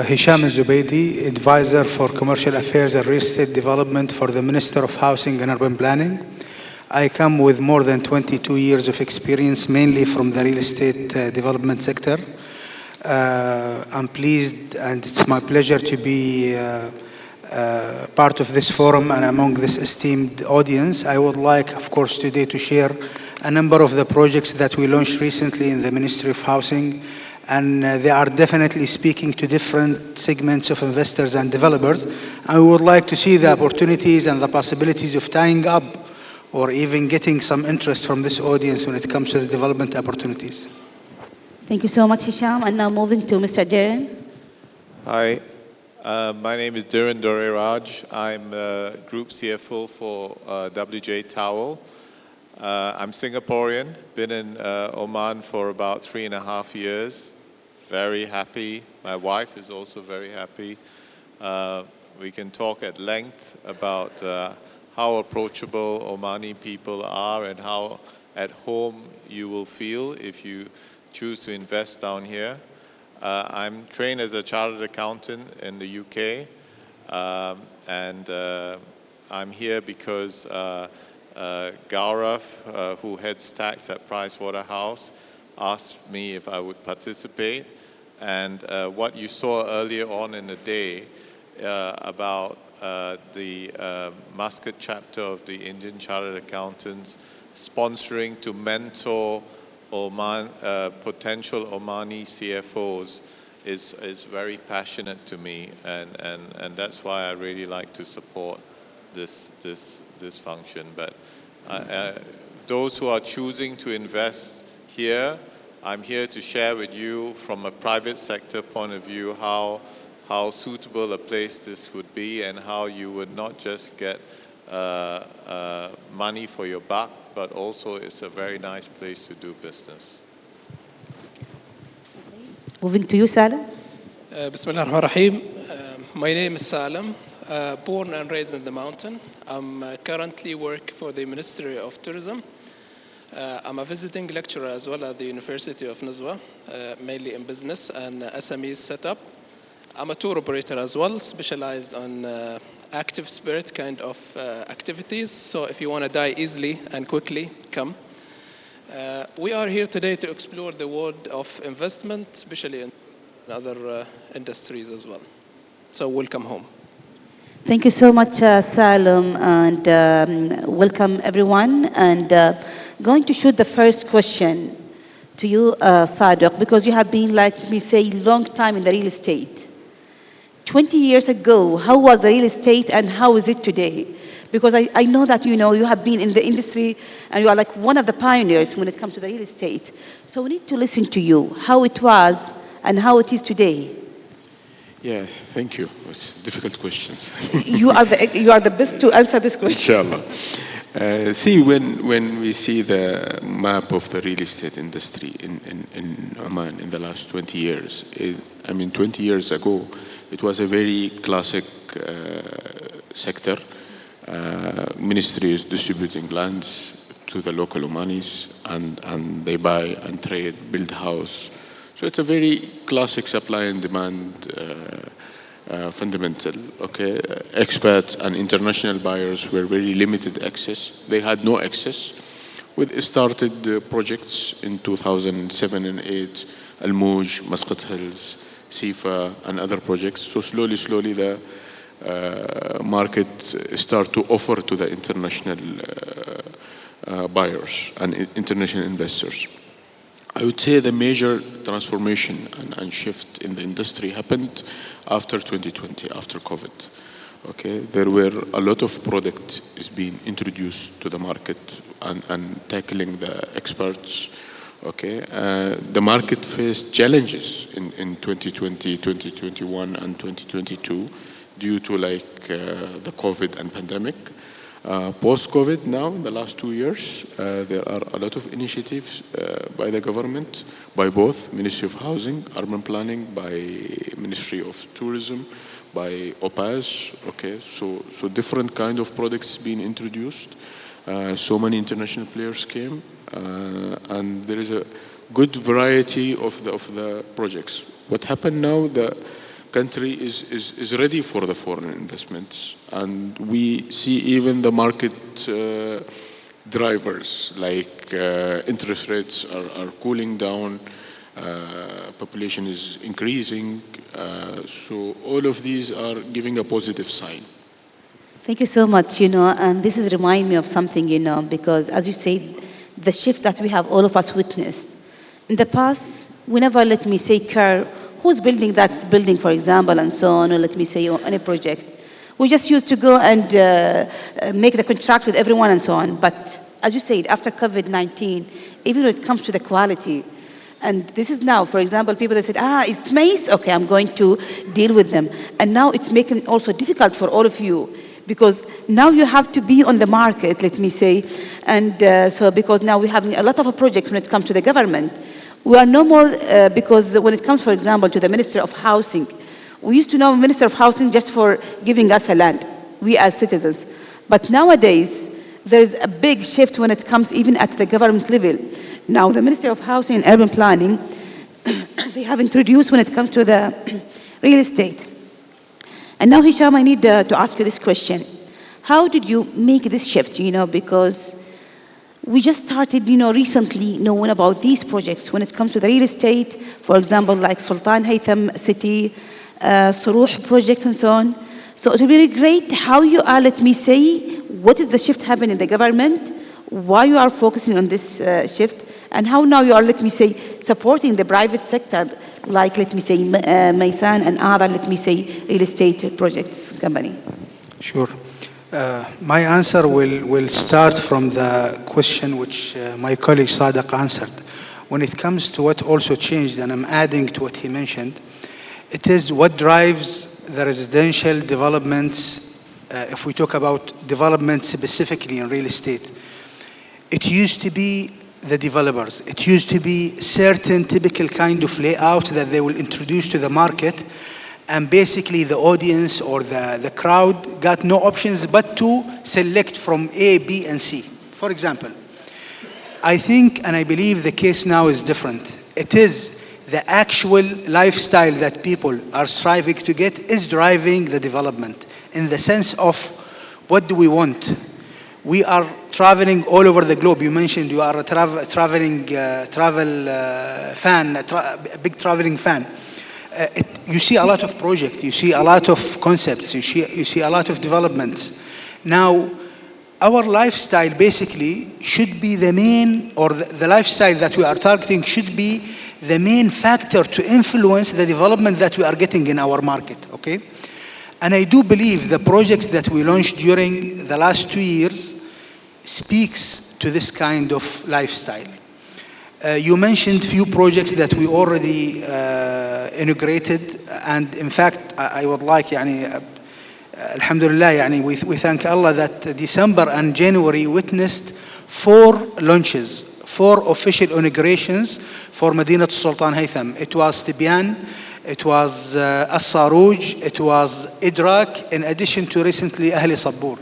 Hisham Zubaydi, Advisor for Commercial Affairs and Real Estate Development for the Minister of Housing and Urban Planning. I come with more than 22 years of experience, mainly from the real estate development sector. I'm pleased and it's my pleasure to be part of this forum and among this esteemed audience. I would like, of course, today to share a number of the projects that we launched recently in the Ministry of Housing, and they are definitely speaking to different segments of investors and developers. And we would like to see the opportunities and the possibilities of tying up or even getting some interest from this audience when it comes to the development opportunities.
Thank you so much, Hisham. And now moving to Mr. Darren.
Hi, my name is Darren Dore-Raj. I'm Group CFO for WJ Towel. I'm Singaporean, been in Oman for about 3.5 years. Very happy. My wife is also very happy. We can talk at length about how approachable Omani people are and how at home you will feel if you choose to invest down here. I'm trained as a chartered accountant in the UK, and I'm here because Gaurav, who heads tax at Pricewaterhouse, asked me if I would participate. And what you saw earlier on in the day about the Muscat chapter of the Indian Chartered Accountants sponsoring to mentor potential Omani CFOs is very passionate to me, and that's why I really like to support this function. But those who are choosing to invest here, I'm here to share with you from a private sector point of view how suitable a place this would be and how you would not just get money for your buck, but also it's a very nice place to do business.
Moving to you, Salam.
Bismillah ar-Rahman ar-Rahim. My name is Salam, born and raised in the mountain. I'm currently work for the Ministry of Tourism. I'm a visiting lecturer as well at the University of Nizwa, mainly in business and SMEs setup. I'm a tour operator as well, specialized on active spirit kind of activities. So if you want to die easily and quickly, come. We are here today to explore the world of investment, especially in other industries as well. So welcome home.
Thank you so much, Salam, and welcome everyone. And going to shoot the first question to you, Sadiq, because you have been, like me say, long time in the real estate. 20 years ago, how was the real estate and how is it today? Because I know that, you know, you have been in the industry and you are like one of the pioneers when it comes to the real estate. So we need to listen to you, how it was and how it is today.
Yeah, thank you. It's difficult questions.
You are the best to answer this question.
Inshallah. See, when we see the map of the real estate industry in Oman in the last 20 years, 20 years ago, it was a very classic sector. Ministry is distributing lands to the local Omanis, and they buy and trade, build house. So it's a very classic supply and demand fundamental. Okay, expats and international buyers were very limited access. They had no access. We started projects in 2007 and 8, Al Mouj, Muscat Hills, Sifa, and other projects. So slowly the market start to offer to the international buyers and international investors. I would say the major transformation and shift in the industry happened after 2020, after COVID. Okay, there were a lot of product is being introduced to the market and tackling the experts. Okay, the market faced challenges in 2020, 2021, and 2022 due to the COVID and pandemic. Post-COVID now, in the last 2 years, there are a lot of initiatives by the government, by both Ministry of Housing, Urban Planning, by Ministry of Tourism, by OPAS. Okay, so different kind of products being introduced. So many international players came, and there is a good variety of the projects. What happened now, the country is ready for the foreign investments, and we see even the market drivers like interest rates are cooling down, population is increasing, so all of these are giving a positive sign.
Thank you so much, and this is remind me of something, because as you said, the shift that we have all of us witnessed. In the past, we never, let me say, care who's building that building, for example, and so on, or let me say, any project. We just used to go and make the contract with everyone and so on. But as you said, after COVID-19, even when it comes to the quality, and this is now, for example, people that said, it's maize, okay, I'm going to deal with them. And now it's making it also difficult for all of you, because now you have to be on the market, let me say, and so because now we're having a lot of a project when it comes to the government. We are no more, because when it comes, for example, to the Minister of Housing, we used to know Minister of Housing just for giving us a land, we as citizens. But nowadays, there's a big shift when it comes even at the government level. Now, the Minister of Housing and Urban Planning, they have introduced when it comes to the real estate. And now, Hisham, I need to ask you this question. How did you make this shift, because we just started, recently knowing about these projects when it comes to the real estate, for example, like Sultan Haytham City, Suruh project and so on. So it will be great how you are, let me say, what is the shift happening in the government, why you are focusing on this shift, and how now you are, let me say, supporting the private sector, like, let me say, Maysan and other, let me say, real estate projects company.
Sure. My answer will start from the question which my colleague Sadiq answered. When it comes to what also changed, and I'm adding to what he mentioned, it is what drives the residential developments, if we talk about development specifically in real estate. It used to be the developers. It used to be certain typical kind of layout that they will introduce to the market, and basically the audience or the crowd got no options but to select from A, B, and C. For example, I think and I believe the case now is different. It is the actual lifestyle that people are striving to get is driving the development, in the sense of what do we want? We are traveling all over the globe. You mentioned you are a traveling fan, a big traveling fan. You see a lot of projects, you see a lot of concepts, you see a lot of developments. Now, our lifestyle basically should be the main, or the lifestyle that we are targeting should be the main factor to influence the development that we are getting in our market, okay? And I do believe the projects that we launched during the last 2 years speaks to this kind of lifestyle. You mentioned few projects that we already integrated, and in fact, I would like, alhamdulillah, we thank Allah that December and January witnessed 4 launches, 4 official inaugurations for Madinat Sultan Haytham. It was Tibyan, it was As-Saruj, it was Idrak, in addition to recently Ahli Sabbur.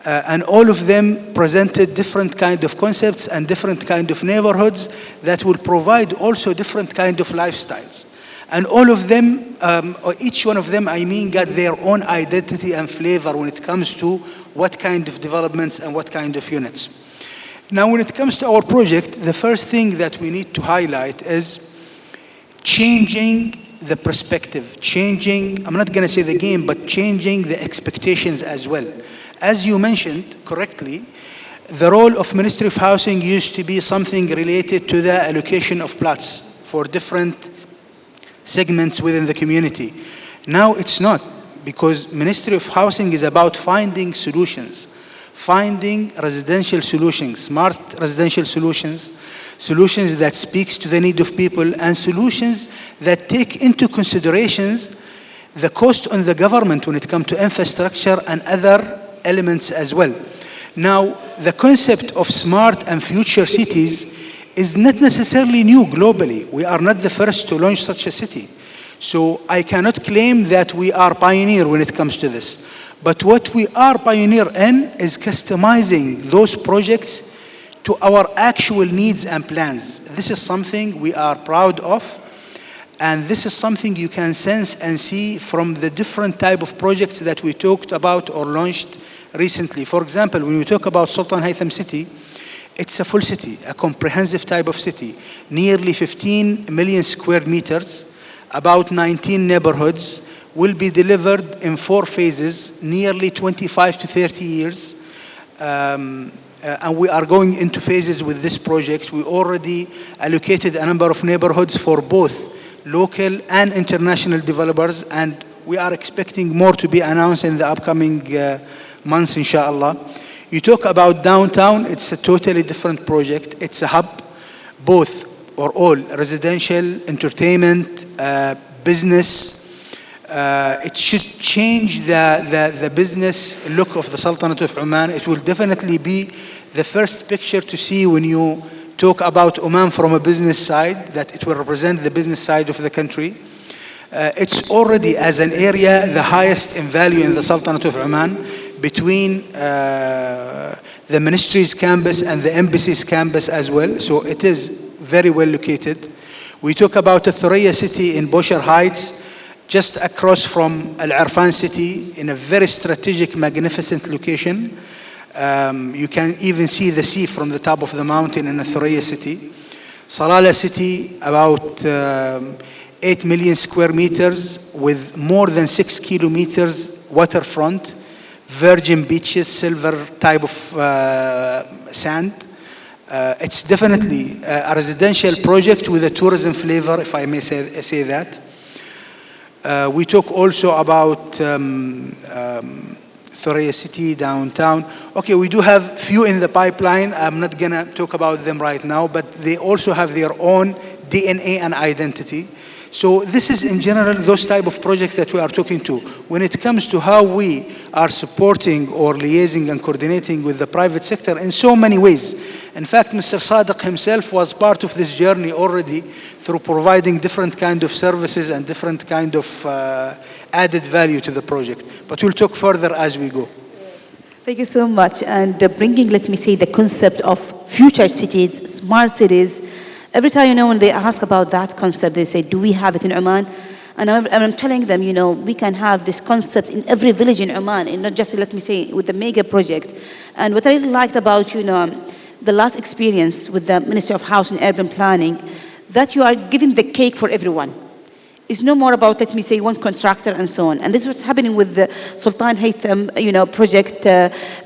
And all of them presented different kind of concepts and different kind of neighborhoods that will provide also different kind of lifestyles. And all of them, or each one of them, got their own identity and flavor when it comes to what kind of developments and what kind of units. Now, when it comes to our project, the first thing that we need to highlight is changing the perspective, changing, I'm not going to say the game, but changing the expectations as well. As you mentioned correctly, the role of Ministry of Housing used to be something related to the allocation of plots for different segments within the community. Now it's not, because Ministry of Housing is about finding solutions, finding residential solutions, smart residential solutions, solutions that speaks to the need of people, and solutions that take into considerations the cost on the government when it comes to infrastructure and other elements as well. Now, the concept of smart and future cities is not necessarily new globally. We are not the first to launch such a city. So I cannot claim that we are pioneer when it comes to this. But what we are pioneer in is customizing those projects to our actual needs and plans. This is something we are proud of. And this is something you can sense and see from the different type of projects that we talked about or launched recently. For example, when we talk about Sultan Haytham City, it's a full city, a comprehensive type of city, nearly 15 million square meters, about 19 neighborhoods, will be delivered in 4 phases, nearly 25 to 30 years. And we are going into phases with this project. We already allocated a number of neighborhoods for both local and international developers, and we are expecting more to be announced in the upcoming months, inshallah. You talk about downtown, it's a totally different project. It's a hub, both or all, residential, entertainment, business. It should change the business look of the Sultanate of Oman. It will definitely be the first picture to see when you talk about Oman from a business side, that it will represent the business side of the country. It's already, as an area, the highest in value in the Sultanate of Oman, between the ministry's campus and the embassy's campus as well. So it is very well located. We talk about a Thuraya city in Bosher Heights, just across from Al-Arfan city, in a very strategic, magnificent location. You can even see the sea from the top of the mountain in a Thuraya city. Salala city, about 8 million square meters with more than 6 kilometers waterfront, virgin beaches, silver type of sand. It's definitely a residential project with a tourism flavor, if I may say that. We talk also about Thuraya City, downtown. Okay, we do have few in the pipeline. I'm not going to talk about them right now, but they also have their own DNA and identity. So this is in general those type of projects that we are talking to. When it comes to how we are supporting or liaising and coordinating with the private sector in so many ways. In fact, Mr. Sadiq himself was part of this journey already through providing different kind of services and different kind of added value to the project. But we'll talk further as we go.
Thank you so much. And bringing, let me say, the concept of future cities, smart cities. Every time, when they ask about that concept, they say, do we have it in Oman? And I'm telling them, we can have this concept in every village in Oman, and not just, let me say, with the mega project. And what I really liked about, the last experience with the Ministry of Housing and Urban Planning, that you are giving the cake for everyone. It's no more about, let me say, one contractor and so on. And this is what's happening with the Sultan Haytham, project,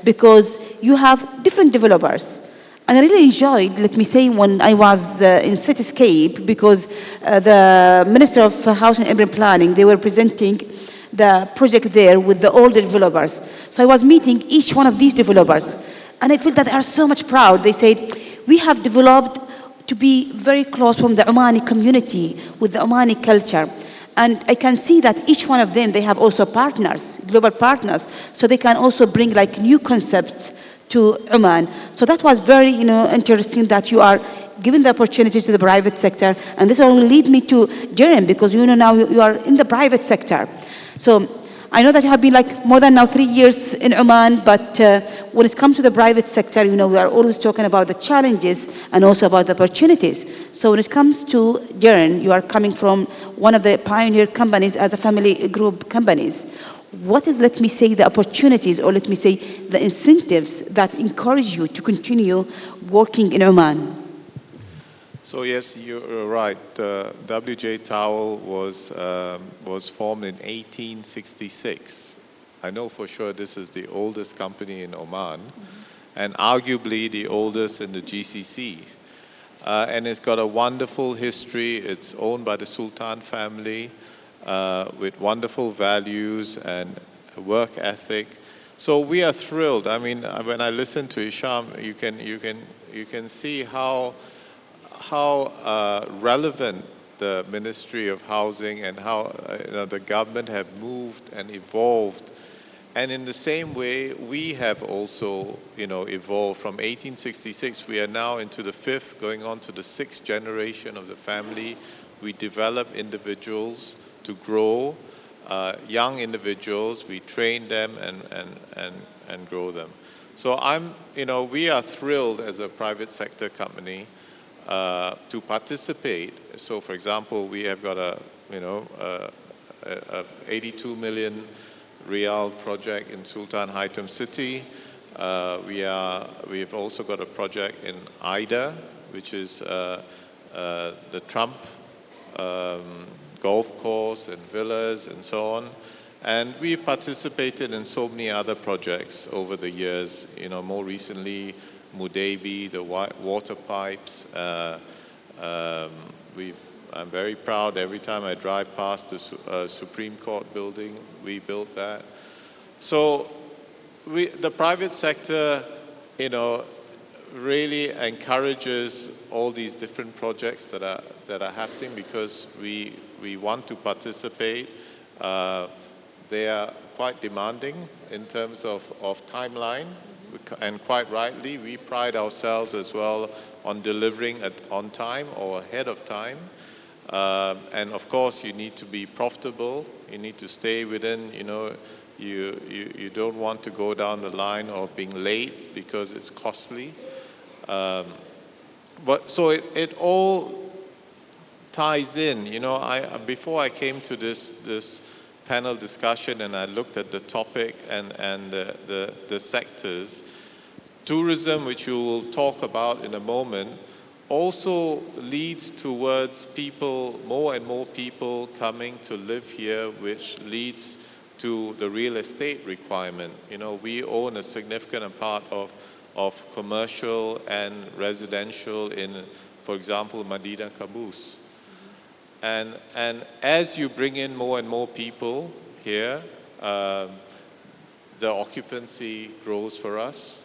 because you have different developers. And I really enjoyed, let me say, when I was in Cityscape, because the Minister of Housing and Urban Planning, they were presenting the project there with the older developers. So I was meeting each one of these developers, and I feel that they are so much proud. They said, we have developed to be very close from the Omani community with the Omani culture. And I can see that each one of them, they have also partners, global partners, so they can also bring like new concepts to Oman. So that was very, interesting that you are giving the opportunity to the private sector. And this will lead me to Jerem, because now you are in the private sector. So I know that you have been like more than now 3 years in Oman, but when it comes to the private sector, we are always talking about the challenges and also about the opportunities. So when it comes to Jern, you are coming from one of the pioneer companies as a family group companies. What is, let me say, the opportunities, or let me say, the incentives that encourage you to continue working in Oman?
So yes, you're right. WJ Towel was formed in 1866. I know for sure this is the oldest company in Oman, and arguably the oldest in the GCC. And it's got a wonderful history. It's owned by the Sultan family with wonderful values and work ethic. So we are thrilled. I mean, when I listen to Hisham, you can see how relevant the Ministry of Housing and how the government have moved and evolved. And in the same way, we have also, evolved. From 1866, we are now into the 5th, going on to the 6th generation of the family. We develop individuals to grow, young individuals. We train them and grow them. So we are thrilled as a private sector company to participate. So, for example, we have got a 82 million Riyal project in Sultan Haitham City. We've also got a project in Ida, which is the Trump golf course and villas and so on. And we've participated in so many other projects over the years. More recently, Mudebi, the water pipes. I'm very proud every time I drive past the Supreme Court building, we built that. So the private sector, really encourages all these different projects that are happening because we want to participate. They are quite demanding in terms of timeline, and quite rightly, we pride ourselves as well on delivering on time or ahead of time. And of course, you need to be profitable. You need to stay within, you don't want to go down the line of being late because it's costly. But so it all ties in. Before I came to this panel discussion and I looked at the topic and the sectors, tourism, which we will talk about in a moment, also leads towards more and more people coming to live here, which leads to the real estate requirement. We own a significant part of commercial and residential in, for example, Madinah Caboose. And as you bring in more and more people here, the occupancy grows for us,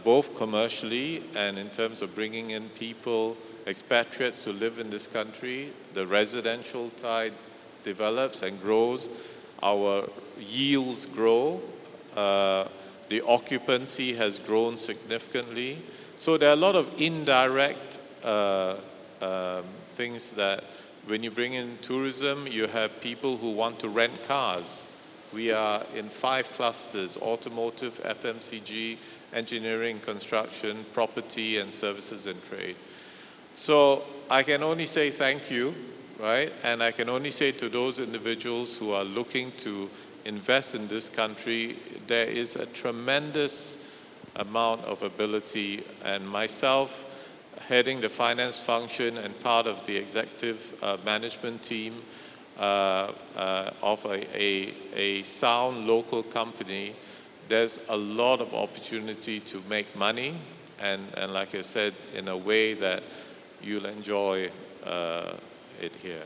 both commercially and in terms of bringing in people, expatriates to live in this country. The residential tide develops and grows. Our yields grow. The occupancy has grown significantly. So there are a lot of indirect things that when you bring in tourism, you have people who want to rent cars. We are in 5 clusters: automotive, FMCG, engineering, construction, property, and services and trade. So I can only say thank you, right? And I can only say to those individuals who are looking to invest in this country, there is a tremendous amount of ability. And myself, heading the finance function and part of the executive management team of a sound local company, there's a lot of opportunity to make money, and like I said, in a way that you'll enjoy it here.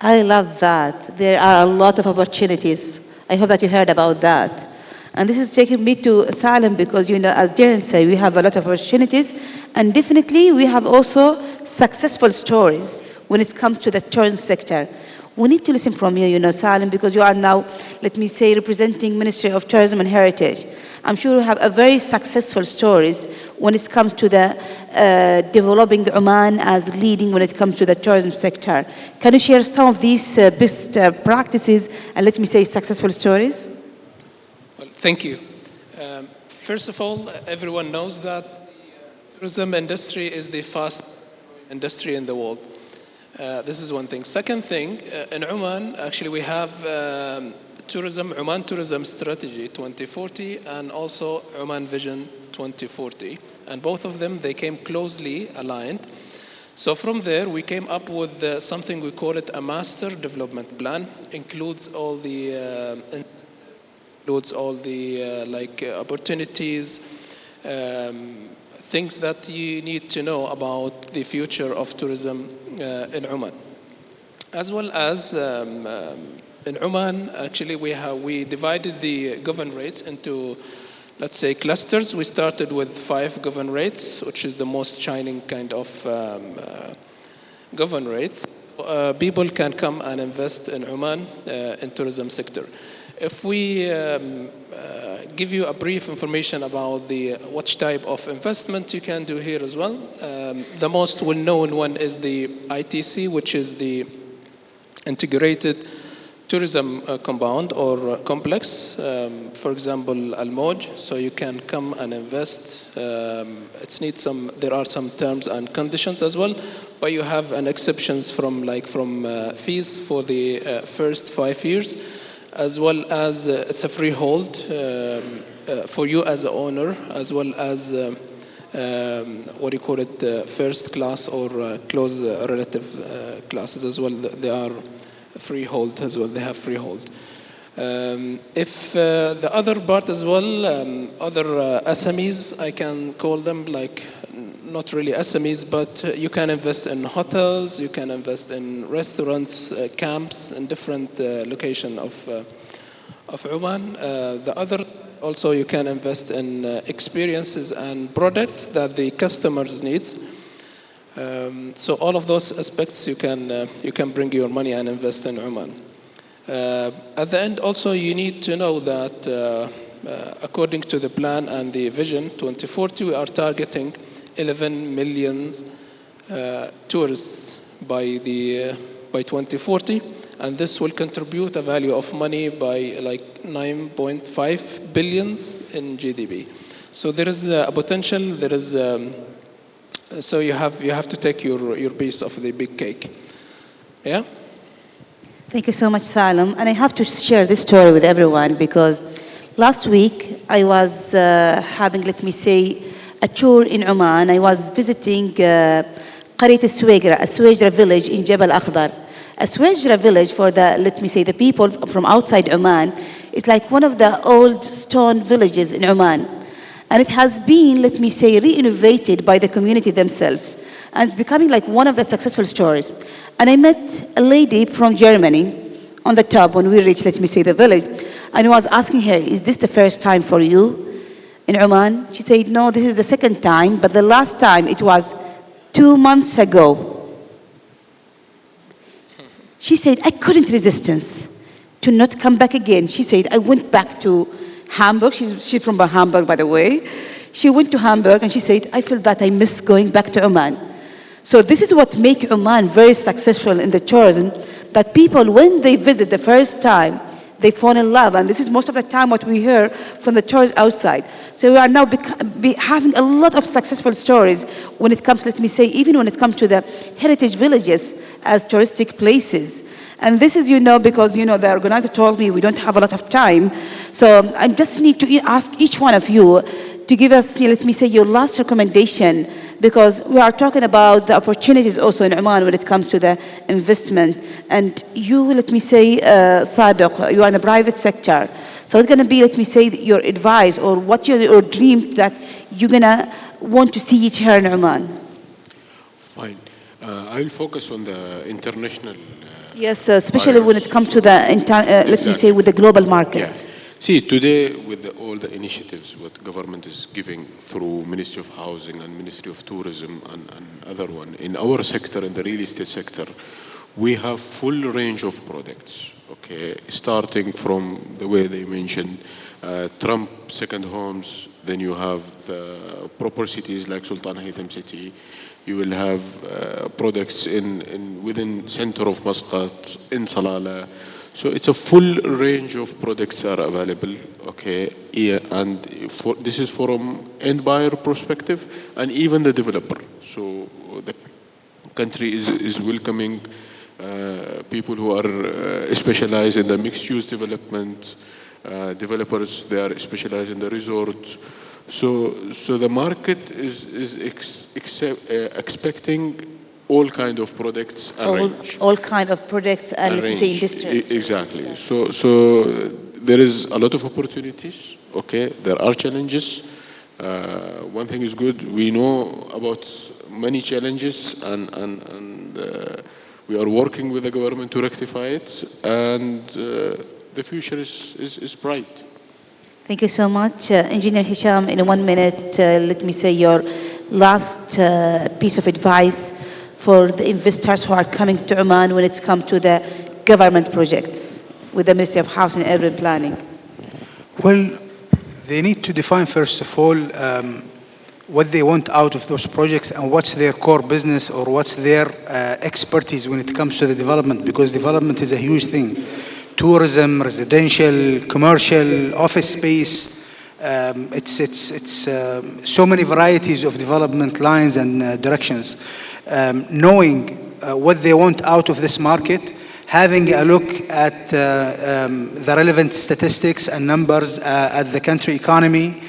I love that. There are a lot of opportunities. I hope that you heard about that. And this is taking me to Salem because, as Darren said, we have a lot of opportunities. And definitely we have also successful stories when it comes to the tourism sector. We need to listen from you, Salem, because you are now, let me say, representing Ministry of Tourism and Heritage. I'm sure you have a very successful stories when it comes to the developing Oman as leading when it comes to the tourism sector. Can you share some of these best practices and let me say successful stories?
Well, thank you. First of all, everyone knows that the tourism industry is the fastest industry in the world. This is one thing. Second thing, in Oman, actually we have Oman Tourism Strategy 2040 and also Oman Vision 2040. And both of them, they came closely aligned. So from there, we came up with something we call it a master development plan. Includes all the opportunities, things that you need to know about the future of tourism in Oman. As well as in Oman, actually, we divided the govern rates into, let's say, clusters. We started with 5 govern rates, which is the most shining kind of govern rates. People can come and invest in Oman in tourism sector. If we give you a brief information about which type of investment you can do here as well, the most well-known one is the ITC, which is the integrated tourism compound or complex. For example, Al-Moj, so you can come and invest. There are some terms and conditions as well, but you have an exceptions from fees for the first 5 years, as well as it's a freehold for you as an owner, as well as first class or close relative classes as well. They are freehold as well. They have freehold. If the other part as well, other SMEs, I can call them not really SMEs, but you can invest in hotels, you can invest in restaurants, camps, in different location of Oman. The other, also you can invest in experiences and products that the customers needs. So all of those aspects you can bring your money and invest in Oman. At the end, also you need to know that according to the plan and the vision 2040, we are targeting 11 million tourists by 2040, and this will contribute a value of money by 9.5 billions in GDP. So there is a potential. There is so you have to take your piece of the big cake. Yeah.
Thank you so much, Salem. And I have to share this story with everyone because last week I was having, let me say, a tour in Oman. I was visiting Qaryat al-Suwaygra, a Suwaygra village in Jabal Akhbar. A Suwaygra village, for the people from outside Oman, is like one of the old stone villages in Oman. And it has been, re-innovated by the community themselves. And it's becoming like one of the successful stories. And I met a lady from Germany on the top when we reached, the village. And I was asking her, is this the first time for you in Oman? She said, no, this is the second time, but the last time it was 2 months ago. She said, I couldn't resist to not come back again. She said, I went back to Hamburg. She's from Hamburg, by the way. She went to Hamburg and she said, I feel that I miss going back to Oman. So this is what makes Oman very successful in the tourism, that people, when they visit the first time, they fall in love. And this is most of the time what we hear from the tourists outside. So we are now having a lot of successful stories when it comes, even when it comes to the heritage villages as touristic places. And this is, because, the organizer told me we don't have a lot of time. So I just need to ask each one of you to give us, your last recommendation, because we are talking about the opportunities also in Oman when it comes to the investment. And you, Sadiq, you are in the private sector. So it's going to be, your advice or what's your dream that you're going to want to see it here in Oman?
Fine. I will focus on the international
Yes, especially when it comes to the, let me say, with the global market.
Yeah. See, today with all the initiatives what government is giving through Ministry of Housing and Ministry of Tourism and other one, in our sector, in the real estate sector, we have full range of products, okay, starting from the way they mentioned, Trump second homes, then you have the proper cities like Sultan Haytham City, you will have products within center of Muscat, in Salalah. So it's a full range of products are available, okay, yeah, and this is from end buyer perspective and even the developer. So the country is welcoming people who are specialized in the mixed-use development, developers, they are specialized in the resorts. So the market is expecting all kind of products and range.
All kind of products and let me say industries.
Exactly. So there is a lot of opportunities. Okay, there are challenges. One thing is good. We know about many challenges, and we are working with the government to rectify it. And the future is bright.
Thank you so much. Engineer Hisham, in 1 minute, let me say your last piece of advice for the investors who are coming to Oman when it's come to the government projects with the Ministry of Housing and Urban Planning.
Well, they need to define, first of all, what they want out of those projects and what's their core business or what's their expertise when it comes to the development, because development is a huge thing. Tourism, residential, commercial, office space, it's so many varieties of development lines and directions. Knowing what they want out of this market, having a look at the relevant statistics and numbers at the country economy,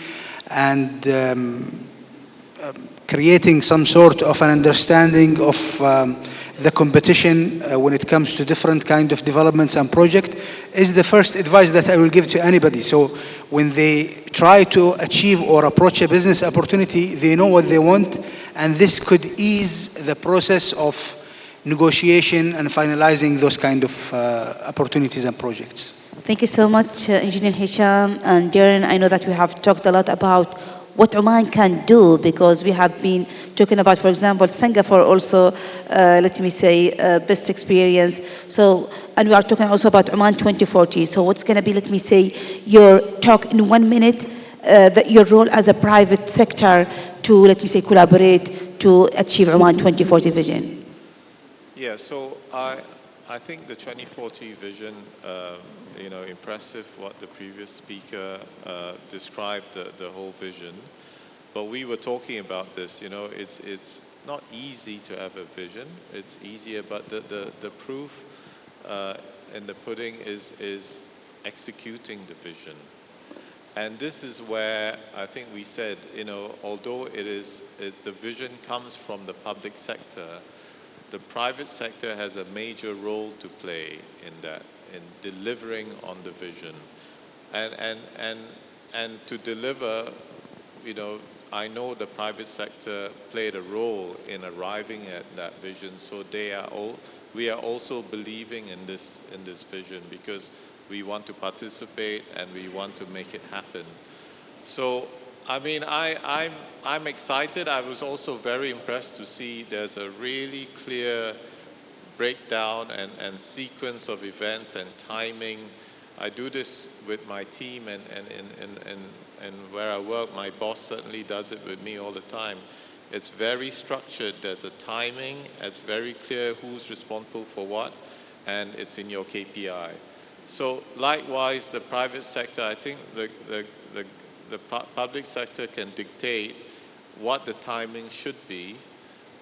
and creating some sort of an understanding of the competition when it comes to different kind of developments and project is the first advice that I will give to anybody. So when they try to achieve or approach a business opportunity, they know what they want, and this could ease the process of negotiation and finalizing those kind of opportunities and projects.
Thank you so much, Engineer Hisham and Darren. I know that we have talked a lot about what Oman can do, because we have been talking about, for example, Singapore also, let me say, best experience. So, and we are talking also about Oman 2040. So what's going to be, let me say, your talk in 1 minute, your role as a private sector to, let me say, collaborate to achieve Oman 2040 vision?
Yeah, so I think the 2040 vision, impressive what the previous speaker described the whole vision. But we were talking about this, it's not easy to have a vision. It's easier, but the proof in the pudding is executing the vision. And this is where I think we said, although the vision comes from the public sector, the private sector has a major role to play in that, in delivering on the vision. And to deliver, I know the private sector played a role in arriving at that vision, so we are also believing in this vision, because we want to participate and we want to make it happen. So I mean, I'm excited. I was also very impressed to see there's a really clear breakdown and sequence of events and timing. I do this with my team, and where I work, my boss certainly does it with me all the time. It's very structured. There's a timing. It's very clear who's responsible for what, and it's in your KPI. So likewise, the private sector, I think the public sector can dictate what the timing should be,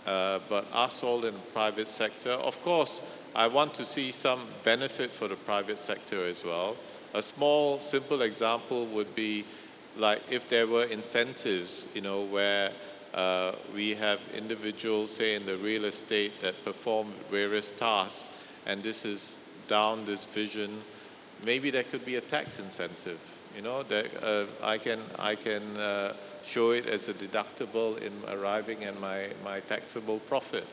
but us all in the private sector, of course, I want to see some benefit for the private sector as well. A small, simple example would be like if there were incentives, where we have individuals, say in the real estate, that perform various tasks, and this is down this vision, maybe there could be a tax incentive. That I can show it as a deductible in arriving at my taxable profit.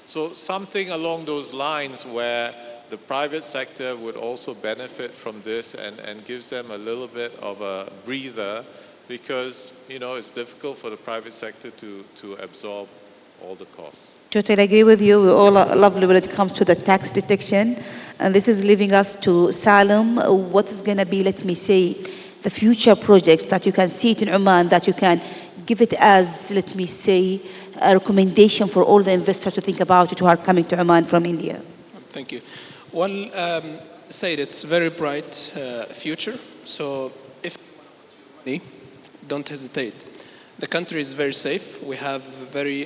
So something along those lines where the private sector would also benefit from this and gives them a little bit of a breather, because it's difficult for the private sector to absorb all the costs.
Totally agree with you. We're all lovely when it comes to the tax detection. And this is leaving us to Salim. What is going to be, let me say, the future projects that you can see it in Oman, that you can give it as, let me say, a recommendation for all the investors to think about it who are coming to Oman from India?
Thank you. Well, Said, it's very bright future. So if you want money, don't hesitate. The country is very safe. We have very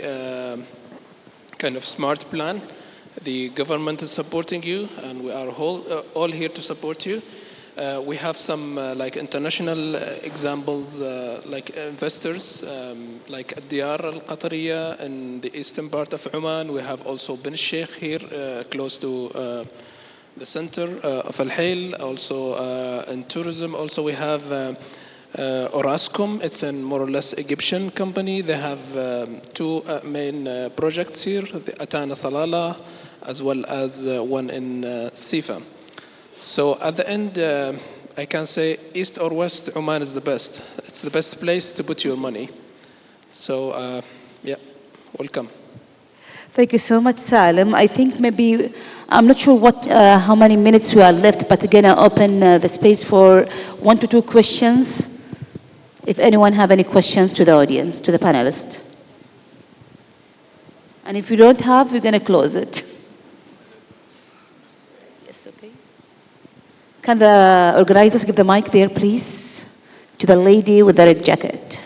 kind of smart plan. The government is supporting you, and we are all here to support you. We have some like international examples, like investors, like Diyar Al-Qatariya in the eastern part of Oman. We have also Bin Sheikh here, close to the center of Al-Hail. Also in tourism, also we have Orascom. It's a more or less Egyptian company. They have two main projects here, the Atana Salala, as well as one in Sifa. So at the end, I can say east or west, Oman is the best. It's the best place to put your money. So yeah, welcome.
Thank you so much, Salim. I think maybe, I'm not sure how many minutes we are left, but again, I open the space for 1 to 2 questions. If anyone have any questions to the audience, to the panelists. And if you don't have, we're going to close it. Yes, okay. Can the organizers give the mic there, please, to the lady with the red jacket?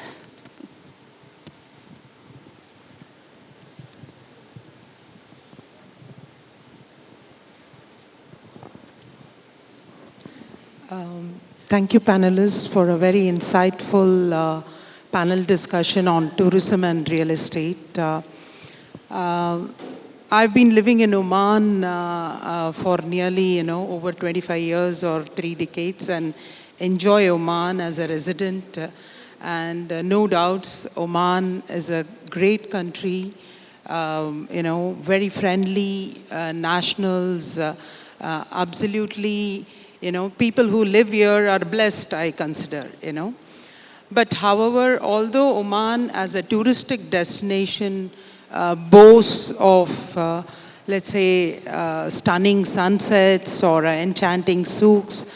Thank you, panelists, for a very insightful panel discussion on tourism and real estate. I've been living in Oman for nearly, over 25 years or 3 decades, and enjoy Oman as a resident. And no doubts, Oman is a great country, very friendly nationals, absolutely. People who live here are blessed, I consider, But however, although Oman as a touristic destination boasts of, let's say, stunning sunsets or enchanting souks,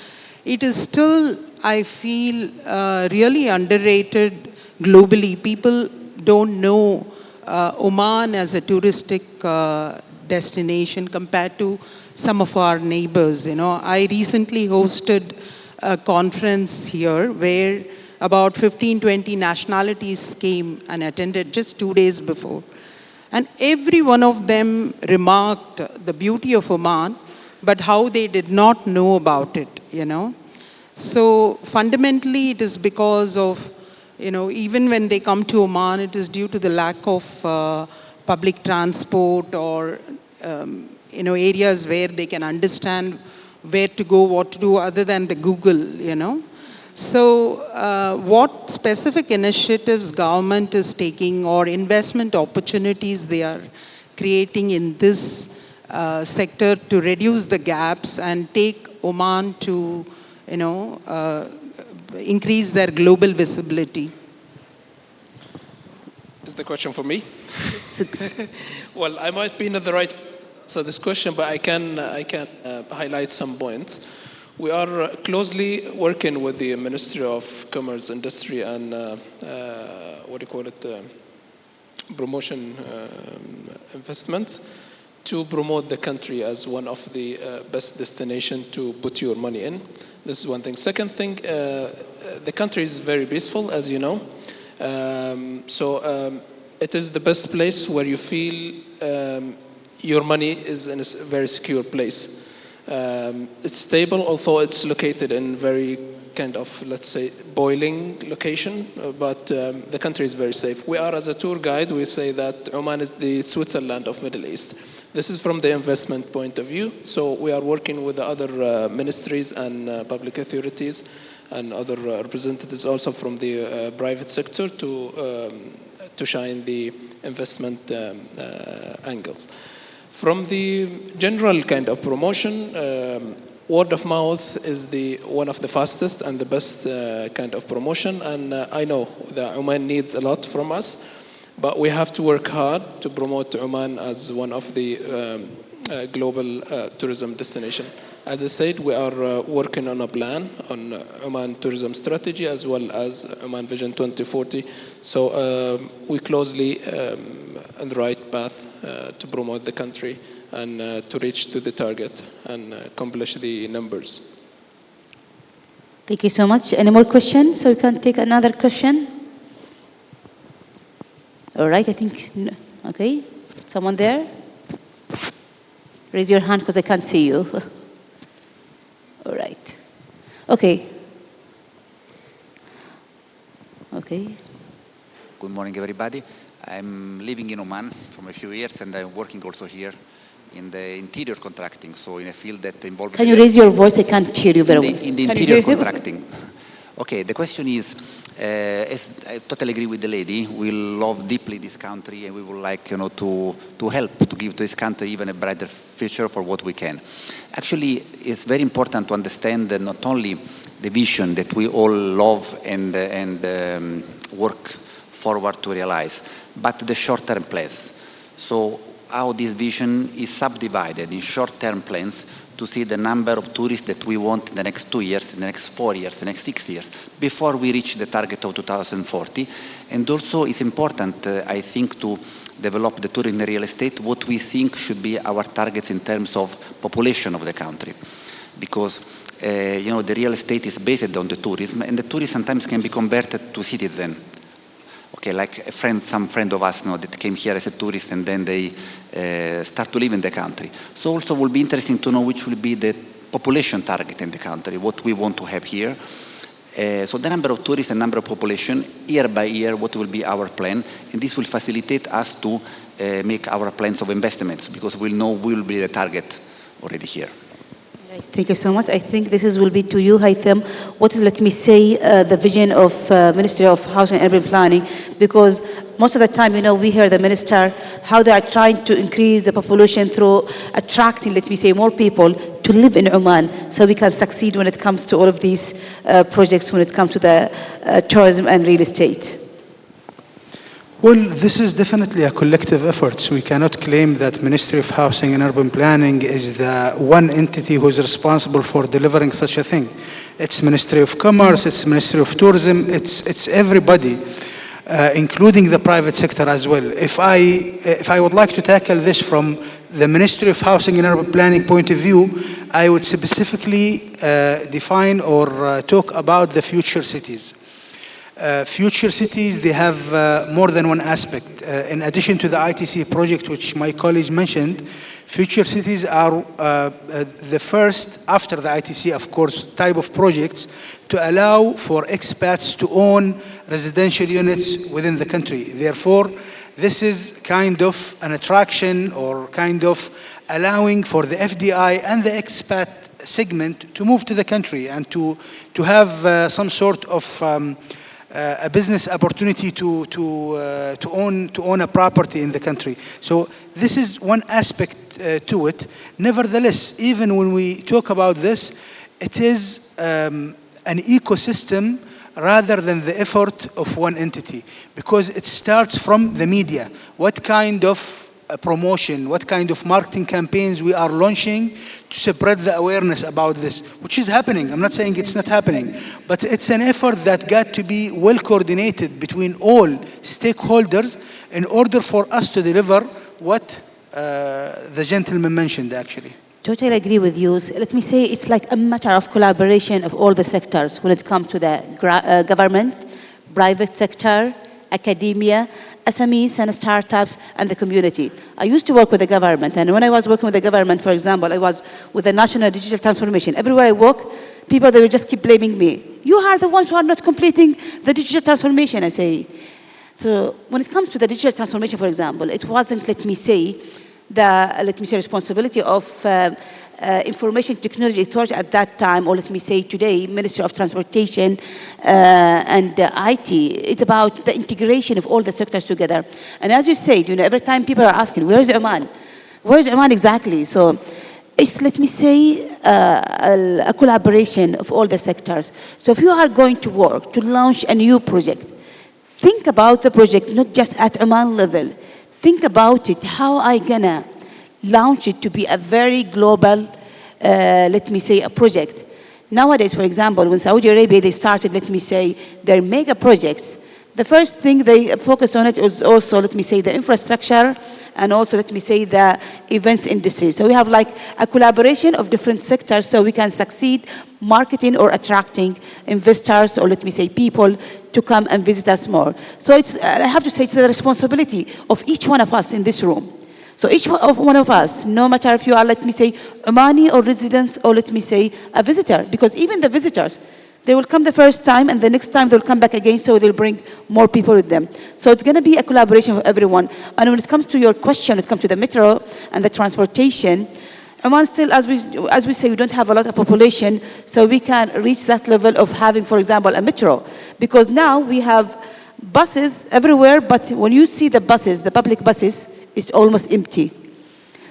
it is still, I feel, really underrated globally. People don't know Oman as a touristic destination compared to some of our neighbors. I recently hosted a conference here where about 15-20 nationalities came and attended just 2 days before. And every one of them remarked the beauty of Oman, but how they did not know about it, So fundamentally, it is because of, even when they come to Oman, it is due to the lack of public transport or areas where they can understand where to go, what to do, other than the Google, So what specific initiatives government is taking or investment opportunities they are creating in this sector to reduce the gaps and take Oman to, increase their global visibility?
Is the question for me? Well, I might be not the right answer this question, but I can highlight some points. We are closely working with the Ministry of Commerce, Industry, and promotion investments to promote the country as one of the best destinations to put your money in. This is one thing. Second thing, the country is very peaceful, as you know. So it is the best place where you feel your money is in a very secure place. It's stable, although it's located in very kind of, let's say, boiling location, but the country is very safe. We are, as a tour guide, we say that Oman is the Switzerland of Middle East. This is from the investment point of view. So we are working with the other ministries and public authorities and other representatives also from the private sector to shine the investment angles. From the general kind of promotion, word of mouth is one of the fastest and the best kind of promotion, and I know that Oman needs a lot from us, but we have to work hard to promote Oman as one of the global tourism destination. As I said, we are working on a plan on Oman tourism strategy as well as Oman Vision 2040. So we closely on the right path to promote the country and to reach to the target and accomplish the numbers.
Thank you so much. Any more questions? So we can take another question. All right, I think, okay. Someone there? Raise your hand because I can't see you. All right. Okay. Okay.
Good morning, everybody. I'm living in Oman for a few years, and I'm working also here in the interior contracting, so in a field that involves...
Can you raise your voice? I can't hear you very well.
In the interior contracting. Okay, the question is, as I totally agree with the lady, we love deeply this country and we would like, to help to give to this country even a brighter future for what we can. Actually, it's very important to understand that not only the vision that we all love and work forward to realize, but the short-term plans. So how this vision is subdivided in short-term plans to see the number of tourists that we want in the next 2 years, in the next 4 years, the next 6 years, before we reach the target of 2040. And also it's important, I think, to develop the tourism and real estate, what we think should be our targets in terms of population of the country. Because, the real estate is based on the tourism, and the tourism sometimes can be converted to citizen. Okay, like some friend of us that came here as a tourist and then they start to live in the country. So also it will be interesting to know which will be the population target in the country, what we want to have here. So the number of tourists and number of population, year by year, what will be our plan, and this will facilitate us to make our plans of investments, because we'll know we will be the target already here.
Thank you so much. I think this will be to you, Haitham. What is, let me say, the vision of Ministry of Housing and Urban Planning? Because most of the time, we hear the minister, how they are trying to increase the population through attracting, let me say, more people to live in Oman, so we can succeed when it comes to all of these projects, when it comes to the tourism and real estate.
Well, this is definitely a collective effort. So we cannot claim that Ministry of Housing and Urban Planning is the one entity who is responsible for delivering such a thing. It's Ministry of Commerce, it's Ministry of Tourism, it's everybody, including the private sector as well. If I would like to tackle this from the Ministry of Housing and Urban Planning point of view, I would specifically define or talk about the future cities. Future cities, they have more than one aspect. In addition to the ITC project, which my colleague mentioned, future cities are the first, after the ITC, of course, type of projects to allow for expats to own residential units within the country. Therefore, this is kind of an attraction or kind of allowing for the FDI and the expat segment to move to the country and to have some sort of a business opportunity to own a property in the country. So this is one aspect to it. Nevertheless, even when we talk about this, it is an ecosystem rather than the effort of one entity, because it starts from the media. What kind of promotion, what kind of marketing campaigns we are launching to spread the awareness about this, which is happening. I'm not saying it's not happening, but it's an effort that got to be well coordinated between all stakeholders in order for us to deliver what the gentleman mentioned, actually.
Totally agree with you. Let me say it's like a matter of collaboration of all the sectors when it comes to the government, private sector, academia, SMEs and startups, and the community. I used to work with the government, and when I was working with the government, for example, I was with the National Digital Transformation. Everywhere I walk, people, they will just keep blaming me. You are the ones who are not completing the digital transformation, I say. So when it comes to the digital transformation, for example, it wasn't, let me say, responsibility of Information Technology Authority at that time, or let me say today, Ministry of Transportation and IT. It's about the integration of all the sectors together. And as you said, every time people are asking, where is Oman? Where's Oman exactly? So it's, let me say, a collaboration of all the sectors. So if you are going to work to launch a new project, think about the project not just at Oman level. Think about it, how I gonna launch it to be a very global, let me say, a project. Nowadays, for example, when Saudi Arabia, they started, let me say, their mega projects, the first thing they focused on it was also, let me say, the infrastructure and also, let me say, the events industry. So we have like a collaboration of different sectors so we can succeed marketing or attracting investors or, let me say, people to come and visit us more. So it's, I have to say, it's the responsibility of each one of us in this room. So each one of us, no matter if you are, let me say, Omani or residents or, let me say, a visitor, because even the visitors, they will come the first time and the next time they'll come back again, so they'll bring more people with them. So it's going to be a collaboration with everyone. And when it comes to your question, when it comes to the metro and the transportation, Oman still, as we say, we don't have a lot of population, so we can reach that level of having, for example, a metro. Because now we have buses everywhere, but when you see the buses, the public buses, it's almost empty.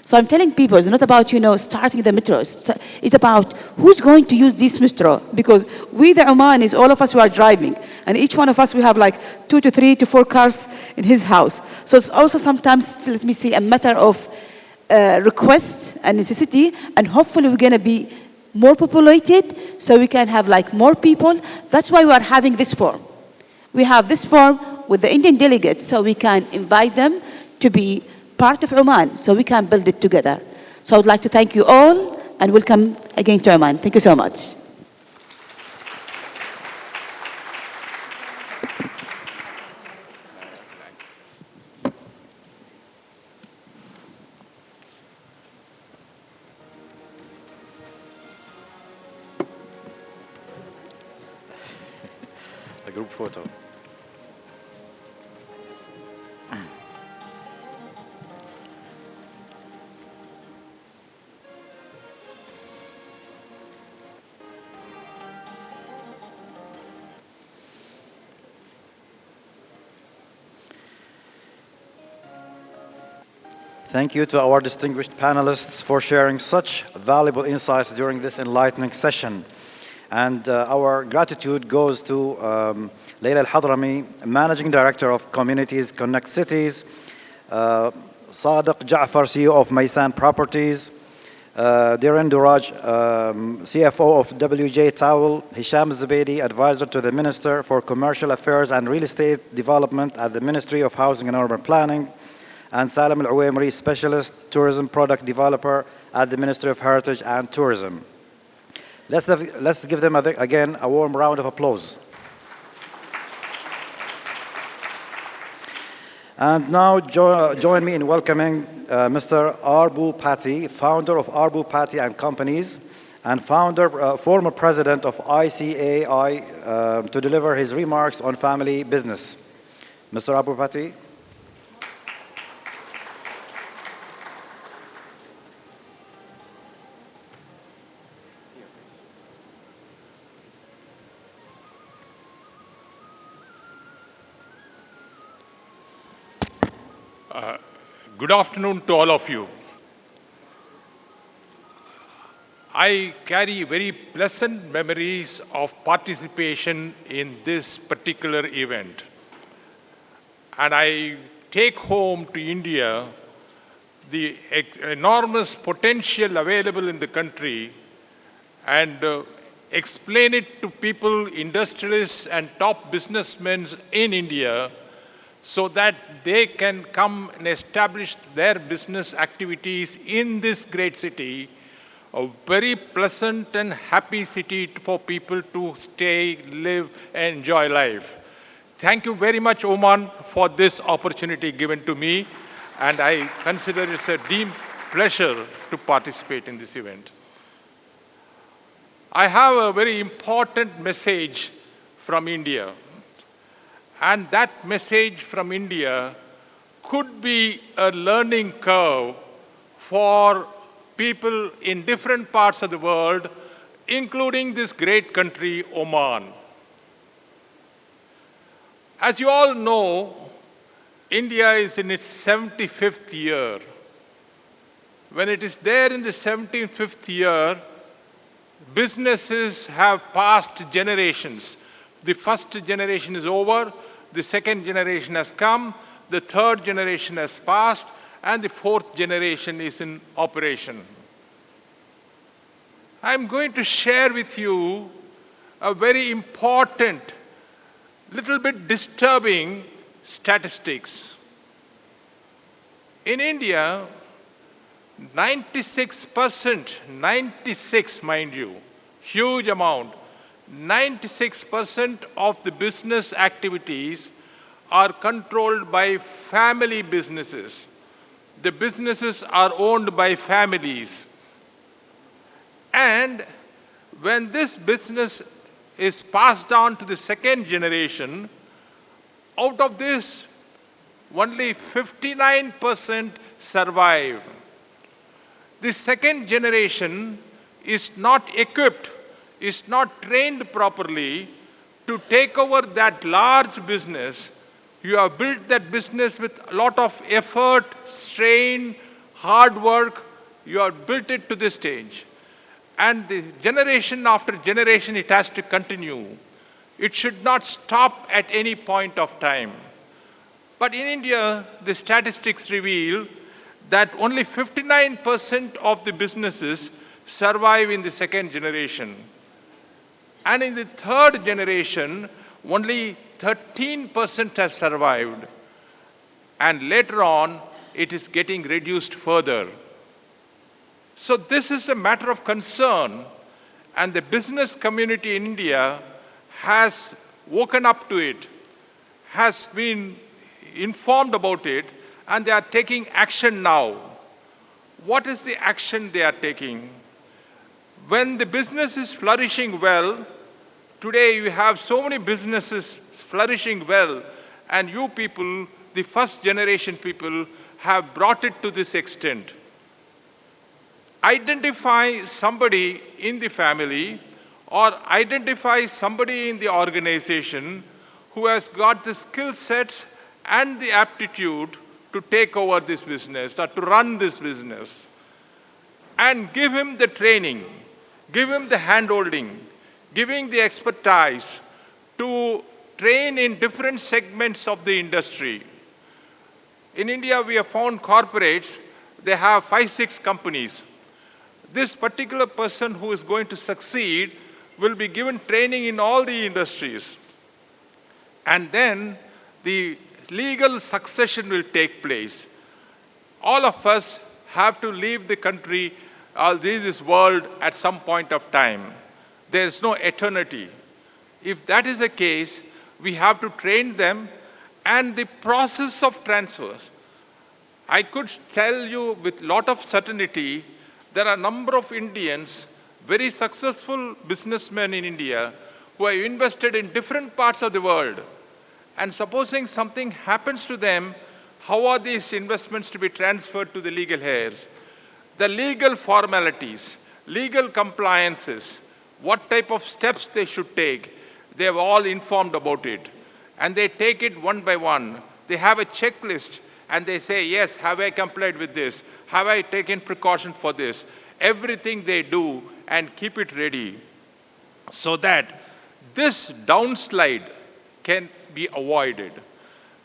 So I'm telling people, it's not about, starting the metro. It's about who's going to use this metro. Because we, the Omanis, all of us who are driving, and each one of us, we have like 2 to 3 to 4 cars in his house. So it's also sometimes, let me see, a matter of request and necessity, and hopefully we're going to be more populated, so we can have like more people. That's why we are having this forum. We have this forum with the Indian delegates, so we can invite them to be part of Oman, so we can build it together. So I would like to thank you all, and welcome again to Oman. Thank you so much.
A group photo. Thank you to our distinguished panelists for sharing such valuable insights during this enlightening session. And our gratitude goes to Layla Al-Hadrami, Managing Director of Communities Connect Cities, Sadiq Ja'far, CEO of Maysan Properties, Dhiren Duraj, CFO of WJ Towel, Hisham Zubaidi, Advisor to the Minister for Commercial Affairs and Real Estate Development at the Ministry of Housing and Urban Planning, and Salam Al-Uwaimri, Specialist Tourism Product Developer at the Ministry of Heritage and Tourism. Let's give them again a warm round of applause. And now join me in welcoming Mr. Arbu Patti, founder of Arbu Patti and Companies, and former president of ICAI, to deliver his remarks on family business. Mr. Arbu Patti.
Good afternoon to all of you. I carry very pleasant memories of participation in this particular event. And I take home to India the enormous potential available in the country and explain it to people, industrialists and top businessmen in India, so that they can come and establish their business activities in this great city, a very pleasant and happy city for people to stay, live, and enjoy life. Thank you very much, Oman, for this opportunity given to me, and I consider it a deep pleasure to participate in this event. I have a very important message from India. And that message from India could be a learning curve for people in different parts of the world, including this great country, Oman. As you all know, India is in its 75th year. when it is there in the 75th year, businesses have passed generations. The first generation is over, the second generation has come, the third generation has passed, and the fourth generation is in operation. I'm going to share with you a very important, little bit disturbing statistics. In India, 96%, 96 mind you, huge amount, 96% of the business activities are controlled by family businesses. The businesses are owned by families. And when this business is passed on to the second generation, out of this, only 59% survive. The second generation is not equipped, is not trained properly to take over that large business. You have built that business with a lot of effort, strain, hard work. You have built it to this stage. And the generation after generation, it has to continue. It should not stop at any point of time. But in India, the statistics reveal that only 59% of the businesses survive in the second generation. And in the third generation, only 13% has survived. And later on, it is getting reduced further. So this is a matter of concern, and the business community in India has woken up to it, has been informed about it, and they are taking action now. What is the action they are taking? When the business is flourishing well, today you have so many businesses flourishing well, and you people, the first generation people, have brought it to this extent. Identify somebody in the family or identify somebody in the organization who has got the skill sets and the aptitude to take over this business or to run this business. And give him the training, give him the handholding, giving the expertise to train in different segments of the industry. In India, we have found corporates, they have 5-6 companies. This particular person who is going to succeed will be given training in all the industries. And then the legal succession will take place. All of us have to leave the country or leave this world at some point of time. There is no eternity. If that is the case, we have to train them, and the process of transfers. I could tell you with a lot of certainty, there are a number of Indians, very successful businessmen in India, who have invested in different parts of the world. And supposing something happens to them, how are these investments to be transferred to the legal heirs? The legal formalities, legal compliances, what type of steps they should take, they have all informed about it. And they take it one by one. They have a checklist and they say, yes, have I complied with this? Have I taken precaution for this? Everything they do and keep it ready so that this downslide can be avoided.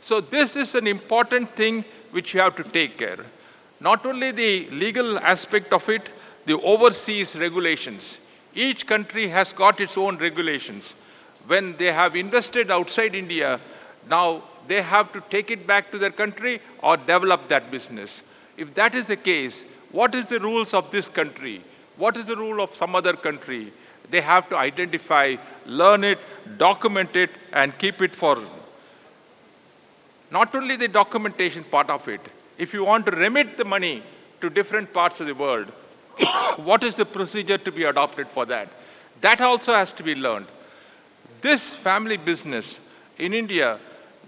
So this is an important thing which you have to take care. Not only the legal aspect of it, the overseas regulations. Each country has got its own regulations. When they have invested outside India, now they have to take it back to their country or develop that business. If that is the case, what is the rules of this country? What is the rule of some other country? They have to identify, learn it, document it, and keep it for not only the documentation part of it. If you want to remit the money to different parts of the world, what is the procedure to be adopted for that? That also has to be learned. This family business in India,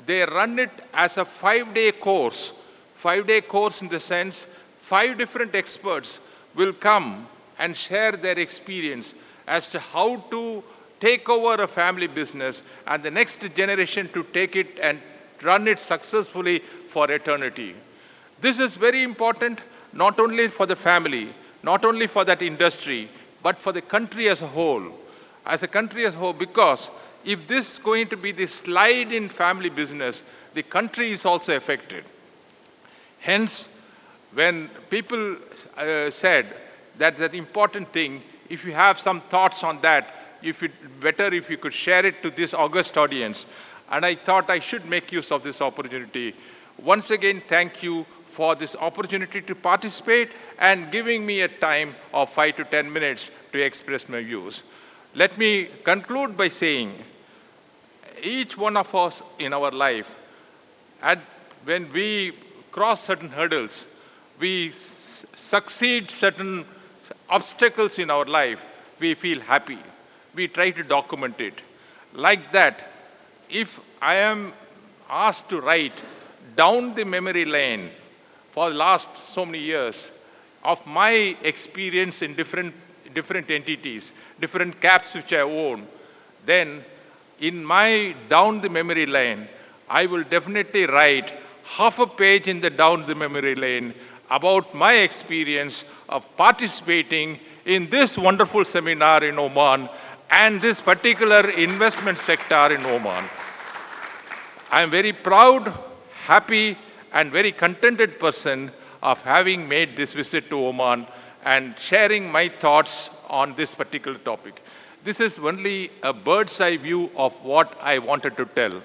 they run it as a 5-day course. 5-day course in the sense, 5 different experts will come and share their experience as to how to take over a family business and the next generation to take it and run it successfully for eternity. This is very important. not only for the family, not only for that industry, but for the country as a whole. As a country as a whole, because if this is going to be the slide in family business, the country is also affected. Hence, when people said that the important thing, if you have some thoughts on that, better if you could share it to this august audience. And I thought I should make use of this opportunity. Once again, thank you for this opportunity to participate and giving me a time of 5 to 10 minutes to express my views. Let me conclude by saying, each one of us in our life, when we cross certain hurdles, we succeed certain obstacles in our life, we feel happy. We try to document it. Like that, if I am asked to write down the memory lane for the last so many years of my experience in different entities, different caps which I own, then in my down the memory lane, I will definitely write half a page in the down the memory lane about my experience of participating in this wonderful seminar in Oman and this particular investment sector in Oman. I am very proud, happy, and very contented person of having made this visit to Oman and sharing my thoughts on this particular topic. This is only a bird's eye view of what I wanted to tell.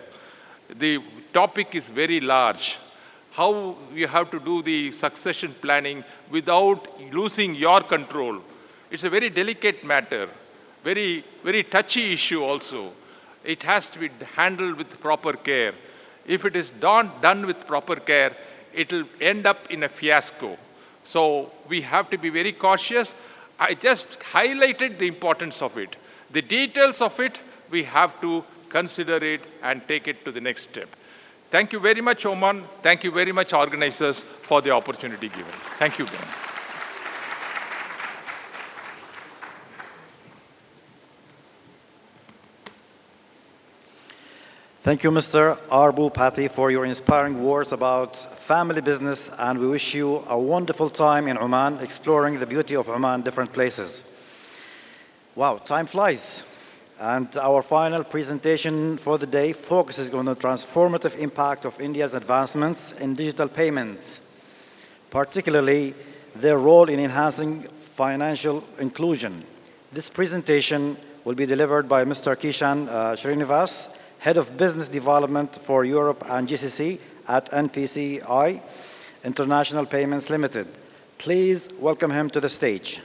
The topic is very large. How you have to do the succession planning without losing your control. It's a very delicate matter, very touchy issue also. It has to be handled with proper care. If it is not done with proper care, it will end up in a fiasco. So we have to be very cautious. I just highlighted the importance of it. The details of it, we have to consider it and take it to the next step. Thank you very much, Oman. Thank you very much, organizers, for the opportunity given. Thank you again.
Thank you, Mr. Arbu Pati, for your inspiring words about family business, and we wish you a wonderful time in Oman, exploring the beauty of Oman, different places. Wow, time flies. And our final presentation for the day focuses on the transformative impact of India's advancements in digital payments, particularly their role in enhancing financial inclusion. This presentation will be delivered by Mr. Kishan Srinivas, Head of Business Development for Europe and GCC at NPCI International Payments Limited. Please welcome him to the stage.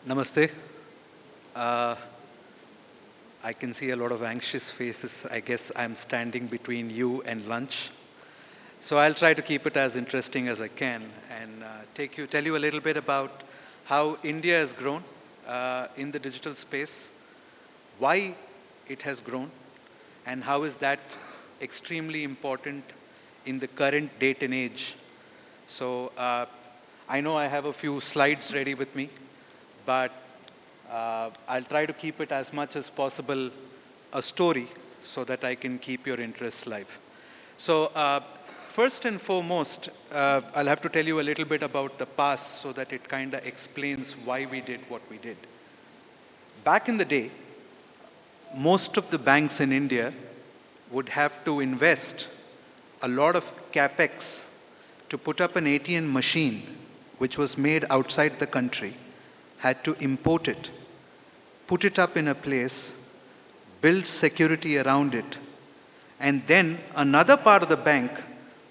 Namaste. I can see a lot of anxious faces. I guess I'm standing between you and lunch. So I'll try to keep it as interesting as I can and tell you a little bit about how India has grown in the digital space, why it has grown, and how is that extremely important in the current date and age. So I know I have a few slides ready with me, but I'll try to keep it as much as possible a story so that I can keep your interests live. So first and foremost, I'll have to tell you a little bit about the past so that it kind of explains why we did what we did. Back in the day, most of the banks in India would have to invest a lot of capex to put up an ATM machine which was made outside the country, had to import it, put it up in a place, build security around it, and then another part of the bank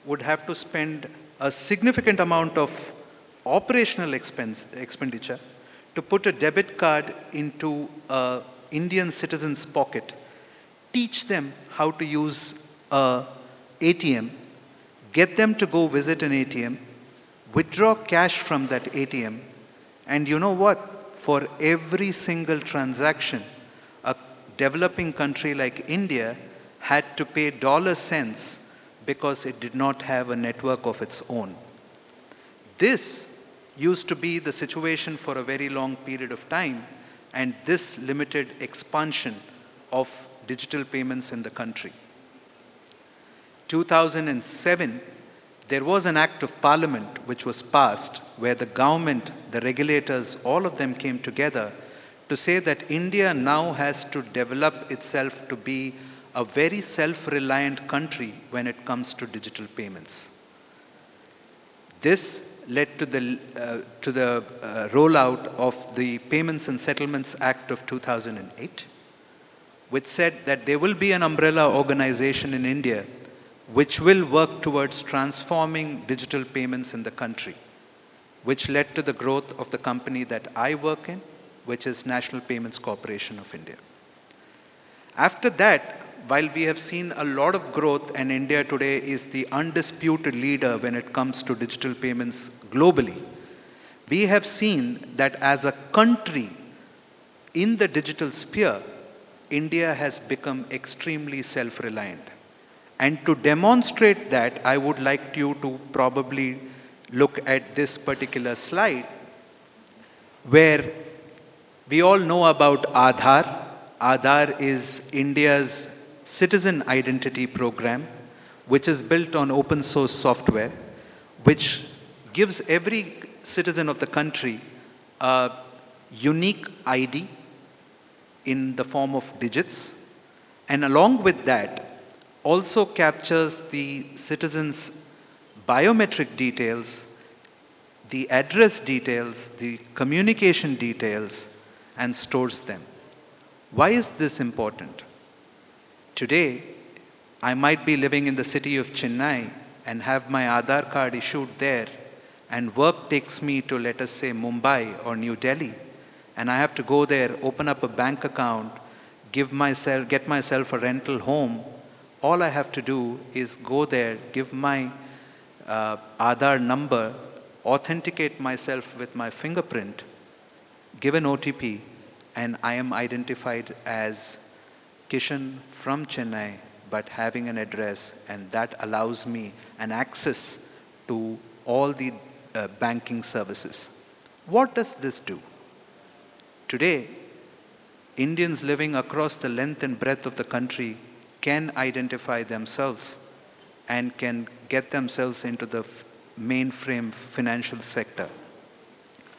would have to spend a significant amount of operational expenditure to put a debit card into an Indian citizen's pocket, teach them how to use an ATM, get them to go visit an ATM, withdraw cash from that ATM, and you know what? For every single transaction, a developing country like India had to pay dollar cents because it did not have a network of its own. This used to be the situation for a very long period of time, and this limited expansion of digital payments in the country. 2007, there was an act of parliament which was passed where the government, the regulators, all of them came together to say that India now has to develop itself to be a very self-reliant country when it comes to digital payments. This led to the rollout of the Payments and Settlements Act of 2008, which said that there will be an umbrella organization in India which will work towards transforming digital payments in the country, which led to the growth of the company that I work in, which is National Payments Corporation of India. After that, while we have seen a lot of growth, and India today is the undisputed leader when it comes to digital payments globally, we have seen that as a country in the digital sphere, India has become extremely self-reliant. And to demonstrate that, I would like you to probably look at this particular slide, where we all know about Aadhaar. Aadhaar is India's citizen identity program, which is built on open source software, which gives every citizen of the country a unique ID in the form of digits, and along with that, also captures the citizens' biometric details, the address details, the communication details, and stores them. Why is this important? Today, I might be living in the city of Chennai and have my Aadhaar card issued there, and work takes me to, let us say, Mumbai or New Delhi, and I have to go there, open up a bank account, get myself a rental home. All I have to do is go there, give my Aadhaar number, authenticate myself with my fingerprint, give an OTP, and I am identified as Kishan from Chennai, but having an address, and that allows me an access to all the banking services. What does this do? Today, Indians living across the length and breadth of the country can identify themselves and can get themselves into the mainframe financial sector.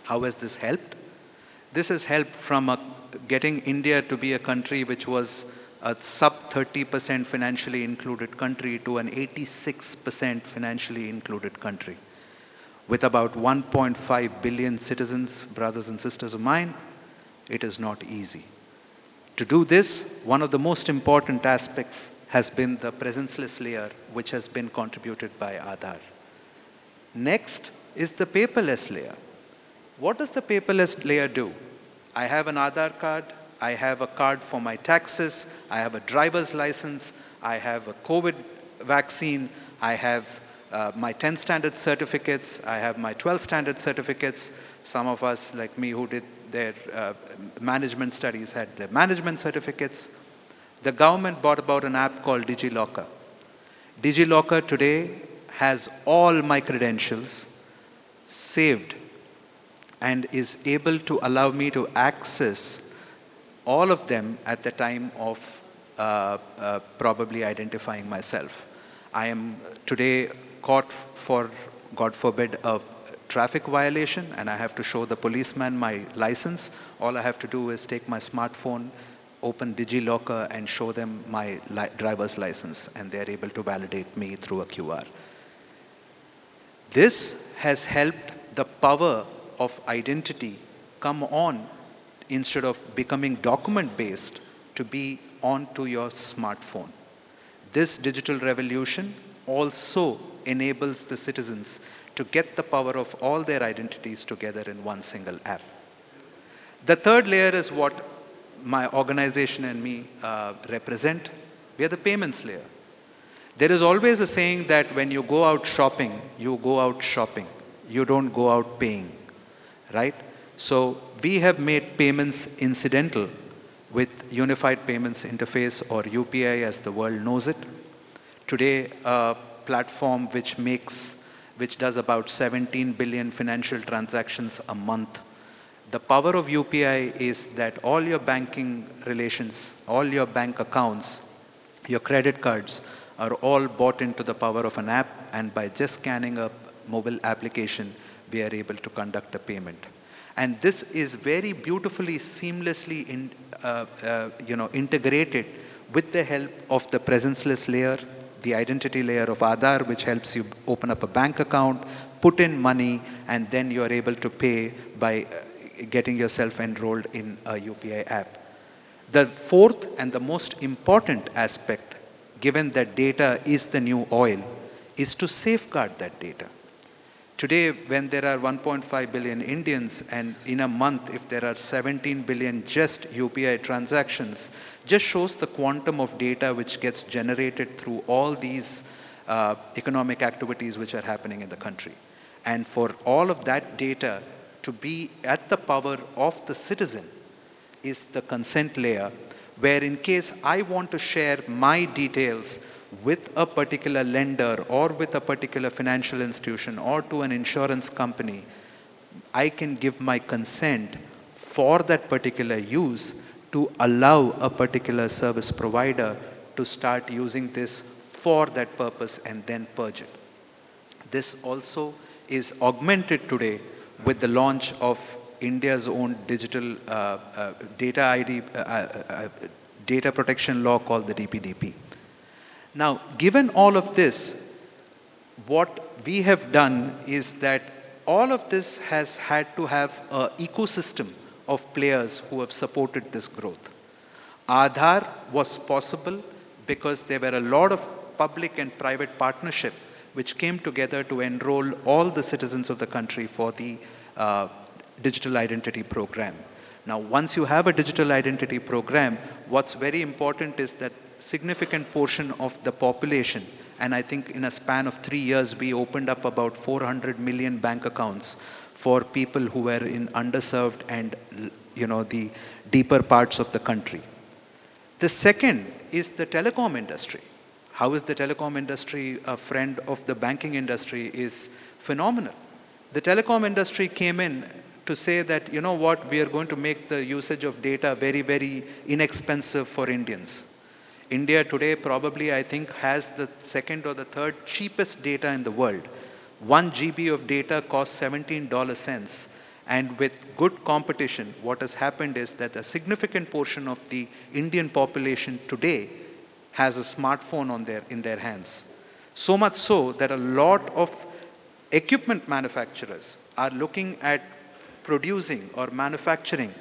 How has this helped? This has helped from getting India to be a country which was a sub 30% financially included country to an 86% financially included country. With about 1.5 billion citizens, brothers and sisters of mine, it is not easy. To do this, one of the most important aspects has been the presenceless layer, which has been contributed by Aadhaar. Next is the paperless layer. What does the paperless layer do? I have an Aadhaar card, I have a card for my taxes, I have a driver's license, I have a COVID vaccine, I have my 10th standard certificates, I have my 12th standard certificates. Some of us, like me, who did their management studies had their management certificates. The government brought about an app called DigiLocker. DigiLocker today has all my credentials saved and is able to allow me to access all of them at the time of probably identifying myself. I am today caught for, God forbid, a traffic violation, and I have to show the policeman my license. All I have to do is take my smartphone, open DigiLocker, and show them my driver's license, and they are able to validate me through a QR. This has helped the power of identity come on, instead of becoming document-based, to be onto your smartphone. This digital revolution also enables the citizens to get the power of all their identities together in one single app. The third layer is what my organization and me represent. We are the payments layer. There is always a saying that when you go out shopping, you go out shopping. you don't go out paying, right? So we have made payments incidental with Unified Payments Interface, or UPI as the world knows it. Today, a platform which does about 17 billion financial transactions a month. The power of UPI is that all your banking relations, all your bank accounts, your credit cards are all bought into the power of an app, and by just scanning a mobile application, we are able to conduct a payment. And this is very beautifully, seamlessly integrated with the help of the presenceless layer, the identity layer of Aadhaar, which helps you open up a bank account, put in money, and then you're able to pay by getting yourself enrolled in a UPI app. The fourth and the most important aspect, given that data is the new oil, is to safeguard that data. Today, when there are 1.5 billion Indians, and in a month, if there are 17 billion just UPI transactions, just shows the quantum of data which gets generated through all these economic activities which are happening in the country. And for all of that data to be at the power of the citizen is the consent layer, where in case I want to share my details with a particular lender or with a particular financial institution or to an insurance company, I can give my consent for that particular use to allow a particular service provider to start using this for that purpose and then purge it. This also is augmented today with the launch of India's own digital data protection law called the DPDP. Now, given all of this, what we have done is that all of this has had to have an ecosystem of players who have supported this growth. Aadhaar was possible because there were a lot of public and private partnership which came together to enroll all the citizens of the country for the digital identity program. Now, once you have a digital identity program, what's very important is that significant portion of the population, and I think in a span of 3 years, we opened up about 400 million bank accounts for people who were in underserved and the deeper parts of the country. The second is the telecom industry. How is the telecom industry a friend of the banking industry is phenomenal. The telecom industry came in to say that, you know what, we are going to make the usage of data very, very inexpensive for Indians. India today probably, I think, has the second or the third cheapest data in the world. 1 GB of data costs 17 cents. And with good competition, what has happened is that a significant portion of the Indian population today has a smartphone in their hands. So much so that a lot of equipment manufacturers are looking at producing or manufacturing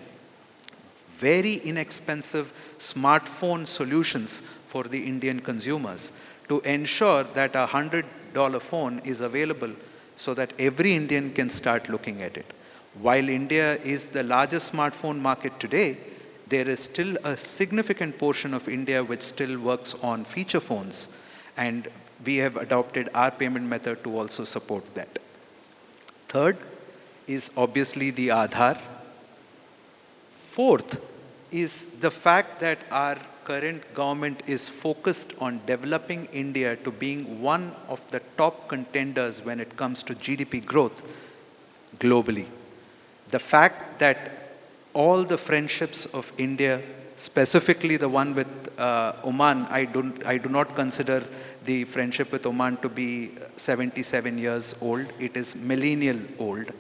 very inexpensive smartphone solutions for the Indian consumers to ensure that a $100 phone is available so that every Indian can start looking at it. While India is the largest smartphone market today, there is still a significant portion of India which still works on feature phones, and we have adopted our payment method to also support that. Third is obviously the Aadhaar. Fourth is the fact that our current government is focused on developing India to being one of the top contenders when it comes to GDP growth globally. The fact that all the friendships of India, specifically the one with Oman, I do not consider the friendship with Oman to be 77 years old. It is millennial old.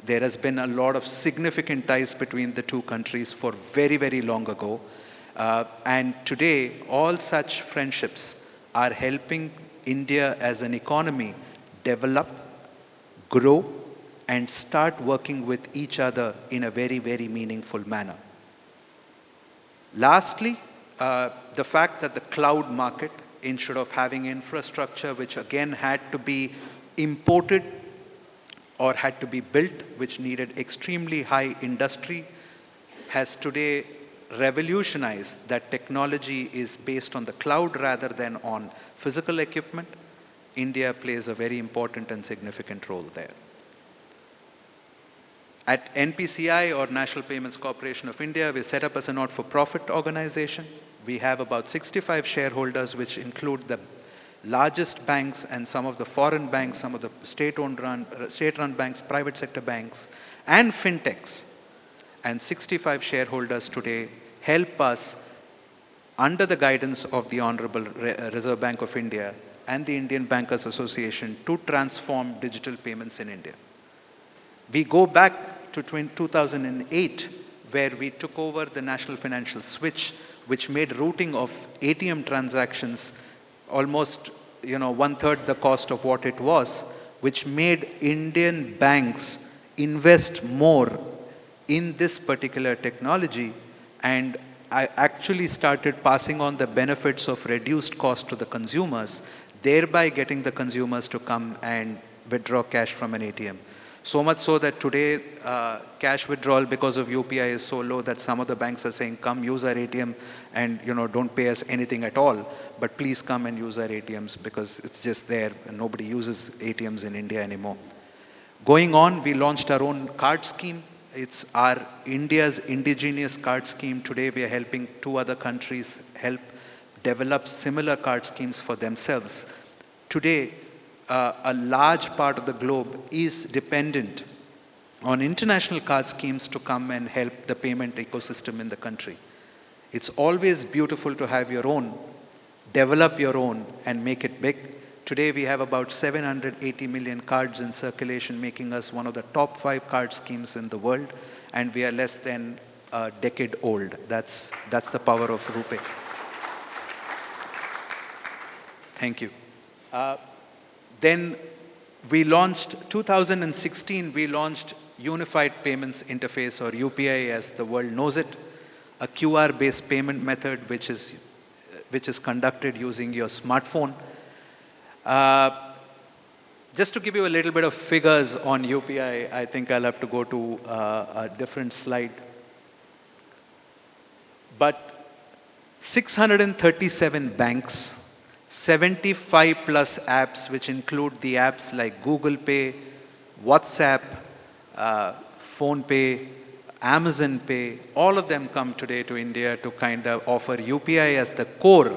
There has been a lot of significant ties between the two countries for very, very long ago. And today, all such friendships are helping India as an economy develop, grow, and start working with each other in a very, very meaningful manner. Lastly, the fact that the cloud market, instead of having infrastructure which again had to be imported or had to be built, which needed extremely high industry, has today revolutionized that technology is based on the cloud rather than on physical equipment. India plays a very important and significant role there. At NPCI, or National Payments Corporation of India, we're set up as a not-for-profit organization. We have about 65 shareholders, which include the largest banks and some of the foreign banks, some of the state-run banks, private sector banks, and fintechs. And 65 shareholders today help us, under the guidance of the Honorable Reserve Bank of India and the Indian Bankers Association, to transform digital payments in India. We go back to 2008, where we took over the National Financial Switch, which made routing of ATM transactions almost, one-third the cost of what it was, which made Indian banks invest more in this particular technology, and I actually started passing on the benefits of reduced cost to the consumers, thereby getting the consumers to come and withdraw cash from an ATM. So much so that today, cash withdrawal because of UPI is so low that some of the banks are saying, come use our ATM and don't pay us anything at all, but please come and use our ATMs because it's just there and nobody uses ATMs in India anymore. Going on, we launched our own card scheme. It's our India's indigenous card scheme. Today we are helping 2 other countries help develop similar card schemes for themselves. Today, a large part of the globe is dependent on international card schemes to come and help the payment ecosystem in the country. It's always beautiful to have your own, develop your own, and make it big. Today we have about 780 million cards in circulation, making us one of the top 5 card schemes in the world, and we are less than a decade old. That's the power of RuPay. Thank you. Then we launched, 2016, we launched Unified Payments Interface, or UPI as the world knows it, a QR-based payment method which is conducted using your smartphone. Just to give you a little bit of figures on UPI, I think I'll have to go to a different slide. But 637 banks, 75 plus apps, which include the apps like Google Pay, WhatsApp, Phone Pay, Amazon Pay, all of them come today to India to kind of offer UPI as the core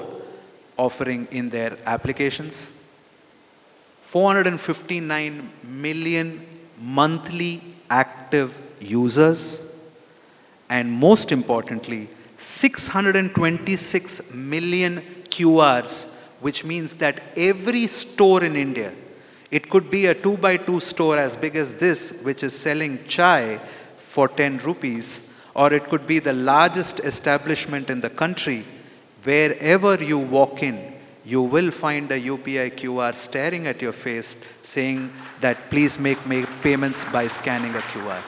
offering in their applications. 459 million monthly active users, and most importantly, 626 million QRs, which means that every store in India, it could be a 2x2 store as big as this, which is selling chai for 10 rupees, or it could be the largest establishment in the country. Wherever you walk in, you will find a UPI QR staring at your face saying that please make payments by scanning a QR.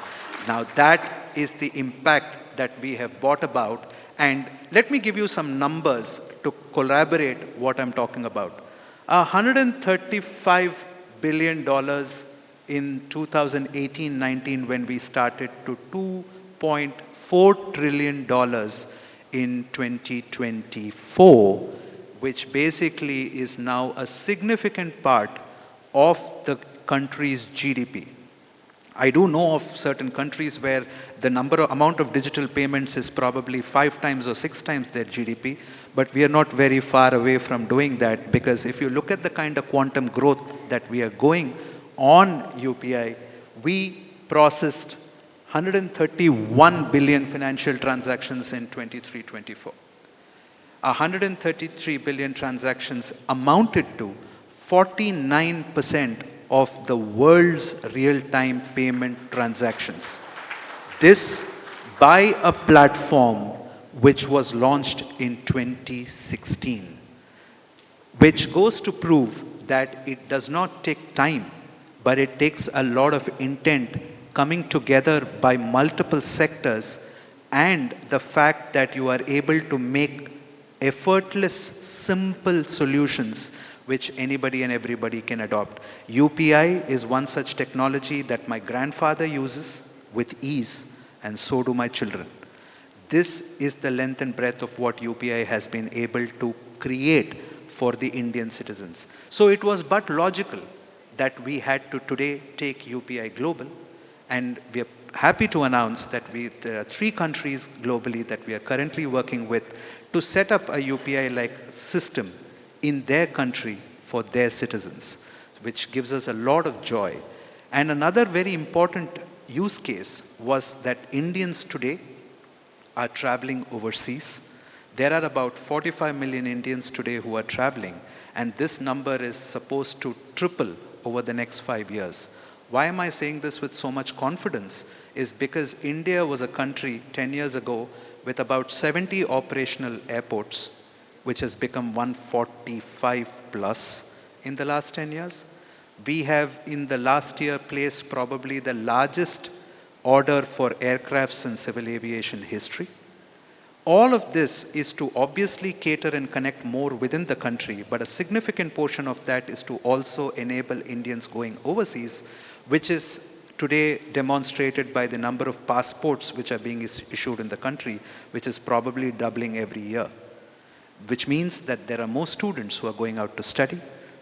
Now that is the impact that we have brought about. And let me give you some numbers to collaborate what I'm talking about. $135 billion in 2018-19 when we started to $2.4 trillion in 2024, which basically is now a significant part of the country's GDP. I do know of certain countries where the amount of digital payments is probably 5 times or 6 times their GDP, but we are not very far away from doing that, because if you look at the kind of quantum growth that we are going on UPI, we processed 131 billion financial transactions in 23-24. 133 billion transactions amounted to 49% of the world's real-time payment transactions. This by a platform which was launched in 2016, which goes to prove that it does not take time, but it takes a lot of intent coming together by multiple sectors, and the fact that you are able to make effortless, simple solutions which anybody and everybody can adopt. UPI is one such technology that my grandfather uses with ease, and so do my children. This is the length and breadth of what UPI has been able to create for the Indian citizens. So it was but logical that we had to today take UPI global, and we are happy to announce that there are 3 countries globally that we are currently working with to set up a UPI-like system in their country for their citizens, which gives us a lot of joy. And another very important use case was that Indians today are traveling overseas. There are about 45 million Indians today who are traveling, and this number is supposed to triple over the next 5 years. Why am I saying this with so much confidence? Is because India was a country 10 years ago with about 70 operational airports, which has become 145 plus in the last 10 years. We have in the last year placed probably the largest order for aircrafts in civil aviation history. All of this is to obviously cater and connect more within the country, but a significant portion of that is to also enable Indians going overseas, which is today demonstrated by the number of passports which are being issued in the country, which is probably doubling every year. Which means that there are more students who are going out to study.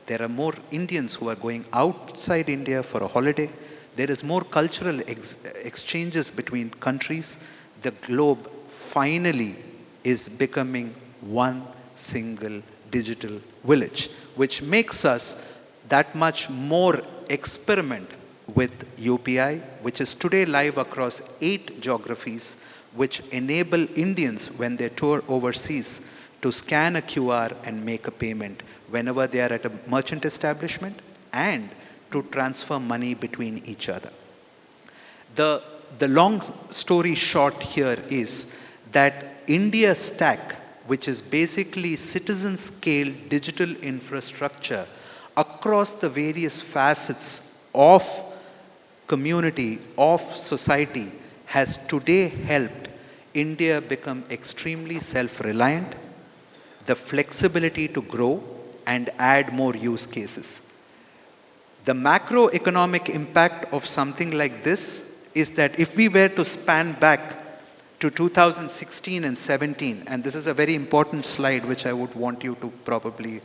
There are more Indians who are going outside India for a holiday. There is more cultural exchanges between countries. The globe finally is becoming one single digital village, which makes us that much more experiment with UPI, which is today live across 8 geographies, which enable Indians when they tour overseas to scan a QR and make a payment whenever they are at a merchant establishment and to transfer money between each other. The long story short here is that India Stack, which is basically citizen scale digital infrastructure across the various facets of community, of society, has today helped India become extremely self-reliant, the flexibility to grow and add more use cases. The macroeconomic impact of something like this is that if we were to span back to 2016 and 17, and this is a very important slide which I would want you to probably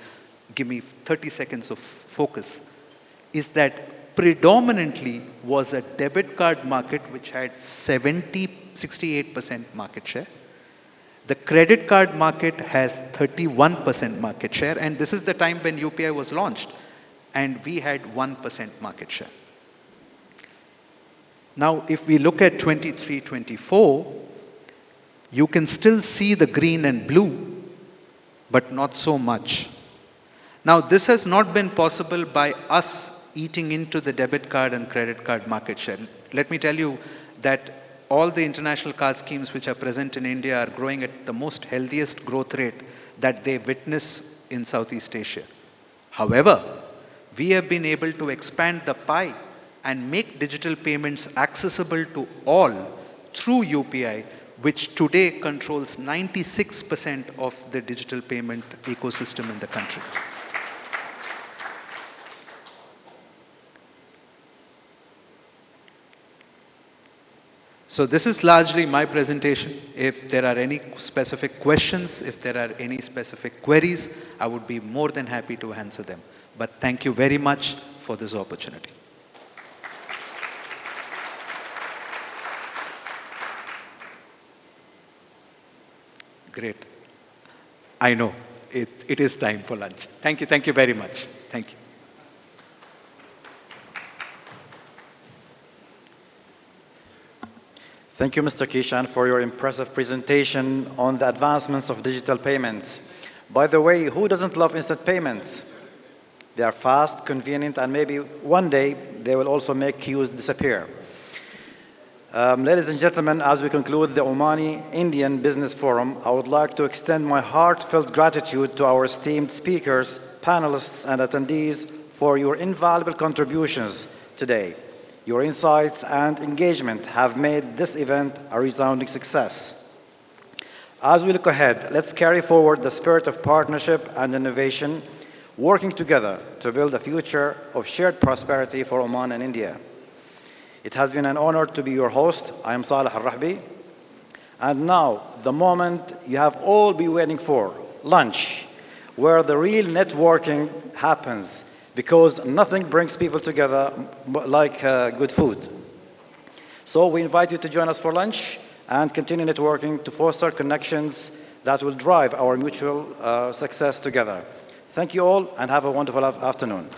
give me 30 seconds of focus, is that predominantly was a debit card market which had 68% market share. The credit card market has 31% market share, and this is the time when UPI was launched, and we had 1% market share. Now, if we look at 23-24, you can still see the green and blue, but not so much. Now, this has not been possible by us eating into the debit card and credit card market share. Let me tell you that all the international card schemes which are present in India are growing at the most healthiest growth rate that they witness in Southeast Asia. However, we have been able to expand the pie and make digital payments accessible to all through UPI, which today controls 96% of the digital payment ecosystem in the country. So this is largely my presentation. If there are any specific questions, if there are any specific queries, I would be more than happy to answer them. But thank you very much for this opportunity. Great. I know it is time for lunch. Thank you very much. Thank you.
Thank you, Mr. Kishan, for your impressive presentation on the advancements of digital payments. By the way, who doesn't love instant payments? They are fast, convenient, and maybe one day they will also make queues disappear. Ladies and gentlemen, as we conclude the Omani Indian Business Forum, I would like to extend my heartfelt gratitude to our esteemed speakers, panelists, and attendees for your invaluable contributions today. Your insights and engagement have made this event a resounding success. As we look ahead, let's carry forward the spirit of partnership and innovation, working together to build a future of shared prosperity for Oman and India. It has been an honor to be your host. I am Saleh Al-Rahbi. And now, the moment you have all been waiting for, lunch, where the real networking happens, because nothing brings people together like good food. So we invite you to join us for lunch and continue networking to foster connections that will drive our mutual success together. Thank you all and have a wonderful afternoon.